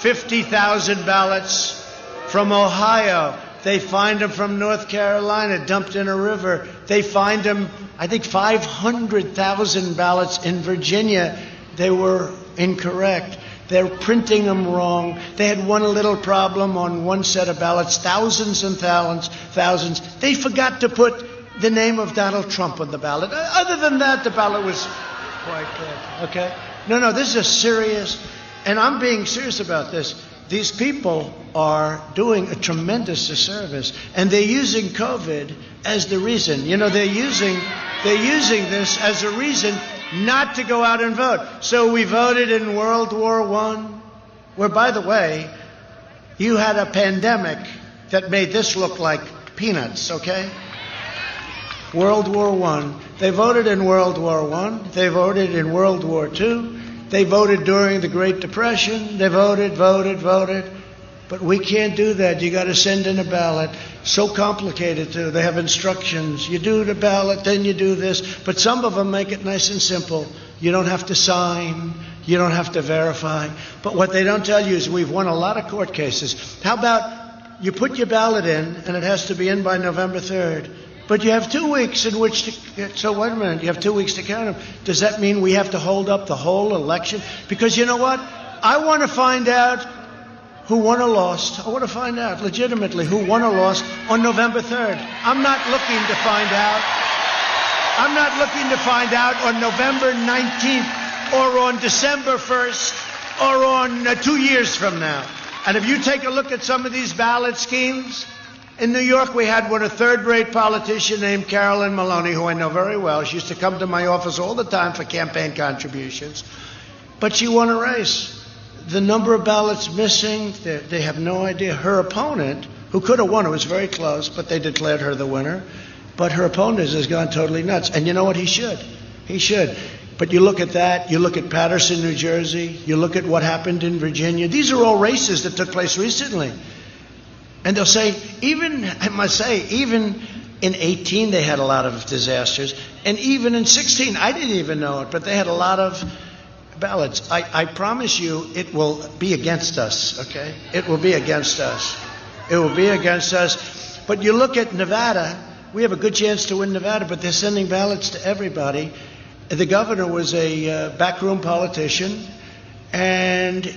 50,000 ballots from Ohio. They find them from North Carolina, dumped in a river. They find them, I think, 500,000 ballots in Virginia. They were incorrect. They're printing them wrong. They had one little problem on one set of ballots, thousands and thousands. They forgot to put the name of Donald Trump on the ballot. Other than that, the ballot was quite good. Okay? No, this is a serious, and I'm being serious about this. These people are doing a tremendous disservice, and they're using COVID as the reason. You know, they're using this as a reason not to go out and vote. So we voted in World War I, where, by the way, you had a pandemic that made this look like peanuts, okay? World War I. They voted in World War I. They voted in World War II. They voted during the Great Depression. They voted. But we can't do that. You got to send in a ballot. So complicated, too. They have instructions. You do the ballot, then you do this. But some of them make it nice and simple. You don't have to sign. You don't have to verify. But what they don't tell you is we've won a lot of court cases. How about you put your ballot in, and it has to be in by November 3rd. But you have 2 weeks in which to, so wait a minute, you have 2 weeks to count them. Does that mean we have to hold up the whole election? Because you know what? I want to find out who won or lost. I want to find out legitimately who won or lost on November 3rd. I'm not looking to find out. I'm not looking to find out on November 19th or on December 1st or on 2 years from now. And if you take a look at some of these ballot schemes, in New York, we had a third-rate politician named Carolyn Maloney, who I know very well. She used to come to my office all the time for campaign contributions. But she won a race. The number of ballots missing, they have no idea. Her opponent, who could have won, it was very close, but they declared her the winner. But her opponent has gone totally nuts. And you know what? He should. He should. But you look at that, you look at Paterson, New Jersey, you look at what happened in Virginia. These are all races that took place recently. And they'll say, even in 18 they had a lot of disasters. And even in 16, I didn't even know it, but they had a lot of ballots. I promise you it will be against us, okay? It will be against us. It will be against us. But you look at Nevada, we have a good chance to win Nevada, but they're sending ballots to everybody. The governor was a backroom politician, and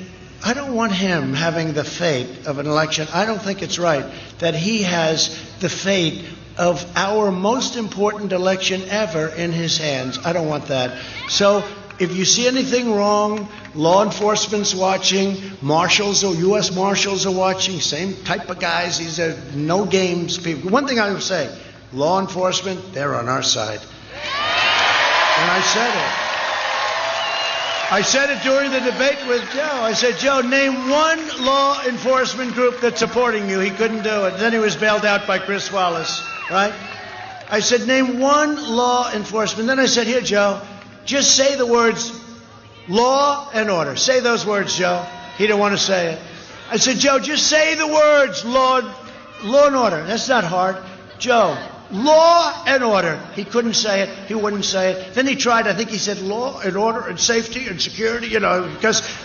I don't want him having the fate of an election. I don't think it's right that he has the fate of our most important election ever in his hands. I don't want that. So if you see anything wrong, law enforcement's watching, marshals or U.S. Marshals are watching, same type of guys. These are no games people. One thing I would say, law enforcement, they're on our side. And I said it. I said it during the debate with Joe. I said, Joe, name one law enforcement group that's supporting you. He couldn't do it. Then he was bailed out by Chris Wallace, right? I said, name one law enforcement. Then I said, here, Joe, just say the words law and order. Say those words, Joe. He didn't want to say it. I said, Joe, just say the words law and order. That's not hard. Joe, law and order. He couldn't say it. He wouldn't say it. Then he tried. I think he said law and order and safety and security, you know,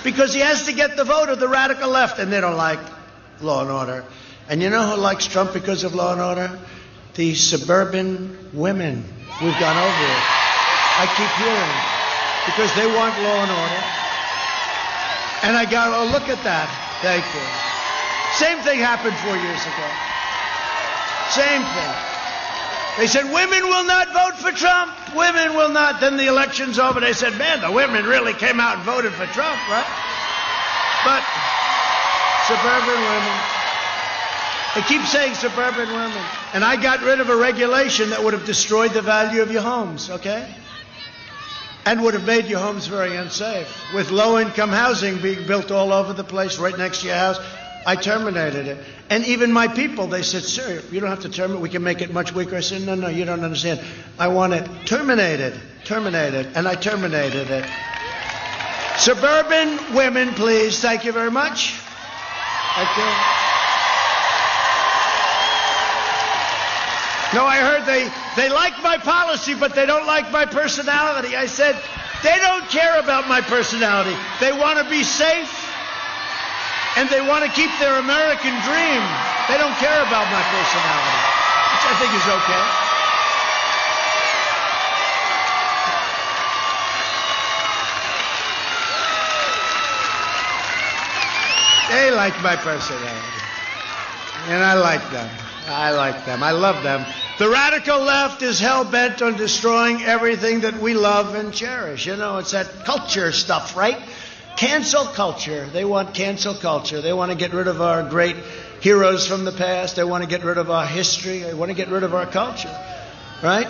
because he has to get the vote of the radical left, and they don't like law and order. And you know who likes Trump because of law and order? The suburban women. We've gone over it. I keep hearing because they want law and order. And I got, oh, look at that. Thank you. Same thing happened 4 years ago. Same thing. They said, women will not vote for Trump. Women will not. Then the election's over. They said, man, the women really came out and voted for Trump, right? But suburban women. They keep saying suburban women. And I got rid of a regulation that would have destroyed the value of your homes, okay? And would have made your homes very unsafe. With low-income housing being built all over the place, right next to your house, I terminated it. And even my people, they said, sir, you don't have to terminate. We can make it much weaker. I said, no, you don't understand. I want it terminated. And I terminated it. Suburban women, please. Thank you very much. Thank you. No, I heard they like my policy, but they don't like my personality. I said, they don't care about my personality. They want to be safe. And they want to keep their American dream. They don't care about my personality, which I think is okay. They like my personality. And I like them. I like them. I love them. The radical left is hell-bent on destroying everything that we love and cherish. You know, it's that culture stuff, right? Cancel culture. They want cancel culture. They want to get rid of our great heroes from the past. They want to get rid of our history. They want to get rid of our culture, right?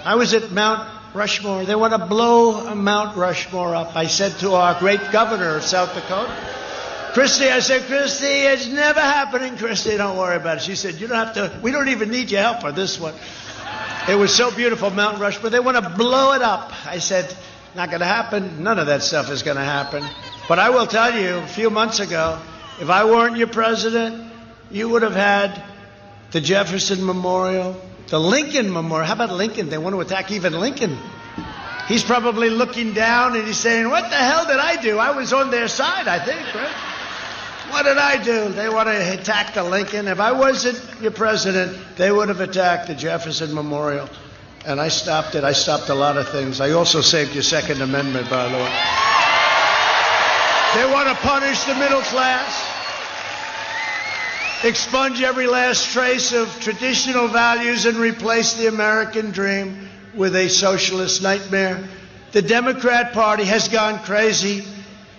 I was at Mount Rushmore. They want to blow Mount Rushmore up. I said to our great governor of South Dakota, Christy, I said, Christy, it's never happening. Christy, don't worry about it. She said, you don't have to, we don't even need your help on this one. It was so beautiful, Mount Rushmore. They want to blow it up. I said, not going to happen. None of that stuff is going to happen. But I will tell you, a few months ago, if I weren't your president, you would have had the Jefferson Memorial, the Lincoln Memorial. How about Lincoln? They want to attack even Lincoln. He's probably looking down and he's saying, what the hell did I do? I was on their side, I think, right? What did I do? They want to attack the Lincoln. If I wasn't your president, they would have attacked the Jefferson Memorial. And I stopped it. I stopped a lot of things. I also saved your Second Amendment, by the way. They want to punish the middle class, expunge every last trace of traditional values, and replace the American dream with a socialist nightmare. The Democrat Party has gone crazy,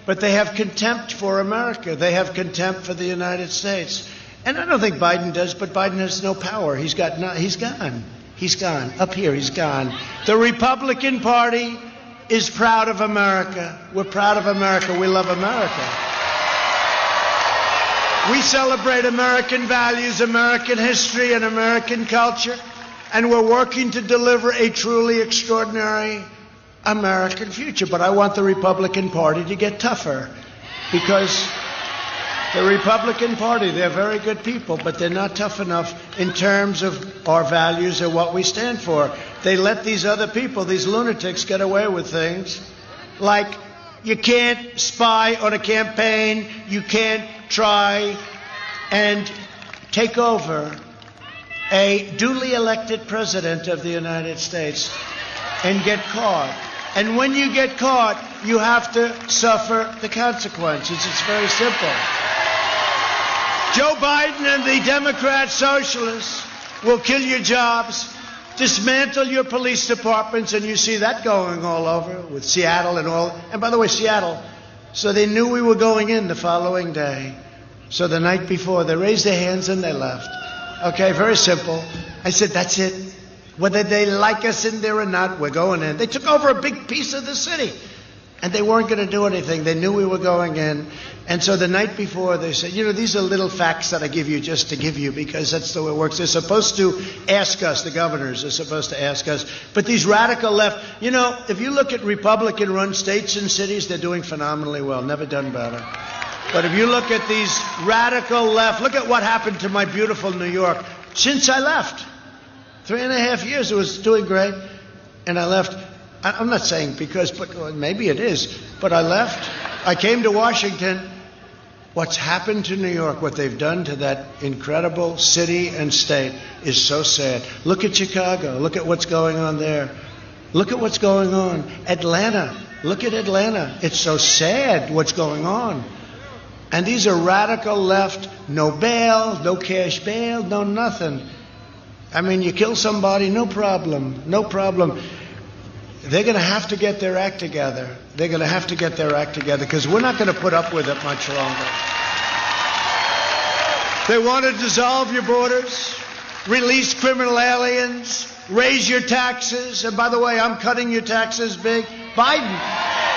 but they have contempt for America. They have contempt for the United States. And I don't think Biden does, but Biden has no power. He's gone. He's gone. Up here, he's gone. The Republican Party is proud of America. We're proud of America. We love America. We celebrate American values, American history, and American culture. And we're working to deliver a truly extraordinary American future. But I want the Republican Party to get tougher, because the Republican Party, they're very good people, but they're not tough enough in terms of our values and what we stand for. They let these other people, these lunatics, get away with things like you can't spy on a campaign, you can't try and take over a duly elected president of the United States and get caught. And when you get caught, you have to suffer the consequences. It's very simple. Joe Biden and the Democrat socialists will kill your jobs, dismantle your police departments, and you see that going all over with Seattle and all. And by the way, Seattle, so they knew we were going in the following day. So the night before, they raised their hands and they left. Okay, very simple. I said, that's it. Whether they like us in there or not, we're going in. They took over a big piece of the city, and they weren't going to do anything. They knew we were going in. And so the night before, they said, you know, these are little facts that I give you just to give you, because that's the way it works. They're supposed to ask us, the governors are supposed to ask us. But these radical left, you know, if you look at Republican-run states and cities, they're doing phenomenally well, never done better. But if you look at these radical left, look at what happened to my beautiful New York since I left. 3.5 years, it was doing great, and I left. I'm not saying because, but maybe it is, but I left. I came to Washington. What's happened to New York, what they've done to that incredible city and state is so sad. Look at Chicago. Look at what's going on there. Look at what's going on. Atlanta. Look at Atlanta. It's so sad what's going on. And these are radical left, no bail, no cash bail, no nothing. I mean, you kill somebody, no problem, no problem. They're going to have to get their act together. They're going to have to get their act together, because we're not going to put up with it much longer. They want to dissolve your borders, release criminal aliens, raise your taxes. And by the way, I'm cutting your taxes big. Biden,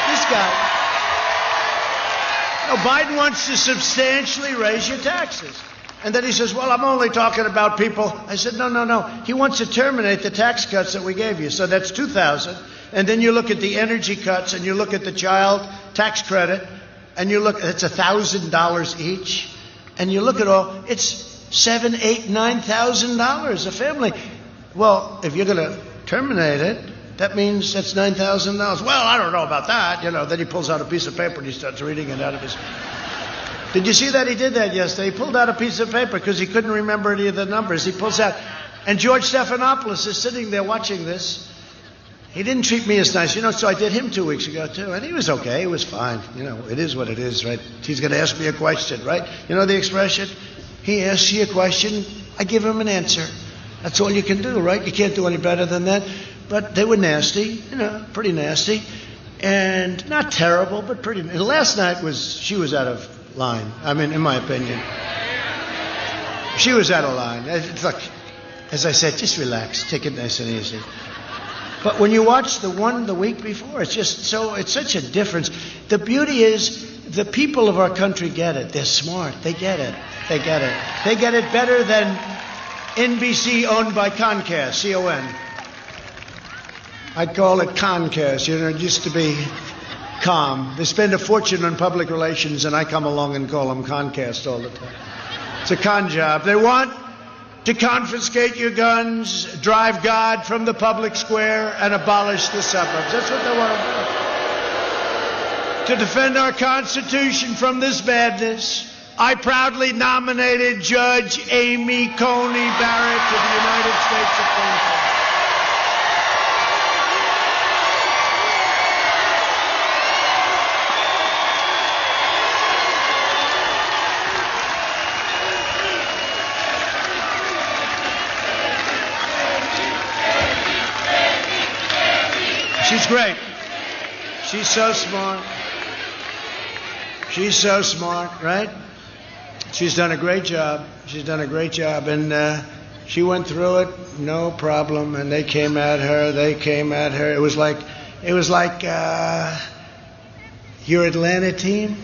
this guy. No, Biden wants to substantially raise your taxes. And then he says, well, I'm only talking about people. I said, no. He wants to terminate the tax cuts that we gave you. So that's $2,000. And then you look at the energy cuts, and you look at the child tax credit, and you look, it's $1,000 each. And you look at all, it's $7,000, $8,000, $9,000 a family. Well, if you're going to terminate it, that means that's $9,000. Well, I don't know about that. You know, then he pulls out a piece of paper and he starts reading it out of his... Did you see that he did that yesterday? He pulled out a piece of paper because he couldn't remember any of the numbers. He pulls out, and George Stephanopoulos is sitting there watching this. He didn't treat me as nice, so I did him 2 weeks ago, too. And he was okay. He was fine. It is what it is, right? He's going to ask me a question, right? You know the expression? He asks you a question, I give him an answer. That's all you can do, right? You can't do any better than that. But they were nasty, pretty nasty. And not terrible, but pretty. And last night she was out of line. I mean, in my opinion. She was out of line. Look, as I said, just relax. Take it nice and easy. But when you watch the one the week before, it's such a difference. The beauty is the people of our country get it. They're smart. They get it. They get it. They get it better than NBC owned by Comcast, C-O-N. I'd call it Comcast. It used to be calm. They spend a fortune on public relations, and I come along and call them Comcast all the time. It's a con job. They want to confiscate your guns, drive God from the public square, and abolish the suburbs. That's what they want to do. To defend our Constitution from this madness, I proudly nominated Judge Amy Coney Barrett to the United States Supreme Court. She's great. She's so smart. She's so smart, right? She's done a great job. She's done a great job. And she went through it, no problem. And they came at her. They came at her. It was like your Atlanta team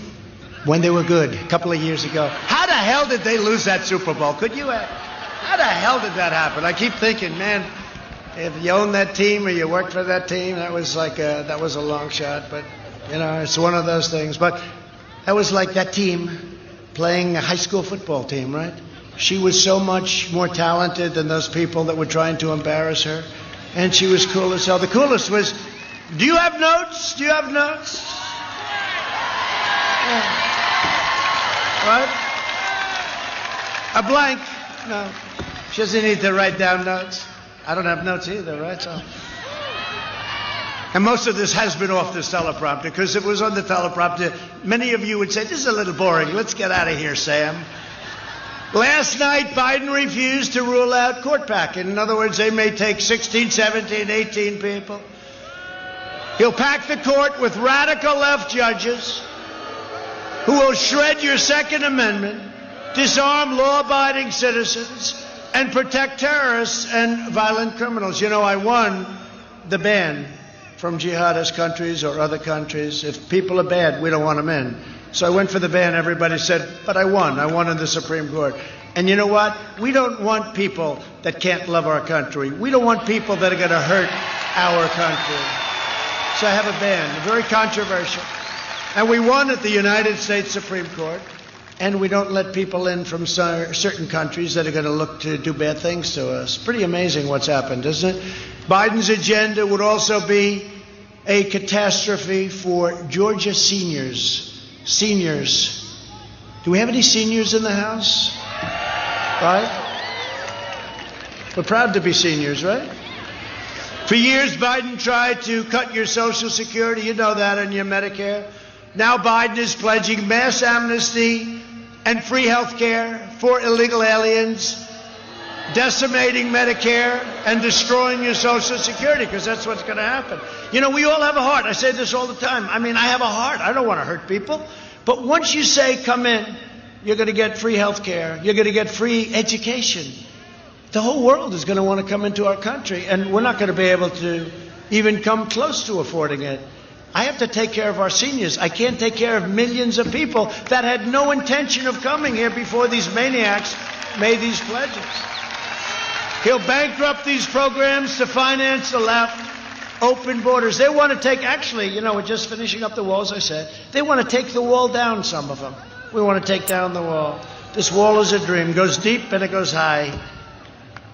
when they were good a couple of years ago. How the hell did they lose that Super Bowl? How the hell did that happen? I keep thinking, man, if you own that team or you worked for that team, that was a long shot. But, it's one of those things. But that was like that team playing a high school football team, right? She was so much more talented than those people that were trying to embarrass her. And she was cool as hell. The coolest was, do you have notes? Do you have notes? Yeah. What? A blank? No. She doesn't need to write down notes. I don't have notes either, right? So. And most of this has been off this teleprompter, because if it was on the teleprompter, many of you would say, this is a little boring. Let's get out of here, Sam. Last night, Biden refused to rule out court packing. In other words, they may take 16, 17, 18 people. He'll pack the court with radical left judges who will shred your Second Amendment, disarm law-abiding citizens, and protect terrorists and violent criminals. I won the ban from jihadist countries or other countries. If people are bad, we don't want them in. So I went for the ban. Everybody said, but I won. I won in the Supreme Court. And you know what? We don't want people that can't love our country. We don't want people that are going to hurt our country. So I have a ban, very controversial. And we won at the United States Supreme Court. And we don't let people in from certain countries that are going to look to do bad things to us. Pretty amazing what's happened, isn't it? Biden's agenda would also be a catastrophe for Georgia seniors. Seniors. Do we have any seniors in the House? Right? We're proud to be seniors, right? For years, Biden tried to cut your Social Security. You know that, and your Medicare. Now Biden is pledging mass amnesty and free health care for illegal aliens, decimating Medicare and destroying your Social Security, because that's what's going to happen. We all have a heart. I say this all the time. I have a heart. I don't want to hurt people. But once you say, come in, you're going to get free health care. You're going to get free education. The whole world is going to want to come into our country, and we're not going to be able to even come close to affording it. I have to take care of our seniors. I can't take care of millions of people that had no intention of coming here before these maniacs made these pledges. He'll bankrupt these programs to finance the left. Open borders. They want to take, we're just finishing up the wall, as I said. They want to take the wall down, some of them. We want to take down the wall. This wall is a dream. It goes deep and it goes high.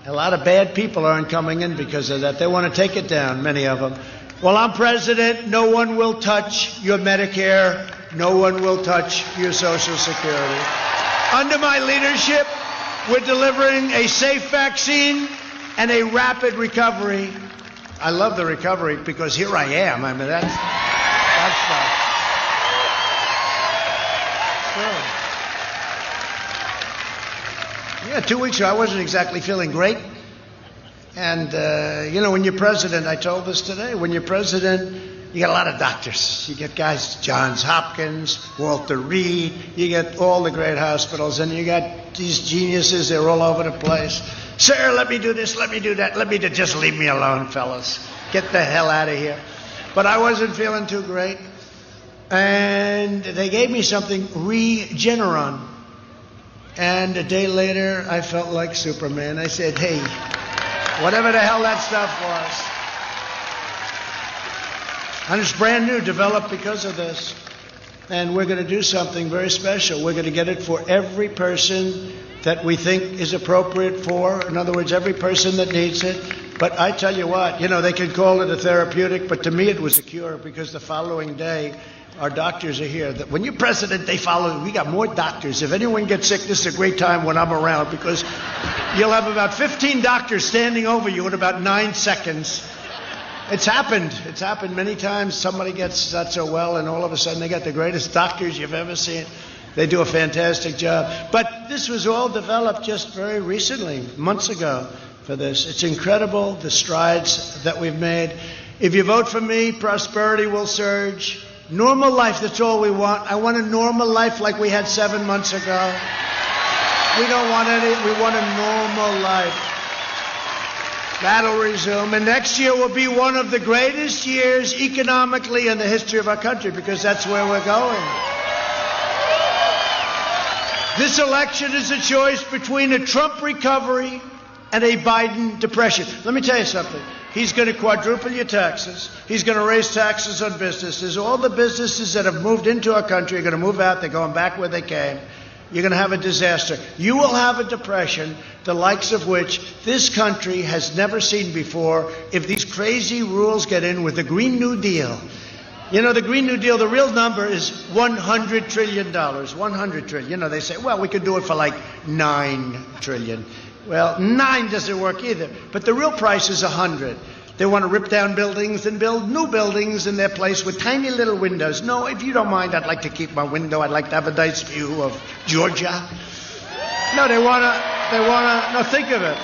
A lot of bad people aren't coming in because of that. They want to take it down, many of them. Well, I'm president. No one will touch your Medicare no one will touch your Social Security. Under my leadership, we're delivering a safe vaccine and a rapid recovery. I love the recovery because here I am. I mean, that's true. Yeah, 2 weeks ago, I wasn't exactly feeling great. And, when you're president, I told this today, when you're president, you get a lot of doctors. You get guys, Johns Hopkins, Walter Reed, you get all the great hospitals, and you got these geniuses, they're all over the place. Sir, let me do this, let me do that, just leave me alone, fellas. Get the hell out of here. But I wasn't feeling too great. And they gave me something, Regeneron. And a day later, I felt like Superman. I said, hey, whatever the hell that stuff was. And it's brand new, developed because of this. And we're going to do something very special. We're going to get it for every person that we think is appropriate for. In other words, every person that needs it. But I tell you what, they could call it a therapeutic, but to me it was a cure because the following day, our doctors are here. When you're president, they follow. We got more doctors. If anyone gets sick, this is a great time when I'm around because you'll have about 15 doctors standing over you in about 9 seconds. It's happened. It's happened many times. Somebody gets not so well, and all of a sudden they got the greatest doctors you've ever seen. They do a fantastic job. But this was all developed just very recently, months ago, for this. It's incredible, the strides that we've made. If you vote for me, prosperity will surge. Normal life, that's all we want. I want a normal life like we had 7 months ago. We don't want any, we want a normal life. That'll resume. And next year will be one of the greatest years economically in the history of our country because that's where we're going. This election is a choice between a Trump recovery and a Biden depression. Let me tell you something. He's going to quadruple your taxes. He's going to raise taxes on businesses. All the businesses that have moved into our country are going to move out. They're going back where they came. You're going to have a disaster. You will have a depression, the likes of which this country has never seen before if these crazy rules get in with the Green New Deal. The Green New Deal, the real number is $100 trillion. 100 trillion. They say, well, we could do it for like 9 trillion. Well, 9 doesn't work either. But the real price is 100. They want to rip down buildings and build new buildings in their place with tiny little windows. No, if you don't mind, I'd like to keep my window. I'd like to have a nice view of Georgia. No, they want to, no, think of it.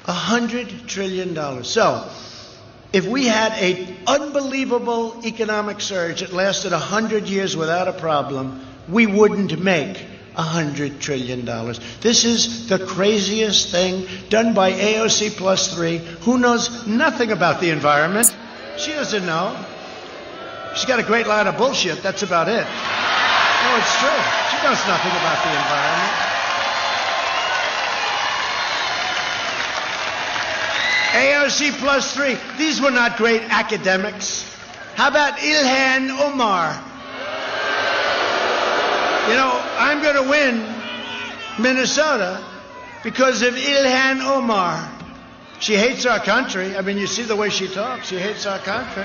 $100 trillion. So, if we had an unbelievable economic surge that lasted 100 years without a problem, we wouldn't make $100 trillion. This is the craziest thing done by AOC plus 3, who knows nothing about the environment. She doesn't know. She's got a great line of bullshit. That's about it. No, it's true. She knows nothing about the environment. AOC plus 3. These were not great academics. How about Ilhan Omar? I'm going to win Minnesota because of Ilhan Omar. She hates our country. I mean, you see the way she talks. She hates our country.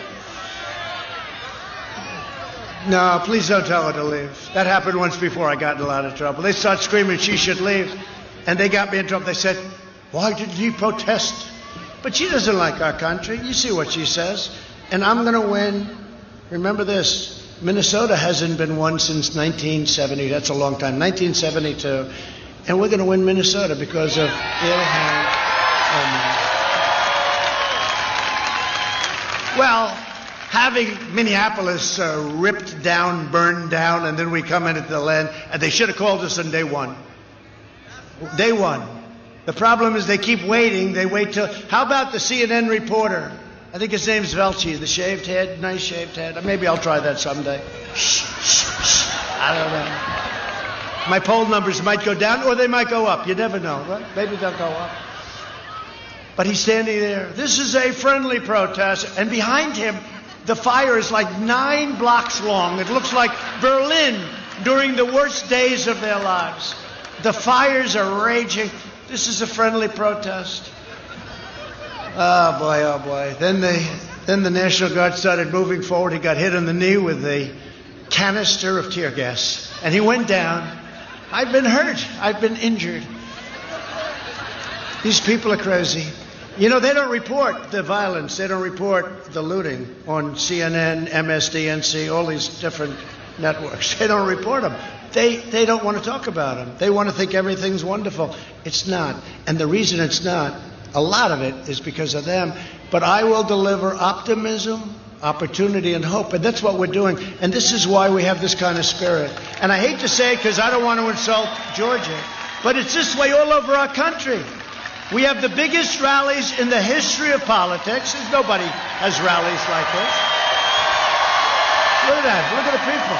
No, please don't tell her to leave. That happened once before. I got in a lot of trouble. They started screaming she should leave, and they got me in trouble. They said, why did he protest? But she doesn't like our country. You see what she says. And I'm going to win. Remember this. Minnesota hasn't been won since 1970. That's a long time. 1972. And we're going to win Minnesota because of Ilhan Omar. Well, having Minneapolis ripped down, burned down, and then we come into the land, and they should have called us on day one. Day one. The problem is they keep waiting. They wait till... How about the CNN reporter? I think his name's Velchi, the shaved head, nice shaved head. Maybe I'll try that someday. I don't know. My poll numbers might go down or they might go up. You never know, right? Maybe they'll go up. But he's standing there. This is a friendly protest. And behind him, the fire is like 9 blocks long. It looks like Berlin during the worst days of their lives. The fires are raging. This is a friendly protest. Oh boy, oh boy. Then Then the National Guard started moving forward. He got hit in the knee with a canister of tear gas, and he went down. I've been hurt. I've been injured. These people are crazy. You know, they don't report the violence. They don't report the looting on CNN, MSDNC, all these different networks. They don't report them. They don't want to talk about them. They want to think everything's wonderful. It's not. And the reason it's not, a lot of it is because of them. But I will deliver optimism, opportunity, and hope. And that's what we're doing. And this is why we have this kind of spirit. And I hate to say it because I don't want to insult Georgia, but it's this way all over our country. We have the biggest rallies in the history of politics. Nobody has rallies like this. Look at that. Look at the people.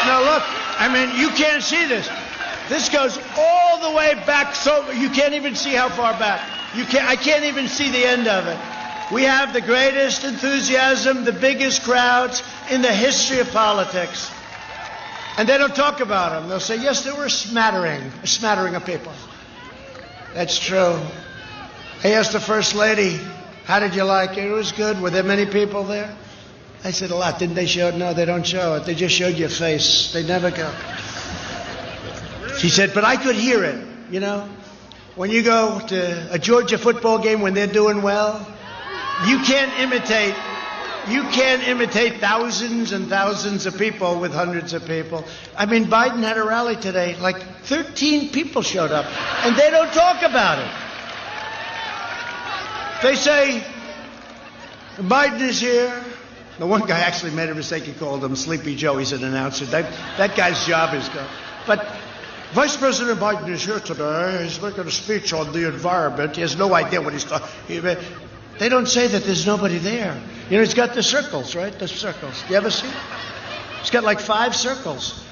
Now look, I mean, you can't see this. This goes all the way back, so you can't even see how far back. I can't even see the end of it. We have the greatest enthusiasm, the biggest crowds in the history of politics. And they don't talk about them. They'll say, yes, there were a smattering of people. That's true. I asked the First Lady, how did you like it? It was good. Were there many people there? I said, a lot. Didn't they show it? No, they don't show it. They just showed your face. They never go. She said, but I could hear it, you know. When you go to a Georgia football game when they're doing well, you can't imitate thousands and thousands of people with hundreds of people. I mean, Biden had a rally today. Like 13 people showed up, and they don't talk about it. They say, Biden is here. The one guy actually made a mistake. He called him Sleepy Joe. He's an announcer. That guy's job is gone. But Vice President Biden is here today. He's making a speech on the environment. He has no idea what he's talking about. They don't say that there's nobody there. You know, he's got the circles, right? The circles. You ever see it? He's got like 5 circles.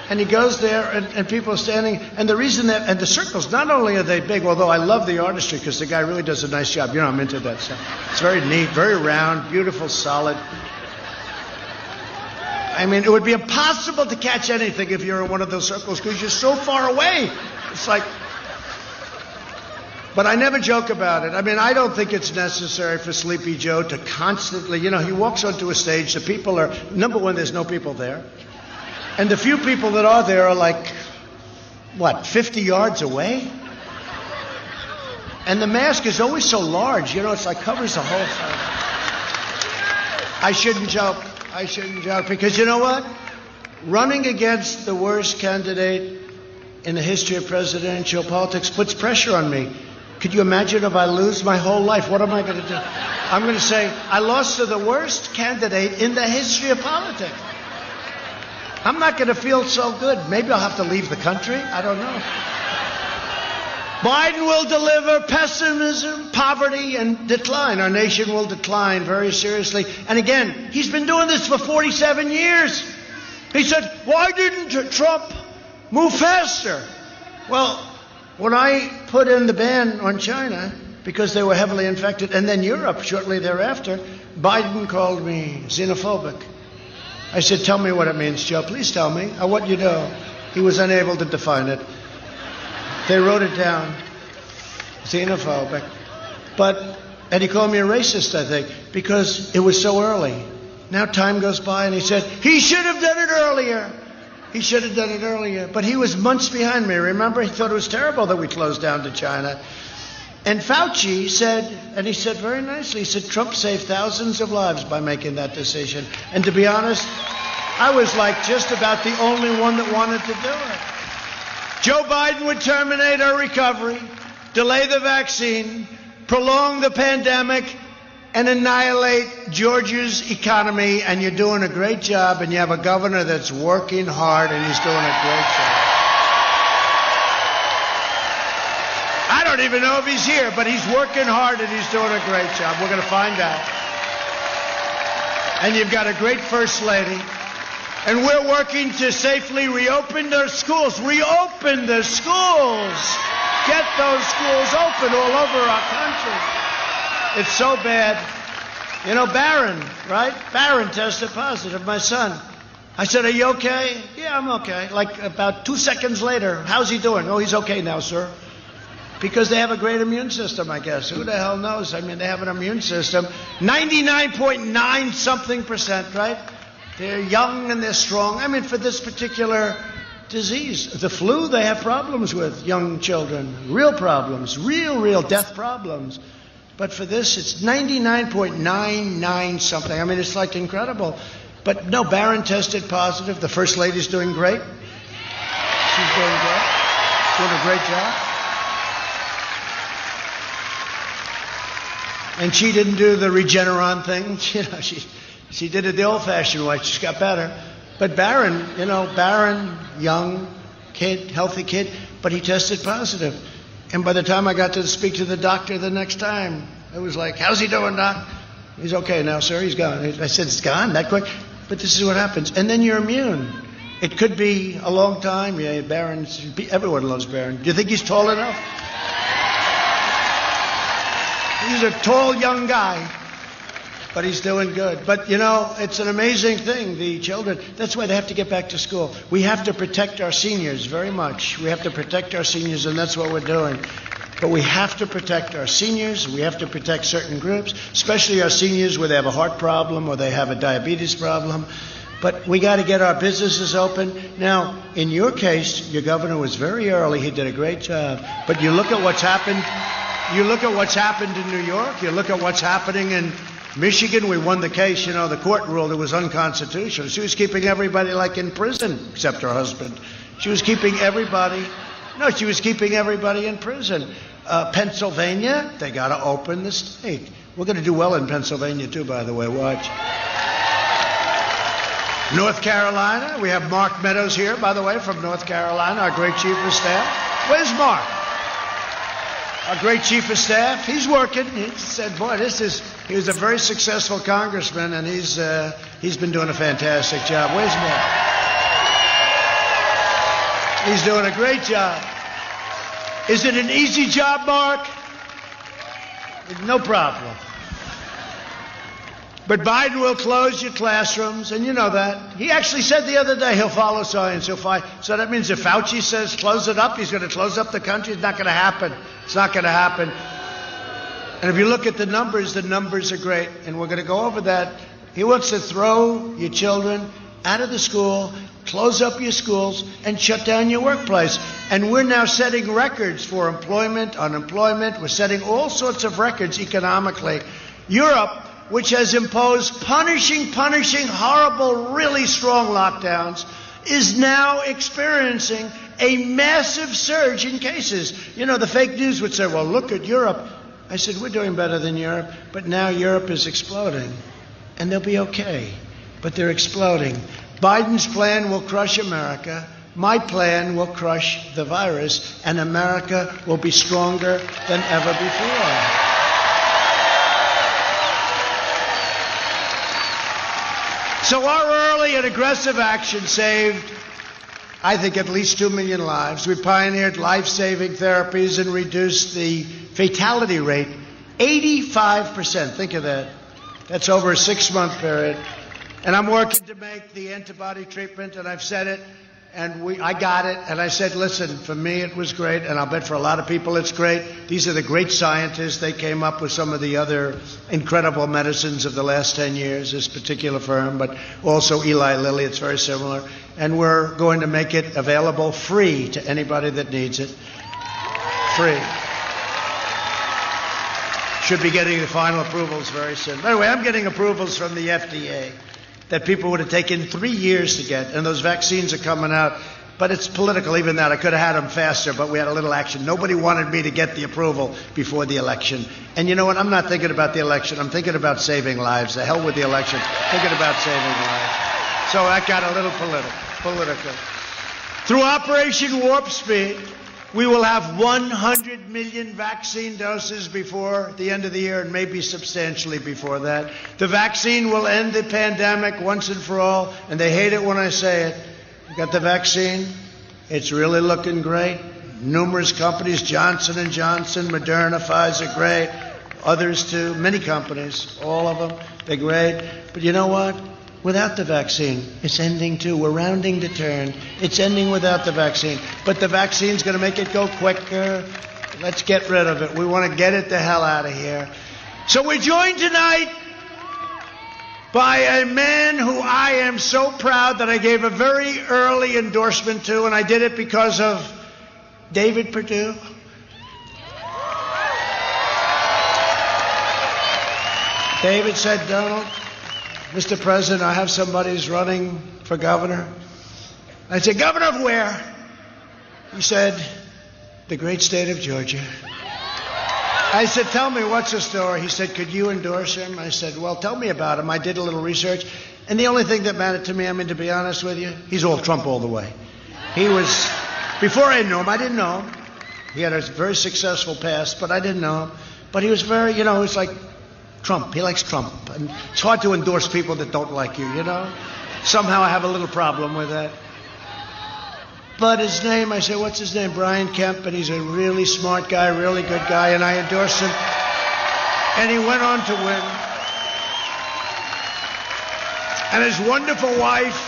And he goes there, and people are standing. And the reason that, and the circles, not only are they big, although I love the artistry because the guy really does a nice job. You know, I'm into that stuff. It's very neat, very round, beautiful, solid. I mean, it would be impossible to catch anything if you're in one of those circles because you're so far away. It's like... But I never joke about it. I mean, I don't think it's necessary for Sleepy Joe to constantly, you know, he walks onto a stage, the people are, number one, there's no people there. And the few people that are there are like, 50 yards away? And the mask is always so large, you know, it's like covers the whole thing. I shouldn't joke, because you know what? Running against the worst candidate in the history of presidential politics puts pressure on me. Could you imagine if I lose my whole life? What am I going to do? I'm going to say, I lost to the worst candidate in the history of politics. I'm not going to feel so good. Maybe I'll have to leave the country. I don't know. Biden will deliver pessimism, poverty, and decline. Our nation will decline very seriously. And again, he's been doing this for 47 years. He said, why didn't Trump move faster? Well, when I put in the ban on China, because they were heavily infected, and then Europe shortly thereafter, Biden called me xenophobic. I said, tell me what it means, Joe. Please tell me. I want you to know. He was unable to define it. They wrote it down. Xenophobic. And he called me a racist, I think, because it was so early. Now time goes by, and he said, he should have done it earlier. He should have done it earlier. But he was months behind me, remember? He thought it was terrible that we closed down to China. And Fauci said, and he said very nicely, he said, Trump saved thousands of lives by making that decision. And to be honest, I was like just about the only one that wanted to do it. Joe Biden would terminate our recovery, delay the vaccine, prolong the pandemic, and annihilate Georgia's economy. And you're doing a great job, and you have a governor that's working hard, and he's doing a great job. I don't even know if he's here, but he's working hard, and he's doing a great job. We're going to find out. And you've got a great First Lady. And we're working to safely reopen the schools. Reopen the schools. Get those schools open all over our country. It's so bad. You know, Barron, right? Barron tested positive, my son. I said, are you okay? Yeah, I'm okay. Like about 2 seconds later, how's he doing? Oh, he's okay now, sir. Because they have a great immune system, I guess. Who the hell knows? I mean, they have an immune system. 99.9 something percent, right? They're young and they're strong. I mean, for this particular disease, the flu, they have problems with young children. Real problems. Real death problems. But for this, it's 99.99 something. I mean, it's like incredible. But no, Barron tested positive. The First Lady's doing great. She's doing great. Doing a great job. And she didn't do the Regeneron thing. You know, she did it the old-fashioned way. She's got better. But Barron, young kid, healthy kid, but he tested positive. And by the time I got to speak to the doctor the next time, it was like, how's he doing, Doc? He's okay now, sir. He's gone. I said, it's gone that quick? But this is what happens. And then you're immune. It could be a long time. Yeah, Barron, everyone loves Barron. Do you think he's tall enough? He's a tall young guy, but he's doing good. But, it's an amazing thing, the children. That's why they have to get back to school. We have to protect our seniors very much. We have to protect our seniors, and that's what we're doing. But we have to protect our seniors. We have to protect certain groups, especially our seniors where they have a heart problem or they have a diabetes problem. But we got to get our businesses open. Now, in your case, your governor was very early. He did a great job. But you look at what's happened. You look at what's happened in New York. You look at what's happening in Michigan. We won the case. The court ruled it was unconstitutional. She was keeping everybody like in prison, except her husband. She was keeping everybody. No, she was keeping everybody in prison. Pennsylvania, they got to open the state. We're going to do well in Pennsylvania too, by the way. Watch. North Carolina, we have Mark Meadows here, by the way, from North Carolina, our great chief of staff. Where's Mark? Our great chief of staff. He's working. He said, boy, he was a very successful congressman, and he's been doing a fantastic job. Where's Mark? He's doing a great job. Is it an easy job, Mark? No problem. But Biden will close your classrooms, and you know that. He actually said the other day he'll follow science. So that means if Fauci says close it up, he's going to close up the country. It's not going to happen. It's not going to happen. And if you look at the numbers are great, and we're going to go over that. He wants to throw your children out of the school, close up your schools, and shut down your workplace. And we're now setting records for employment, unemployment. We're setting all sorts of records economically. Europe, which has imposed punishing, horrible, really strong lockdowns, is now experiencing a massive surge in cases. The fake news would say, well, look at Europe. I said, we're doing better than Europe, but now Europe is exploding. And they'll be okay, but they're exploding. Biden's plan will crush America. My plan will crush the virus, and America will be stronger than ever before. So our early and aggressive action saved, I think, at least 2 million lives. We pioneered life-saving therapies and reduced the fatality rate 85%. Think of that. That's over a 6-month period. And I'm working to make the antibody treatment, and I've said it, and I got it, and I said, listen, for me it was great, and I'll bet for a lot of people it's great. These are the great scientists. They came up with some of the other incredible medicines of the last 10 years, this particular firm, but also Eli Lilly, it's very similar. And we're going to make it available free to anybody that needs it. Free. Should be getting the final approvals very soon. By the way, I'm getting approvals from the FDA that people would have taken 3 years to get, and those vaccines are coming out. But it's political, even that. I could have had them faster, but we had a little action. Nobody wanted me to get the approval before the election. And you know what? I'm not thinking about the election. I'm thinking about saving lives. The hell with the election. Thinking about saving lives. So that got a little political. Through Operation Warp Speed, we will have 100 million vaccine doses before the end of the year, and maybe substantially before that. The vaccine will end the pandemic once and for all, and they hate it when I say it. You got the vaccine? It's really looking great. Numerous companies, Johnson & Johnson, Moderna, Pfizer, great. Others too, many companies, all of them, they're great. But you know what? without the vaccine. It's ending too. We're rounding the turn. It's ending without the vaccine. But the vaccine's going to make it go quicker. Let's get rid of it. We want to get it the hell out of here. So we're joined tonight by a man who I am so proud that I gave a very early endorsement to, and I did it because of David Perdue. David said, Donald, Mr. President, I have somebody who's running for governor. I said, governor of where? He said, the great state of Georgia. I said, tell me, what's the story? He said, could you endorse him? I said, well, tell me about him. I did a little research. And the only thing that mattered to me, I mean, to be honest with you, he's all Trump all the way. He was, before I knew him, I didn't know him. He had a very successful past, but I didn't know him. But he was very, you know, it's like Trump. He likes Trump. And it's hard to endorse people that don't like you, you know? Somehow I have a little problem with that. But his name, I said, what's his name? Brian Kemp, and he's a really smart guy, really good guy, and I endorsed him. And he went on to win. And his wonderful wife,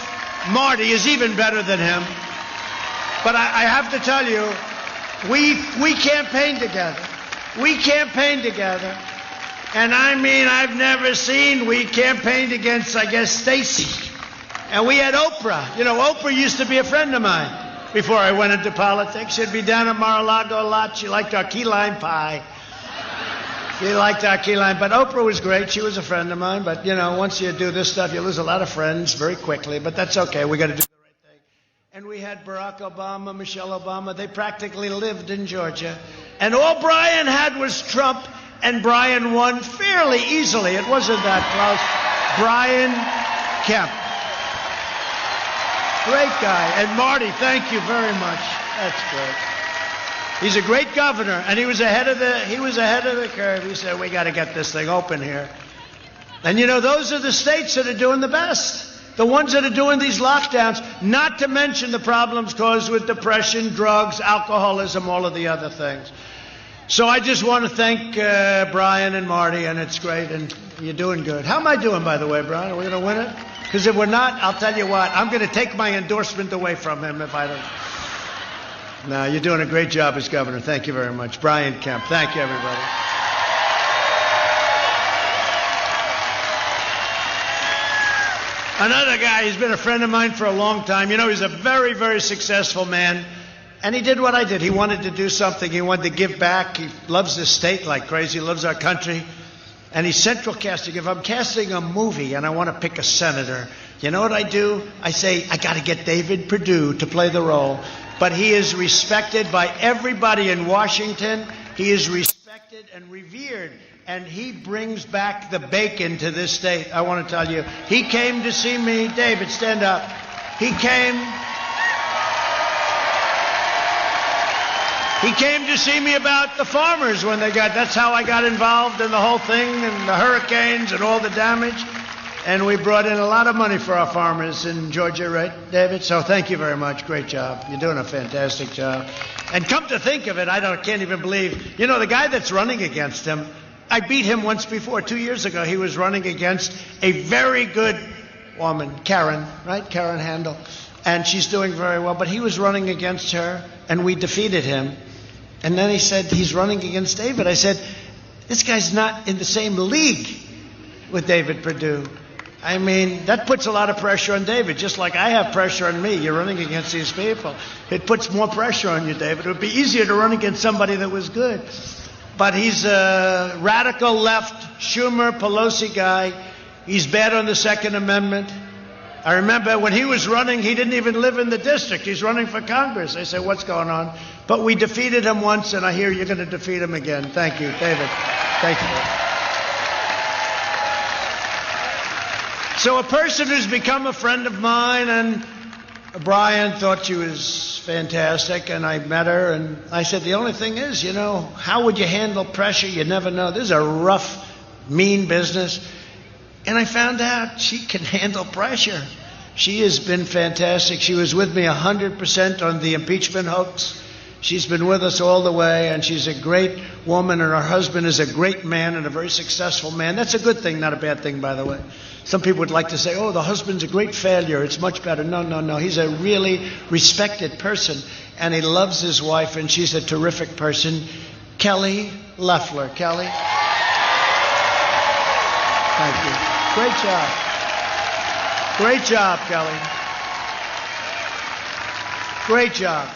Marty, is even better than him. But I have to tell you, we campaigned together. We campaigned together. And I mean, I've never seen, we campaigned against, I guess, Stacy. And we had Oprah. You know, Oprah used to be a friend of mine before I went into politics. She'd be down at Mar-a-Lago a lot. She liked our key lime pie. She liked our key lime. But Oprah was great. She was a friend of mine. But, you know, once you do this stuff, you lose a lot of friends very quickly. But that's okay. We got to do the right thing. And we had Barack Obama, Michelle Obama. They practically lived in Georgia. And all Brian had was Trump. And Brian won fairly easily. It wasn't that close. Brian Kemp. Great guy. And Marty, thank you very much. That's great. He's a great governor, and he was ahead of the curve. He said, we got to get this thing open here. And you know, those are the states that are doing the best. The ones that are doing these lockdowns, not to mention the problems caused with depression, drugs, alcoholism, all of the other things. So I just want to thank Brian and Marty, and it's great, and you're doing good. How am I doing, by the way, Brian? Are we going to win it? Because if we're not, I'll tell you what, I'm going to take my endorsement away from him if I don't. No, you're doing a great job as governor. Thank you very much. Brian Kemp. Thank you, everybody. Another guy, he's been a friend of mine for a long time. You know, he's a very, very successful man. And he did what I did. He wanted to do something. He wanted to give back. He loves this state like crazy. He loves our country. And he's central casting. If I'm casting a movie and I want to pick a senator, you know what I do? I say, I got to get David Perdue to play the role. But he is respected by everybody in Washington. He is respected and revered. And he brings back the bacon to this state. I want to tell you, he came to see me. David, stand up. He came to see me about the farmers when they got, that's how I got involved in the whole thing and the hurricanes and all the damage. And we brought in a lot of money for our farmers in Georgia, right, David? So thank you very much. Great job. You're doing a fantastic job. And come to think of it, can't even believe, you know, the guy that's running against him, I beat him once before. 2 years ago, he was running against a very good woman, Karen, right? Karen Handel. And she's doing very well. But he was running against her, and we defeated him. And then he said, he's running against David. I said, this guy's not in the same league with David Perdue. I mean, that puts a lot of pressure on David, just like I have pressure on me. You're running against these people. It puts more pressure on you, David. It would be easier to run against somebody that was good. But he's a radical left, Schumer, Pelosi guy. He's bad on the Second Amendment. I remember when he was running, he didn't even live in the district. He's running for Congress. I said, what's going on? But we defeated him once, and I hear you're going to defeat him again. Thank you, David. Thank you. So a person who's become a friend of mine, and Brian thought she was fantastic, and I met her, and I said, the only thing is, you know, how would you handle pressure? You never know. This is a rough, mean business. And I found out she can handle pressure. She has been fantastic. She was with me 100% on the impeachment hoax. She's been with us all the way, and she's a great woman, and her husband is a great man and a very successful man. That's a good thing, not a bad thing, by the way. Some people would like to say, oh, the husband's a great failure. It's much better. No, no, no. He's a really respected person, and he loves his wife, and she's a terrific person. Kelly Loeffler. Kelly? Thank you. Great job. Great job, Kelly. Great job.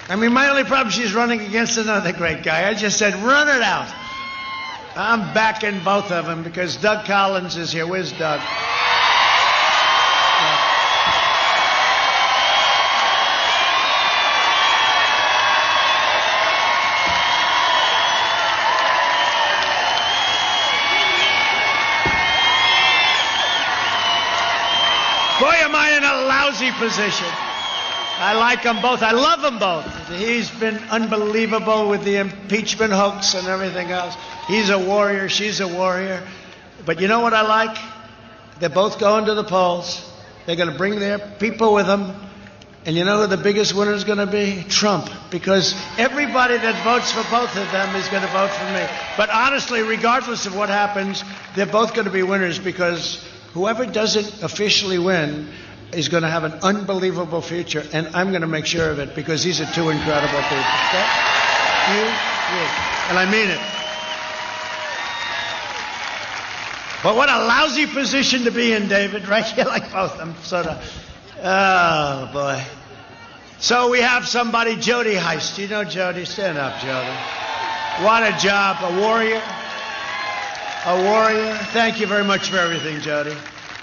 I mean, my only problem, she's running against another great guy. I just said, run it out. I'm backing both of them because Doug Collins is here. Where's Doug? Boy, am I in a lousy position. I like them both. I love them both. He's been unbelievable with the impeachment hoax and everything else. He's a warrior. She's a warrior. But you know what I like? They're both going to the polls. They're going to bring their people with them. And you know who the biggest winner is going to be? Trump. Because everybody that votes for both of them is going to vote for me. But honestly, regardless of what happens, they're both going to be winners because whoever doesn't officially win is going to have an unbelievable future, and I'm going to make sure of it because these are two incredible people. Okay? You. And I mean it. But what a lousy position to be in, David, right? You like both. I'm sort of, oh, boy. So we have somebody, Jody Heist. You know Jody? Stand up, Jody. What a job. A warrior. A warrior. Thank you very much for everything, Jody.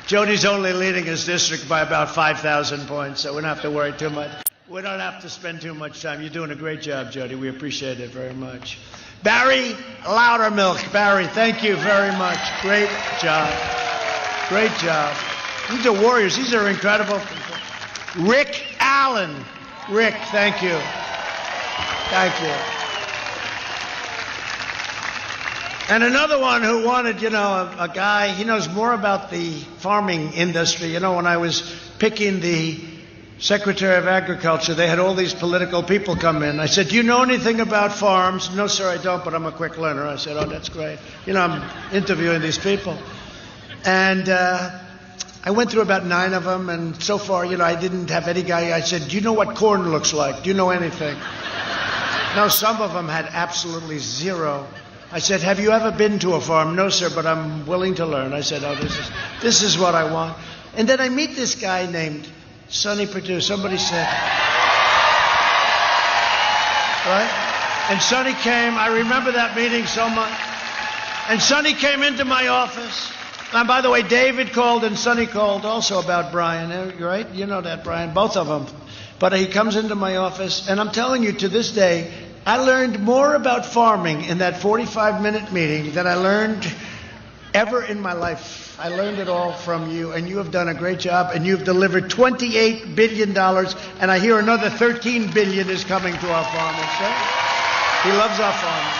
Jody's only leading his district by about 5,000 points, so we don't have to worry too much. We don't have to spend too much time. You're doing a great job, Jody. We appreciate it very much. Barry Loudermilk. Barry, thank you very much. Great job. Great job. These are warriors. These are incredible people. Rick Allen. Rick, thank you. Thank you. And another one who wanted, a guy, he knows more about the farming industry. When I was picking the Secretary of Agriculture, they had all these political people come in. I said, do you know anything about farms? No, sir, I don't, but I'm a quick learner. I said, oh, that's great. I'm interviewing these people. And I went through about 9 of them, and so far, I didn't have any guy. I said, do you know what corn looks like? Do you know anything? No, some of them had absolutely zero. I said, have you ever been to a farm? No, sir, but I'm willing to learn. I said, oh, this is what I want. And then I meet this guy named Sonny Perdue. Somebody said, right? And Sonny came. I remember that meeting so much. And Sonny came into my office. And by the way, David called and Sonny called also about Brian, right? You know that, Brian, both of them. But he comes into my office, and I'm telling you, to this day, I learned more about farming in that 45-minute meeting than I learned ever in my life. I learned it all from you, and you have done a great job, and you've delivered $28 billion, and I hear another $13 billion is coming to our farmers. Right? He loves our farmers.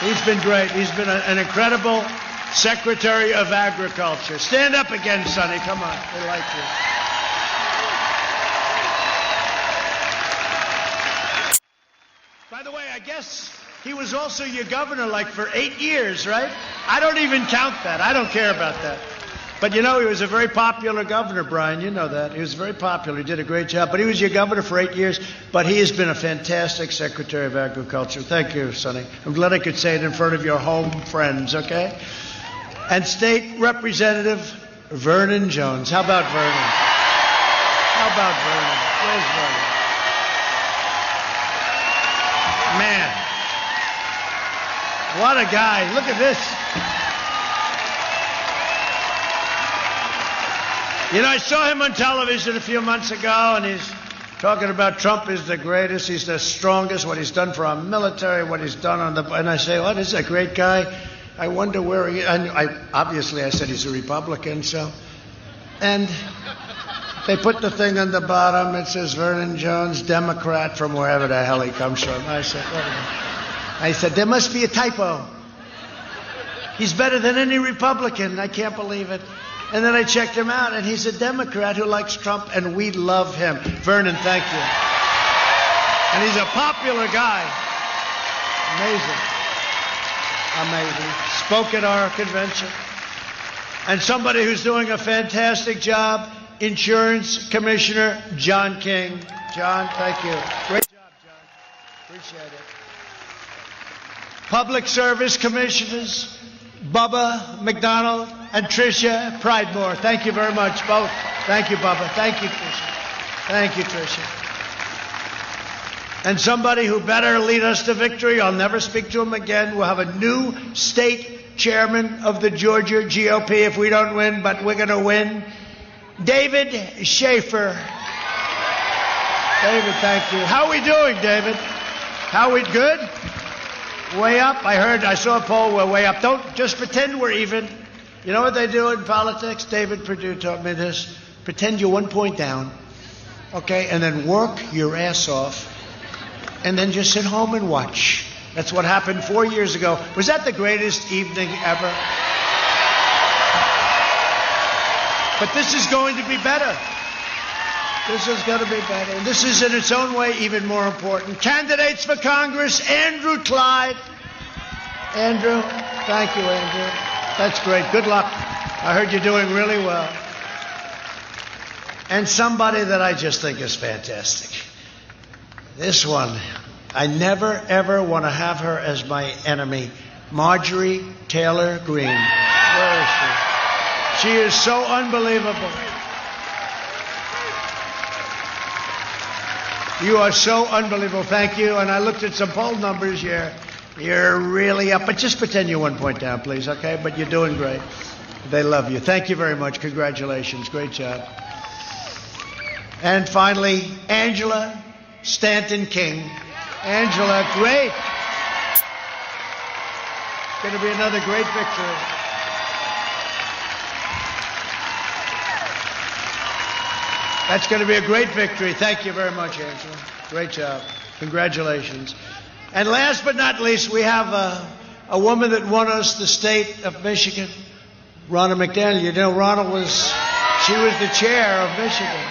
He's been great. He's been an incredible Secretary of Agriculture. Stand up again, Sonny. Come on. We like you. By the way, I guess he was also your governor for 8 years, right? I don't even count that. I don't care about that. But he was a very popular governor, Brian. You know that. He was very popular. He did a great job. But he was your governor for 8 years. But he has been a fantastic Secretary of Agriculture. Thank you, Sonny. I'm glad I could say it in front of your home friends, okay? And State Representative Vernon Jones. How about Vernon? How about Vernon? Where's Vernon? Man, what a guy. Look at this. I saw him on television a few months ago, and he's talking about Trump is the greatest, he's the strongest, what he's done for our military, what he's done and I say, this is a great guy. I wonder where he is. Obviously, I said he's a Republican, and they put the thing on the bottom. It says Vernon Jones, Democrat, from wherever the hell he comes from. I said, there must be a typo. He's better than any Republican. I can't believe it. And then I checked him out, and he's a Democrat who likes Trump, and we love him. Vernon, thank you. And he's a popular guy. Amazing. Amazing. Spoke at our convention. And somebody who's doing a fantastic job, Insurance Commissioner John King. John, thank you. Great job, John. Appreciate it. Public Service Commissioners, Bubba McDonald and Tricia Pridemore. Thank you very much, both. Thank you, Bubba. Thank you, Tricia. Thank you, Tricia. And somebody who better lead us to victory, I'll never speak to him again. We'll have a new state chairman of the Georgia GOP if we don't win, but we're going to win. David Schaefer. David, thank you. How are we doing, David? How are we good? Way up? I saw a poll, we're way up. Don't just pretend we're even. You know what they do in politics? David Perdue taught me this. Pretend you're 1 point down, okay, and then work your ass off, and then just sit home and watch. That's what happened 4 years ago. Was that the greatest evening ever? But this is going to be better. This is going to be better. And this is in its own way even more important. Candidates for Congress, Andrew Clyde. Andrew, thank you, Andrew. That's great. Good luck. I heard you're doing really well. And somebody that I just think is fantastic. This one, I never, ever want to have her as my enemy. Marjorie Taylor Greene. Where is she? She is so unbelievable. You are so unbelievable. Thank you. And I looked at some poll numbers. You're really up. But just pretend you're 1 point down, please, okay? But you're doing great. They love you. Thank you very much. Congratulations. Great job. And finally, Angela Stanton King. Angela, great. It's going to be another great victory. That's going to be a great victory. Thank you very much, Angela. Great job. Congratulations. And last but not least, we have a woman that won us the state of Michigan, Ronna McDaniel. You know, Ronna she was the chair of Michigan.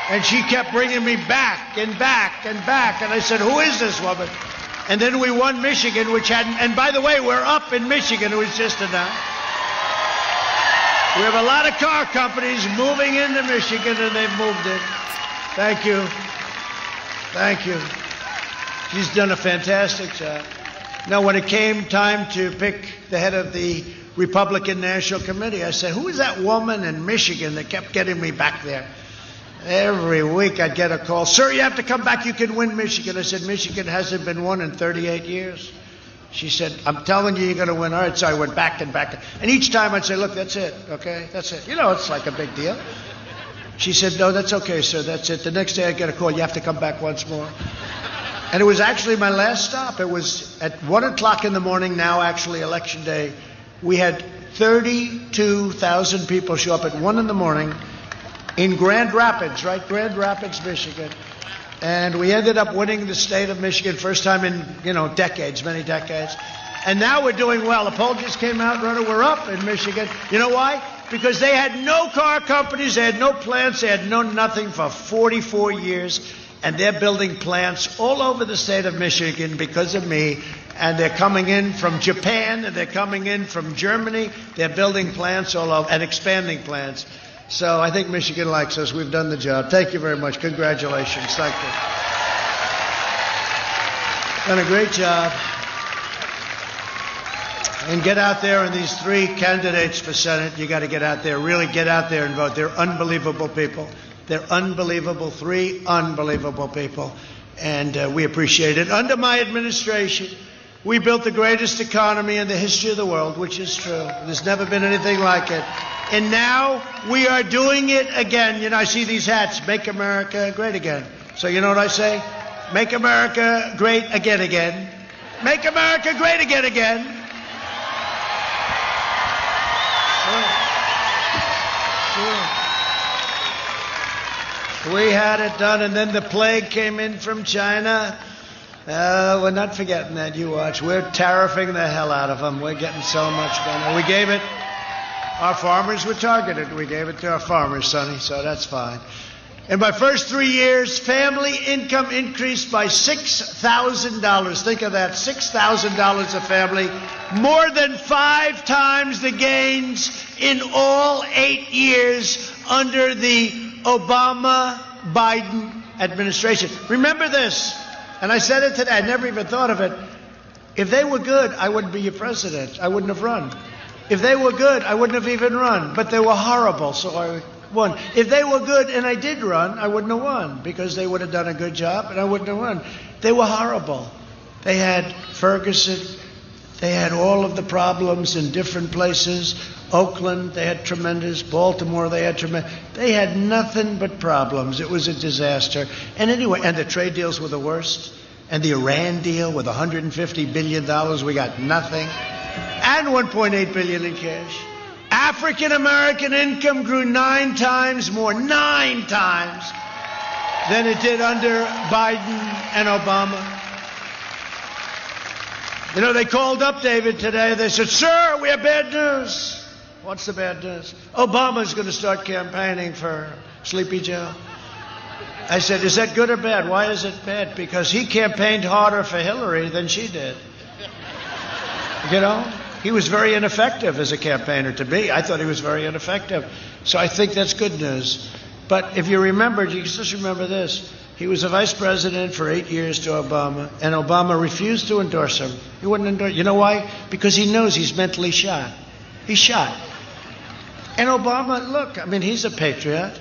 And she kept bringing me back and back and back. And I said, who is this woman? And then we won Michigan, which hadn't, and by the way, we're up in Michigan. It was just announced. We have a lot of car companies moving into Michigan, and they've moved in. Thank you. Thank you. She's done a fantastic job. Now, when it came time to pick the head of the Republican National Committee, I said, who is that woman in Michigan that kept getting me back there? Every week I'd get a call. Sir, you have to come back. You can win Michigan. I said, Michigan hasn't been won in 38 years. She said, I'm telling you, you're going to win. All right, so I went back and back. And each time I'd say, look, that's it, okay? That's it. You know, it's like a big deal. She said, no, that's okay, sir, that's it. The next day I'd get a call, you have to come back once more. And it was actually my last stop. It was at 1 o'clock in the morning, now actually Election Day. We had 32,000 people show up at 1 in the morning in Grand Rapids, right? Grand Rapids, Michigan. And we ended up winning the state of Michigan, first time in, decades, many decades. And now we're doing well. The poll just came out, we're up in Michigan. You know why? Because they had no car companies, they had no plants, they had no nothing for 44 years. And they're building plants all over the state of Michigan because of me. And they're coming in from Japan, and they're coming in from Germany. They're building plants all over and expanding plants. So I think Michigan likes us. We've done the job. Thank you very much. Congratulations. Thank you. Done a great job. And get out there, and these three candidates for Senate, you got to get out there, really get out there and vote. They're unbelievable people. They're unbelievable, three unbelievable people. And we appreciate it. Under my administration, we built the greatest economy in the history of the world, which is true. There's never been anything like it. And now we are doing it again. I see these hats, Make America Great Again. So you know what I say? Make America great again, again. Make America great again, again. Sure. We had it done, and then the plague came in from China. We're not forgetting that. You watch. We're tariffing the hell out of them. We're getting so much done. We gave it Our farmers were targeted. We gave it to our farmers, Sonny, so that's fine. In my first 3 years, family income increased by $6,000. Think of that, $6,000 a family. More than 5 times the gains in all 8 years under the Obama-Biden administration. Remember this, and I said it today, I never even thought of it. If they were good, I wouldn't be your president. I wouldn't have run. If they were good, I wouldn't have even run. But they were horrible, so I won. If they were good and I did run, I wouldn't have won because they would have done a good job and I wouldn't have won. They were horrible. They had Ferguson. They had all of the problems in different places. Oakland, they had tremendous. Baltimore, they had tremendous. They had nothing but problems. It was a disaster. And anyway, and the trade deals were the worst. And the Iran deal with $150 billion, we got nothing. And $1.8 billion in cash. African American income grew 9 times more, 9 times, than it did under Biden and Obama. You know, they called up David today. They said, "Sir, we have bad news." What's the bad news? Obama's going to start campaigning for Sleepy Joe. I said, "Is that good or bad?" "Why is it bad?" "Because he campaigned harder for Hillary than she did." You know? He was very ineffective as a campaigner to me. I thought he was very ineffective. So I think that's good news. But if you remember, you just remember this. He was a vice president for 8 years to Obama, and Obama refused to endorse him. He wouldn't endorse. You know why? Because he knows he's mentally shot. He's shot. And Obama, look, I mean, he's a patriot.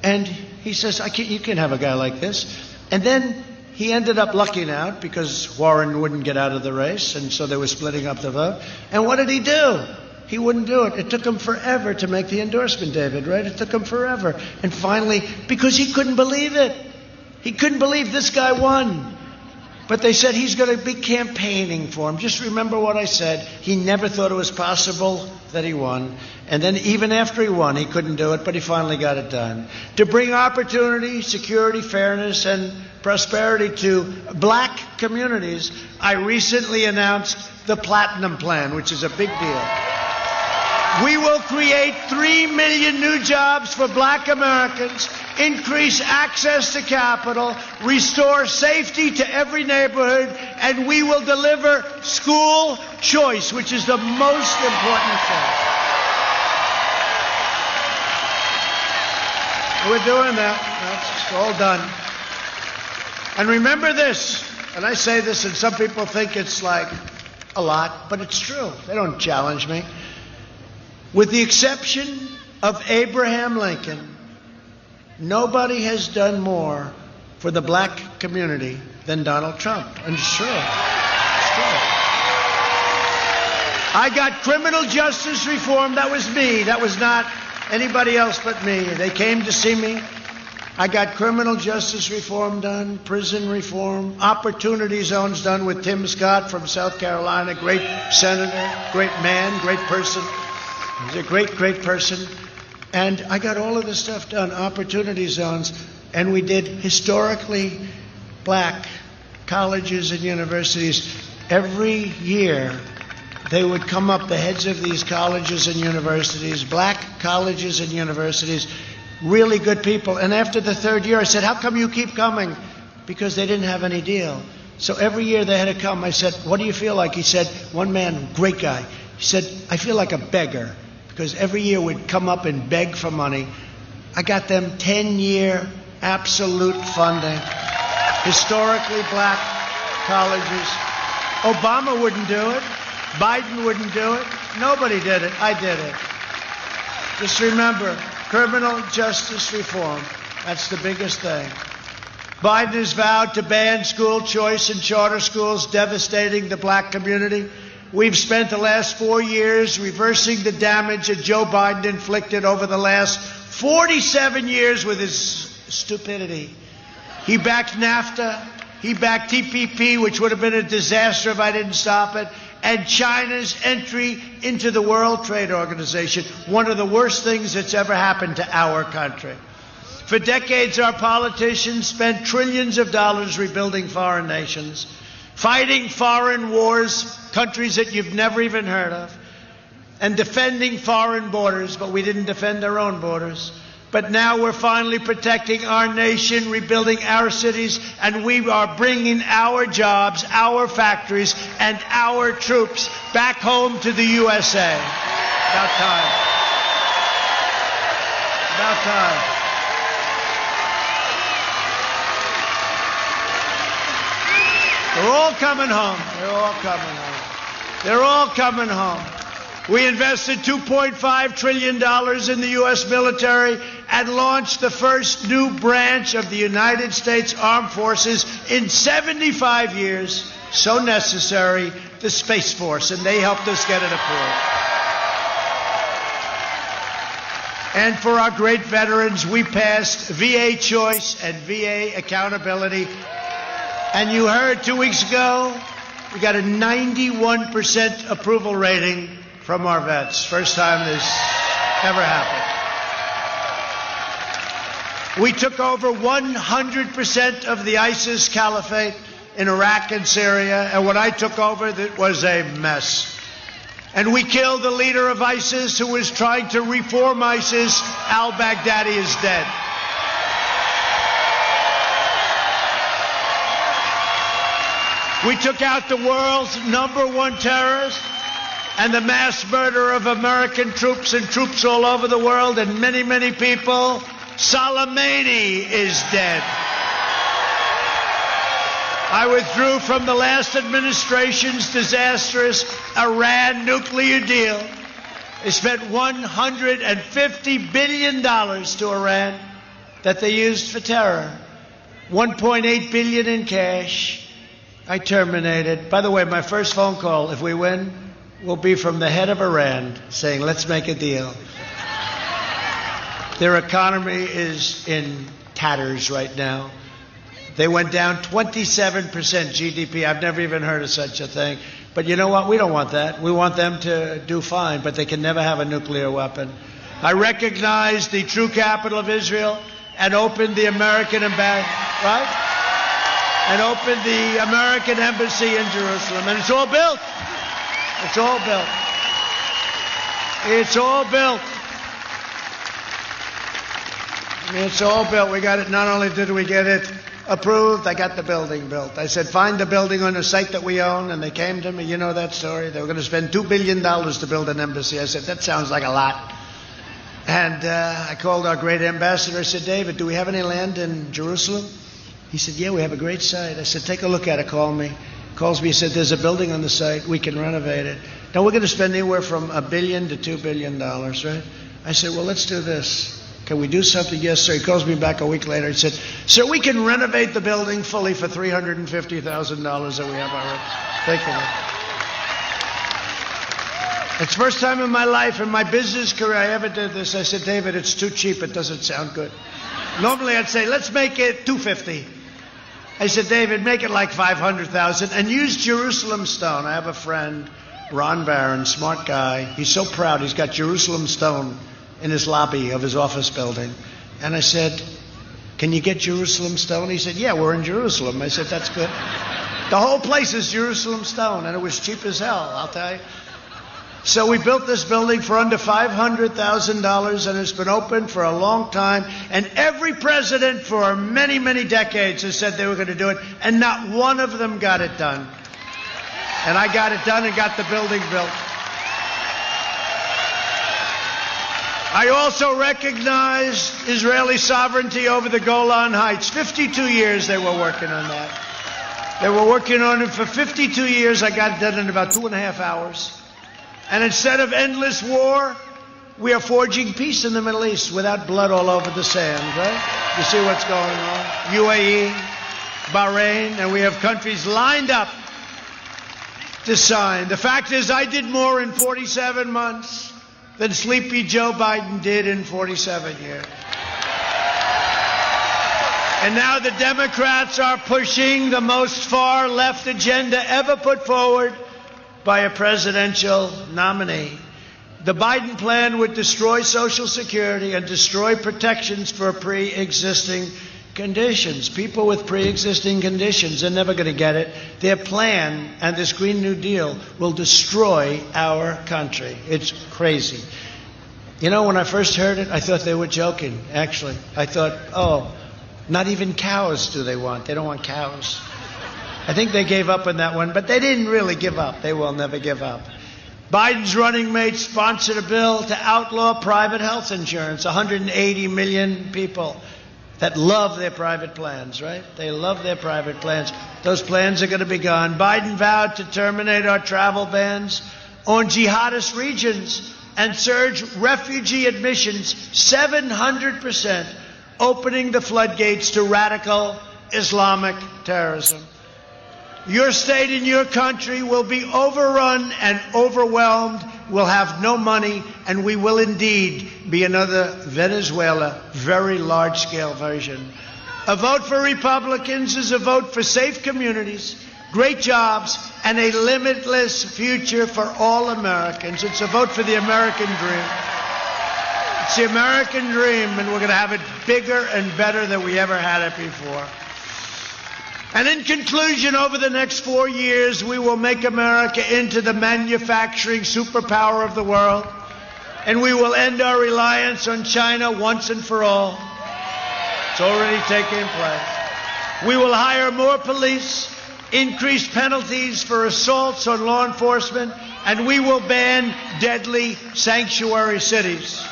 And he says, you can't have a guy like this. And then he ended up lucking out because Warren wouldn't get out of the race, and so they were splitting up the vote. And what did he do? He wouldn't do it. It took him forever to make the endorsement, David, right? It took him forever. And finally, because he couldn't believe it. He couldn't believe this guy won. But they said he's going to be campaigning for him. Just remember what I said. He never thought it was possible that he won. And then even after he won, he couldn't do it, but he finally got it done. To bring opportunity, security, fairness, and prosperity to black communities, I recently announced the Platinum Plan, which is a big deal. We will create 3 million new jobs for black Americans, increase access to capital, restore safety to every neighborhood, and we will deliver school choice, which is the most important thing. We're doing that. That's all done. And remember this, and I say this, and some people think it's like a lot, but it's true. They don't challenge me. With the exception of Abraham Lincoln, nobody has done more for the black community than Donald Trump. And it's true. It's true. I got criminal justice reform. That was me. That was not anybody else but me. They came to see me. I got criminal justice reform done, prison reform, opportunity zones done with Tim Scott from South Carolina, great senator, great man, great person. He's a great, great person. And I got all of this stuff done, opportunity zones, and we did historically black colleges and universities. Every year, they would come up, the heads of these colleges and universities, black colleges and universities, really good people. And after the 3rd year, I said, "How come you keep coming?" Because they didn't have any deal. So every year they had to come. I said, "What do you feel like?" He said, one man, great guy, he said, "I feel like a beggar." Because every year we'd come up and beg for money. I got them 10-year absolute funding. Historically black colleges. Obama wouldn't do it. Biden wouldn't do it. Nobody did it. I did it. Just remember, criminal justice reform. That's the biggest thing. Biden has vowed to ban school choice in charter schools, devastating the black community. We've spent the last 4 years reversing the damage that Joe Biden inflicted over the last 47 years with his stupidity. He backed NAFTA. He backed TPP, which would have been a disaster if I didn't stop it. And China's entry into the World Trade Organization, one of the worst things that's ever happened to our country. For decades, our politicians spent trillions of dollars rebuilding foreign nations, fighting foreign wars, countries that you've never even heard of. and defending foreign borders, but we didn't defend our own borders. But now we're finally protecting our nation, rebuilding our cities, and we are bringing our jobs, our factories, and our troops back home to the USA. About time. About time. They're all coming home. They're all coming home. They're all coming home. We invested $2.5 trillion in the U.S. military and launched the first new branch of the United States Armed Forces in 75 years. So necessary, the Space Force, and they helped us get it approved. And for our great veterans, we passed VA choice and VA accountability. And you heard 2 weeks ago, we got a 91% approval rating from our vets. First time this ever happened. We took over 100% of the ISIS caliphate in Iraq and Syria, and when I took over, it was a mess. And we killed the leader of ISIS who was trying to reform ISIS. Al-Baghdadi is dead. We took out the world's #1 terrorist and the mass murder of American troops and troops all over the world and many, many people. Soleimani is dead. I withdrew from the last administration's disastrous Iran nuclear deal. They spent $150 billion to Iran that they used for terror. $1.8 billion in cash. I terminated. By the way, my first phone call, if we win, will be from the head of Iran saying, let's make a deal. Their economy is in tatters right now. They went down 27% GDP. I've never even heard of such a thing. But you know what? We don't want that. We want them to do fine, but they can never have a nuclear weapon. I recognize the true capital of Israel and opened the American embassy, right? And opened the American embassy in Jerusalem. And it's all built. It's all built. It's all built. It's all built. We got it. Not only did we get it approved, I got the building built. I said, find the building on the site that we own. And they came to me. You know that story? They were going to spend $2 billion to build an embassy. I said, that sounds like a lot. And I called our great ambassador. I said, David, do we have any land in Jerusalem? He said, yeah, we have a great site. I said, take a look at it. Call me. Calls me. He said, there's a building on the site. We can renovate it. Now, we're going to spend anywhere from $1 billion to $2 billion, right? I said, well, let's do this. Can we do something? Yes, sir. He calls me back a week later. He said, sir, we can renovate the building fully for $350,000 that we have already. Thank you. It's the first time in my life, in my business career, I ever did this. I said, David, it's too cheap. It doesn't sound good. Normally, I'd say, let's make it $250,000. I said, David, make it like $500,000 and use Jerusalem stone. I have a friend, Ron Barron, smart guy. He's so proud. He's got Jerusalem stone in his lobby of his office building. And I said, can you get Jerusalem stone? He said, yeah, we're in Jerusalem. I said, that's good. The whole place is Jerusalem stone, and it was cheap as hell, I'll tell you. So we built this building for under $500,000, and it's been open for a long time. And every president for many, many decades has said they were going to do it, and not one of them got it done. And I got it done and got the building built. I also recognize Israeli sovereignty over the Golan Heights. 52 years they were working on that. They were working on it for 52 years. I got it done in about 2.5 hours. And instead of endless war, we are forging peace in the Middle East without blood all over the sand, right? You see what's going on? UAE, Bahrain, and we have countries lined up to sign. The fact is, I did more in 47 months than sleepy Joe Biden did in 47 years. And now the Democrats are pushing the most far-left agenda ever put forward by a presidential nominee. The Biden plan would destroy Social Security and destroy protections for pre-existing conditions. People with pre-existing conditions, they're never going to get it. Their plan and this Green New Deal will destroy our country. It's crazy. You know, when I first heard it, I thought they were joking, actually. I thought, oh, not even cows do they want. They don't want cows. I think they gave up on that one, but they didn't really give up. They will never give up. Biden's running mate sponsored a bill to outlaw private health insurance. 180 million people that love their private plans, right? They love their private plans. Those plans are going to be gone. Biden vowed to terminate our travel bans on jihadist regions and surge refugee admissions 700%, opening the floodgates to radical Islamic terrorism. Your state and your country will be overrun and overwhelmed. We'll have no money, and we will indeed be another Venezuela, very large-scale version. A vote for Republicans is a vote for safe communities, great jobs, and a limitless future for all Americans. It's a vote for the American dream. It's the American dream, and we're going to have it bigger and better than we ever had it before. And in conclusion, over the next 4 years, we will make America into the manufacturing superpower of the world, and we will end our reliance on China once and for all. It's already taking place. We will hire more police, increase penalties for assaults on law enforcement, and we will ban deadly sanctuary cities.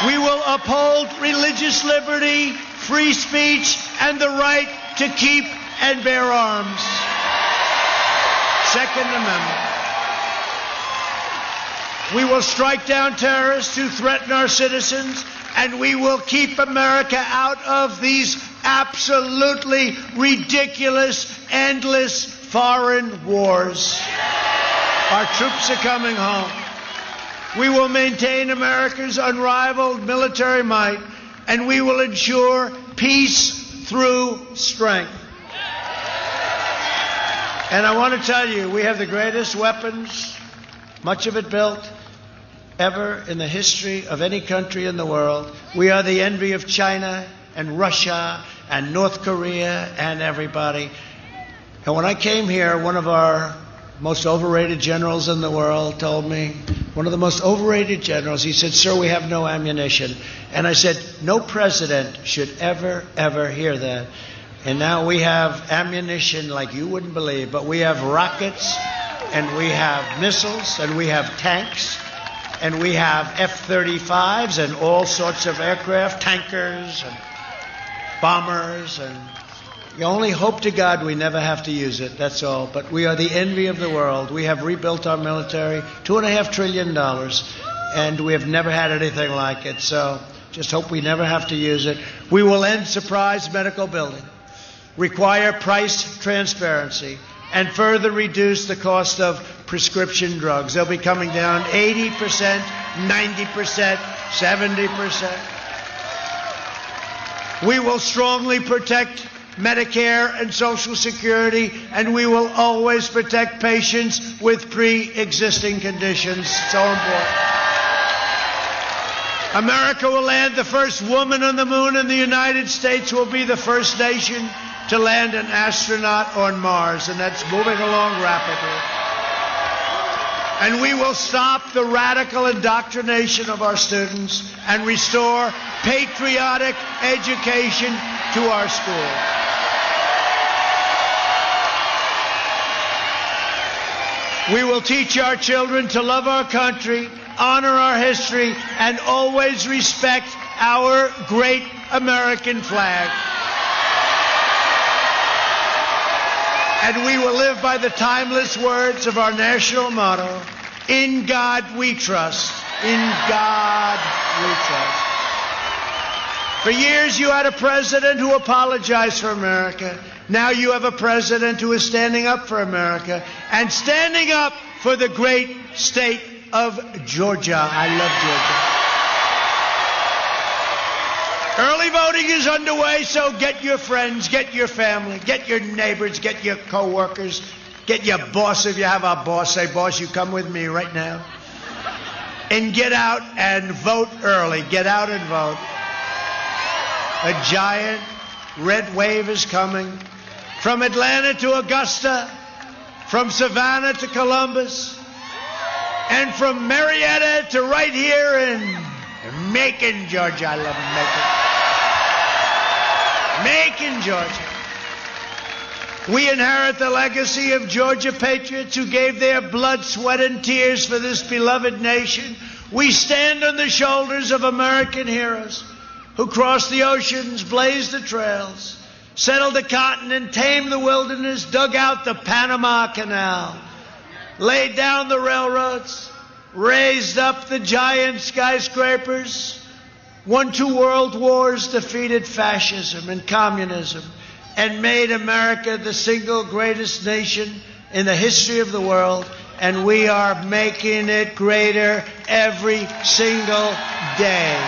We will uphold religious liberty, free speech, and the right to keep and bear arms. Second Amendment. We will strike down terrorists who threaten our citizens, and we will keep America out of these absolutely ridiculous, endless foreign wars. Our troops are coming home. We will maintain America's unrivaled military might, and we will ensure peace through strength. And I want to tell you, we have the greatest weapons, much of it built, ever in the history of any country in the world. We are the envy of China and Russia and North Korea and everybody. And when I came here, one of our most overrated generals in the world told me, one of the most overrated generals, he said, "Sir, we have no ammunition." And I said, no president should ever, ever hear that. And now we have ammunition like you wouldn't believe, but we have rockets, and we have missiles, and we have tanks, and we have F-35s and all sorts of aircraft, tankers and bombers, and you only hope to God we never have to use it, that's all. But we are the envy of the world. We have rebuilt our military, $2.5 trillion, and we have never had anything like it. So just hope we never have to use it. We will end surprise medical billing, require price transparency, and further reduce the cost of prescription drugs. They'll be coming down 80%, 90%, 70%. We will strongly protect Medicare and Social Security, and we will always protect patients with pre-existing conditions. So important. America will land the first woman on the moon, and the United States will be the first nation to land an astronaut on Mars, and that's moving along rapidly. And we will stop the radical indoctrination of our students and restore patriotic education to our schools. We will teach our children to love our country, honor our history, and always respect our great American flag. And we will live by the timeless words of our national motto, "In God we trust. In God we trust." For years you had a president who apologized for America. Now you have a president who is standing up for America and standing up for the great state of Georgia. I love Georgia. Early voting is underway, so get your friends, get your family, get your neighbors, get your co-workers, get your boss if you have a boss. Say, "Boss, you come with me right now." And get out and vote early. Get out and vote. A giant red wave is coming from Atlanta to Augusta, from Savannah to Columbus, and from Marietta to right here in Macon, Georgia. I love Macon. Macon, Georgia. We inherit the legacy of Georgia patriots who gave their blood, sweat, and tears for this beloved nation. We stand on the shoulders of American heroes who crossed the oceans, blazed the trails, settled the continent, tamed the wilderness, dug out the Panama Canal, laid down the railroads, raised up the giant skyscrapers, won 2 world wars, defeated fascism and communism, and made America the single greatest nation in the history of the world. And we are making it greater every single day.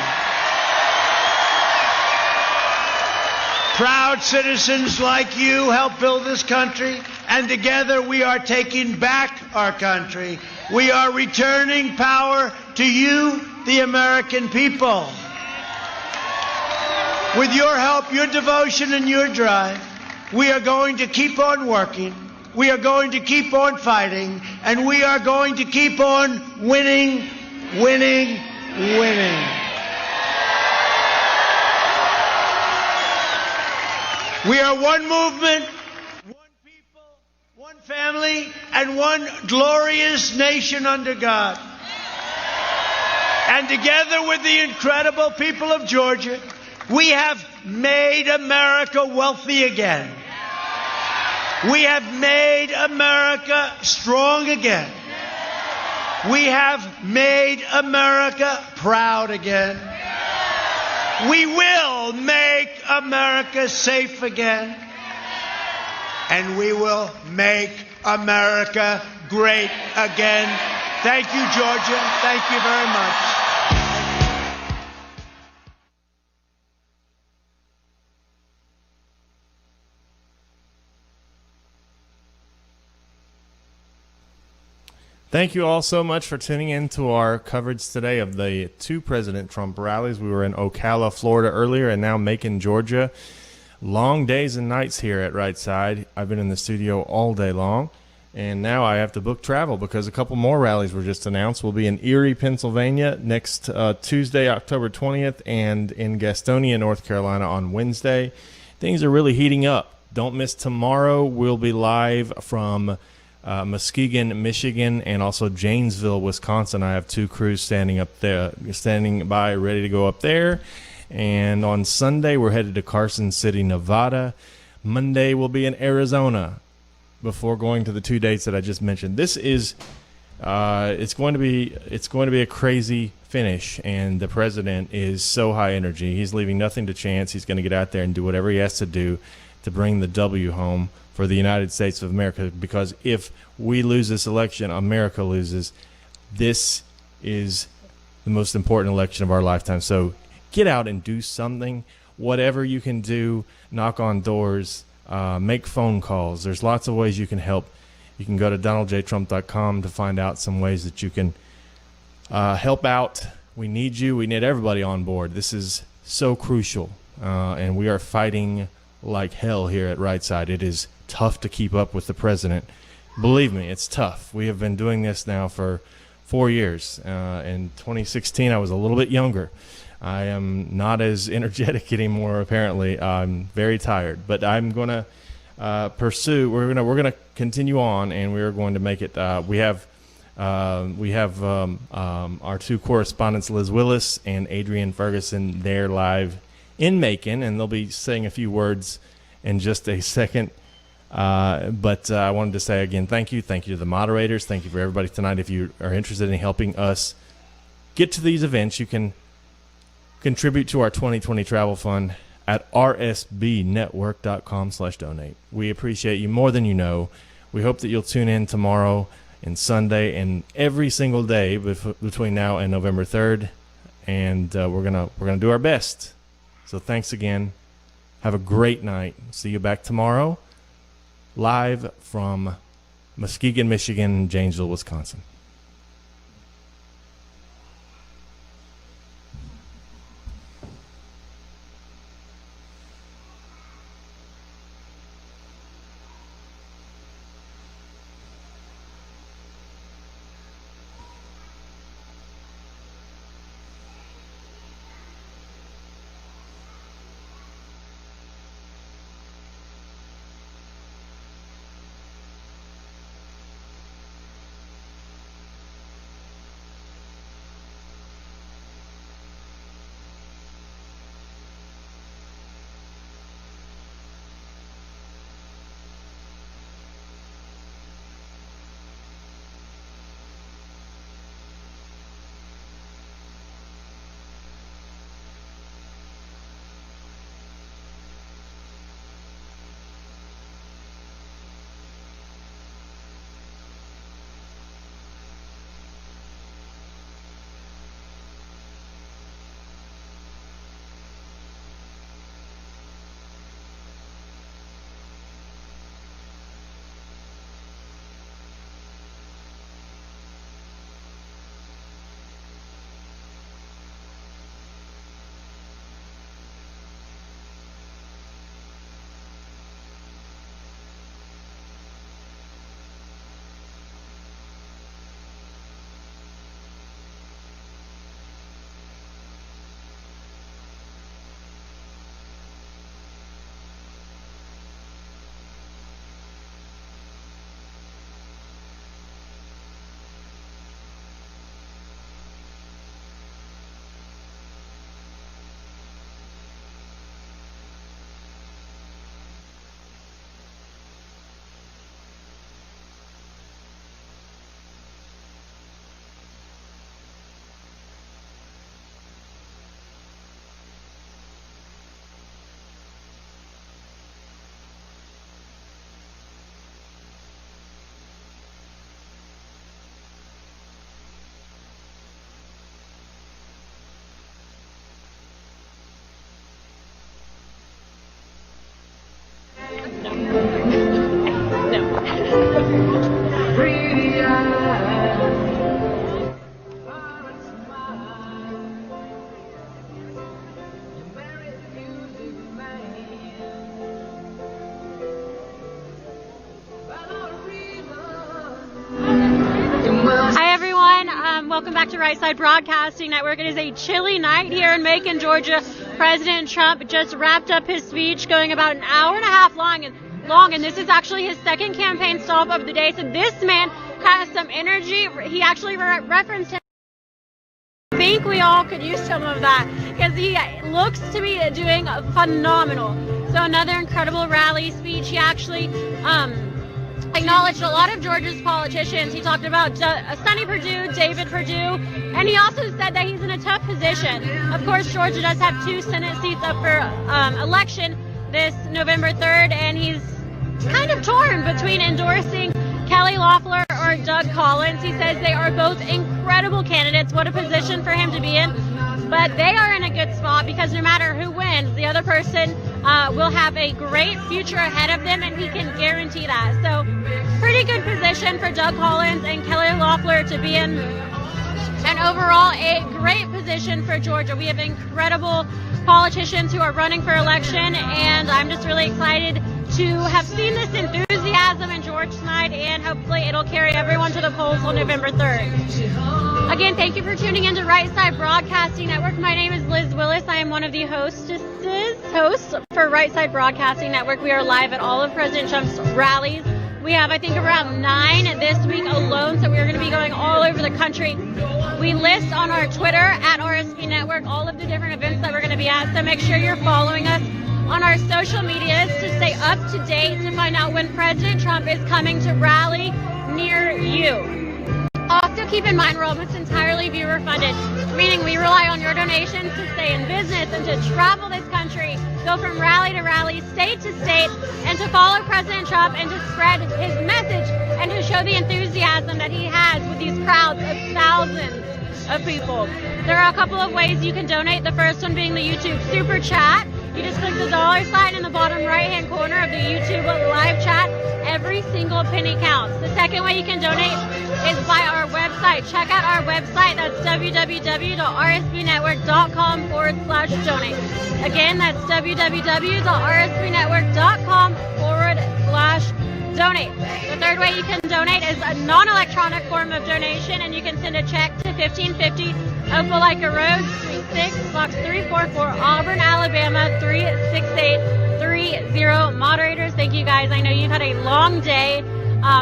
Proud citizens like you help build this country, and together we are taking back our country. We are returning power to you, the American people. With your help, your devotion, and your drive, we are going to keep on working, we are going to keep on fighting, and we are going to keep on winning, winning, winning. We are one movement, one people, one family, and one glorious nation under God. And together with the incredible people of Georgia, we have made America wealthy again. We have made America strong again. We have made America proud again. We will make America safe again. And we will make America great again. Thank you, Georgia. Thank you very much. Thank you all so much for tuning in to our coverage today of the 2 President Trump rallies. We were in Ocala, Florida earlier, and now Macon, Georgia. Long days and nights here at Right Side. I've been in the studio all day long, and now I have to book travel because a couple more rallies were just announced. We'll be in Erie, Pennsylvania next Tuesday, October 20th, and in Gastonia, North Carolina on Wednesday. Things are really heating up. Don't miss tomorrow. We'll be live from Muskegon, Michigan, and also Janesville, Wisconsin. I have 2 crews standing by, ready to go up there. And on Sunday, we're headed to Carson City, Nevada. Monday, we'll be in Arizona before going to the 2 dates that I just mentioned. This is it's going to be a crazy finish, and the president is so high energy. He's leaving nothing to chance. He's going to get out there and do whatever he has to do to bring the W home for the United States of America, because if we lose this election, America loses. This is the most important election of our lifetime. So get out and do something. Whatever you can do, knock on doors, make phone calls. There's lots of ways you can help. You can go to donaldjtrump.com to find out some ways that you can help out. We need you. We need everybody on board. This is so crucial, and we are fighting like hell here at Right Side. It is tough to keep up with the president. Believe me, it's tough. We have been doing this now for 4 years. In 2016, I was a little bit younger. I am not as energetic anymore, apparently. I'm very tired. But I'm going to pursue. We're going to continue on, and we're going to make it. We have our 2 correspondents, Liz Willis and Adrian Ferguson, there live in Macon, and they'll be saying a few words in just a second. But I wanted to say again, thank you. Thank you to the moderators. Thank you for everybody tonight. If you are interested in helping us get to these events, you can contribute to our 2020 travel fund at rsbnetwork.com/donate. We appreciate you more than you know. We hope that you'll tune in tomorrow and Sunday and every single day between now and November 3rd. And we're gonna do our best. So thanks again. Have a great night. See you back tomorrow, live from Muskegon, Michigan, and Janesville, Wisconsin. Welcome back to Right Side Broadcasting Network. It is a chilly night here in Macon, Georgia. President Trump just wrapped up his speech, going about an hour and a half long, and this is actually his second campaign stop of the day. So this man has some energy. He actually referenced him. I think we all could use some of that because he looks to be doing phenomenal. So another incredible rally speech. He actually acknowledged a lot of Georgia's politicians. He talked about Sonny Perdue, David Perdue, and he also said that he's in a tough position. Of course, Georgia does have 2 Senate seats up for election this November 3rd, and he's kind of torn between endorsing Kelly Loeffler or Doug Collins. He says they are both incredible candidates. What a position for him to be in. But they are in a good spot because no matter who wins, the other person will have a great future ahead of them, and he can guarantee that. So pretty good position for Doug Collins and Kelly Loeffler to be in. And overall, a great position for Georgia. We have incredible politicians who are running for election, and I'm just really excited to have seen this enthusiasm in Georgia tonight, and hopefully it'll carry everyone to the polls on November 3rd. Again, thank you for tuning in to Right Side Broadcasting Network. My name is Liz Willis. I am one of the hosts for Right Side Broadcasting Network. We are live at all of President Trump's rallies. We have, I think, around 9 this week alone, so we're going to be going all over the country. We list on our Twitter at RSB Network all of the different events that we're going to be at, so make sure you're following us on our social medias to stay up to date to find out when President Trump is coming to rally near you. Also keep in mind we're almost entirely viewer funded, meaning we rely on your donations to stay in business and to travel this country, go from rally to rally, state to state, and to follow President Trump and to spread his message and to show the enthusiasm that he has with these crowds of thousands of people. There are a couple of ways you can donate, the first one being the YouTube Super Chat. You just click the dollar sign in the bottom right-hand corner of the YouTube live chat. Every single penny counts. The second way you can donate is by our website. Check out our website. That's www.rsbnetwork.com/donate. Again, that's www.rsbnetwork.com/donate. The third way you can donate is a non-electronic form of donation, and you can send a check to 1550 Opelika Road, Suite 6, Box 344, Auburn, Alabama 36830. Moderators, thank you guys. I know you've had a long day,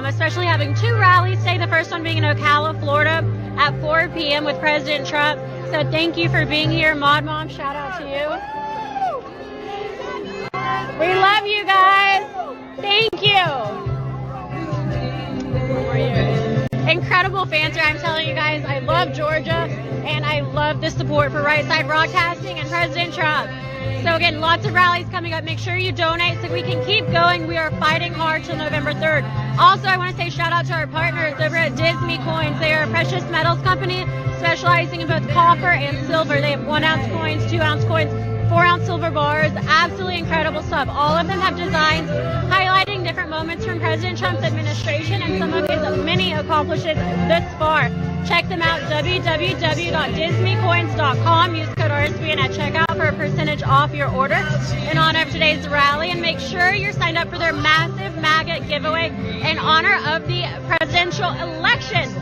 especially having 2 rallies today. The first one being in Ocala, Florida at 4 p.m. with President Trump. So thank you for being here. Mod Mom, shout out to you. We love you guys. Thank you. Incredible fans here. I'm telling you guys, I love Georgia, and I love the support for Right Side Broadcasting and President Trump. So again, lots of rallies coming up. Make sure you donate so we can keep going. We are fighting hard till November 3rd. Also, I want to say shout out to our partners over at Disney Coins. They are a precious metals company specializing in both copper and silver. They have 1-ounce coins, 2-ounce coins, 4-ounce silver bars. Absolutely incredible stuff. All of them have designs highlighting different moments from President Trump's administration and some of his many accomplishments thus far. Check them out, www.disneycoins.com. Use code RSBN at checkout for a percentage off your order in honor of today's rally. And make sure you're signed up for their massive MAGA giveaway in honor of the presidential election.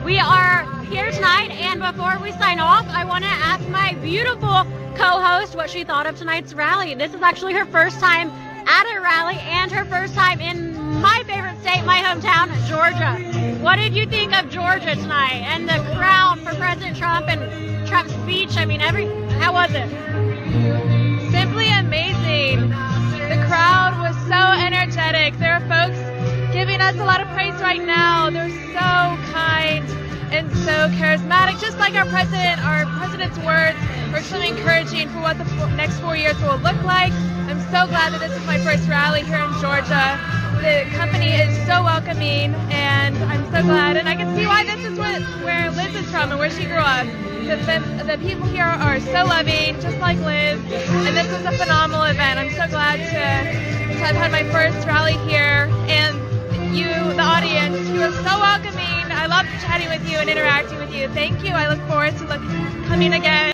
We are here tonight, and before we sign off, I want to ask my beautiful co-host what she thought of tonight's rally. This is actually her first time at a rally and her first time in my favorite state, my hometown, Georgia. What did you think of Georgia tonight and the crowd for President Trump and Trump's speech? I mean, how was it? Simply amazing. The crowd was so energetic. There are folks giving us a lot of praise right now. They're so kind and so charismatic, just like our president's words were so encouraging for what the next 4 years will look like. I'm so glad that this is my first rally here in Georgia. The company is so welcoming, and I'm so glad. And I can see why this is where Liz is from and where she grew up. The people here are so loving, just like Liz, and this was a phenomenal event. I'm so glad to have had my first rally here, and you, the audience, you are so welcoming. I love chatting with you and interacting with you. Thank you. I look forward to coming again.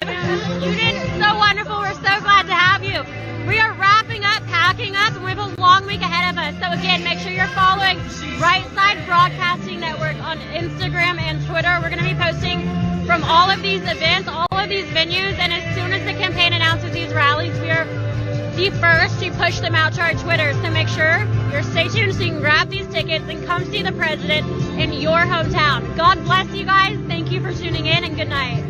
You did so wonderful. We're so glad to have you. We are wrapping up, packing up, and we have a long week ahead of us. So again, make sure you're following Right Side Broadcasting Network on Instagram and Twitter. We're going to be posting from all of these events, all of these venues, and as soon as the campaign announces these rallies, we are the first to push them out to our Twitter. So make sure you're stay tuned so you can grab these tickets and come see the president in your hometown. God bless you guys. Thank you for tuning in, and good night.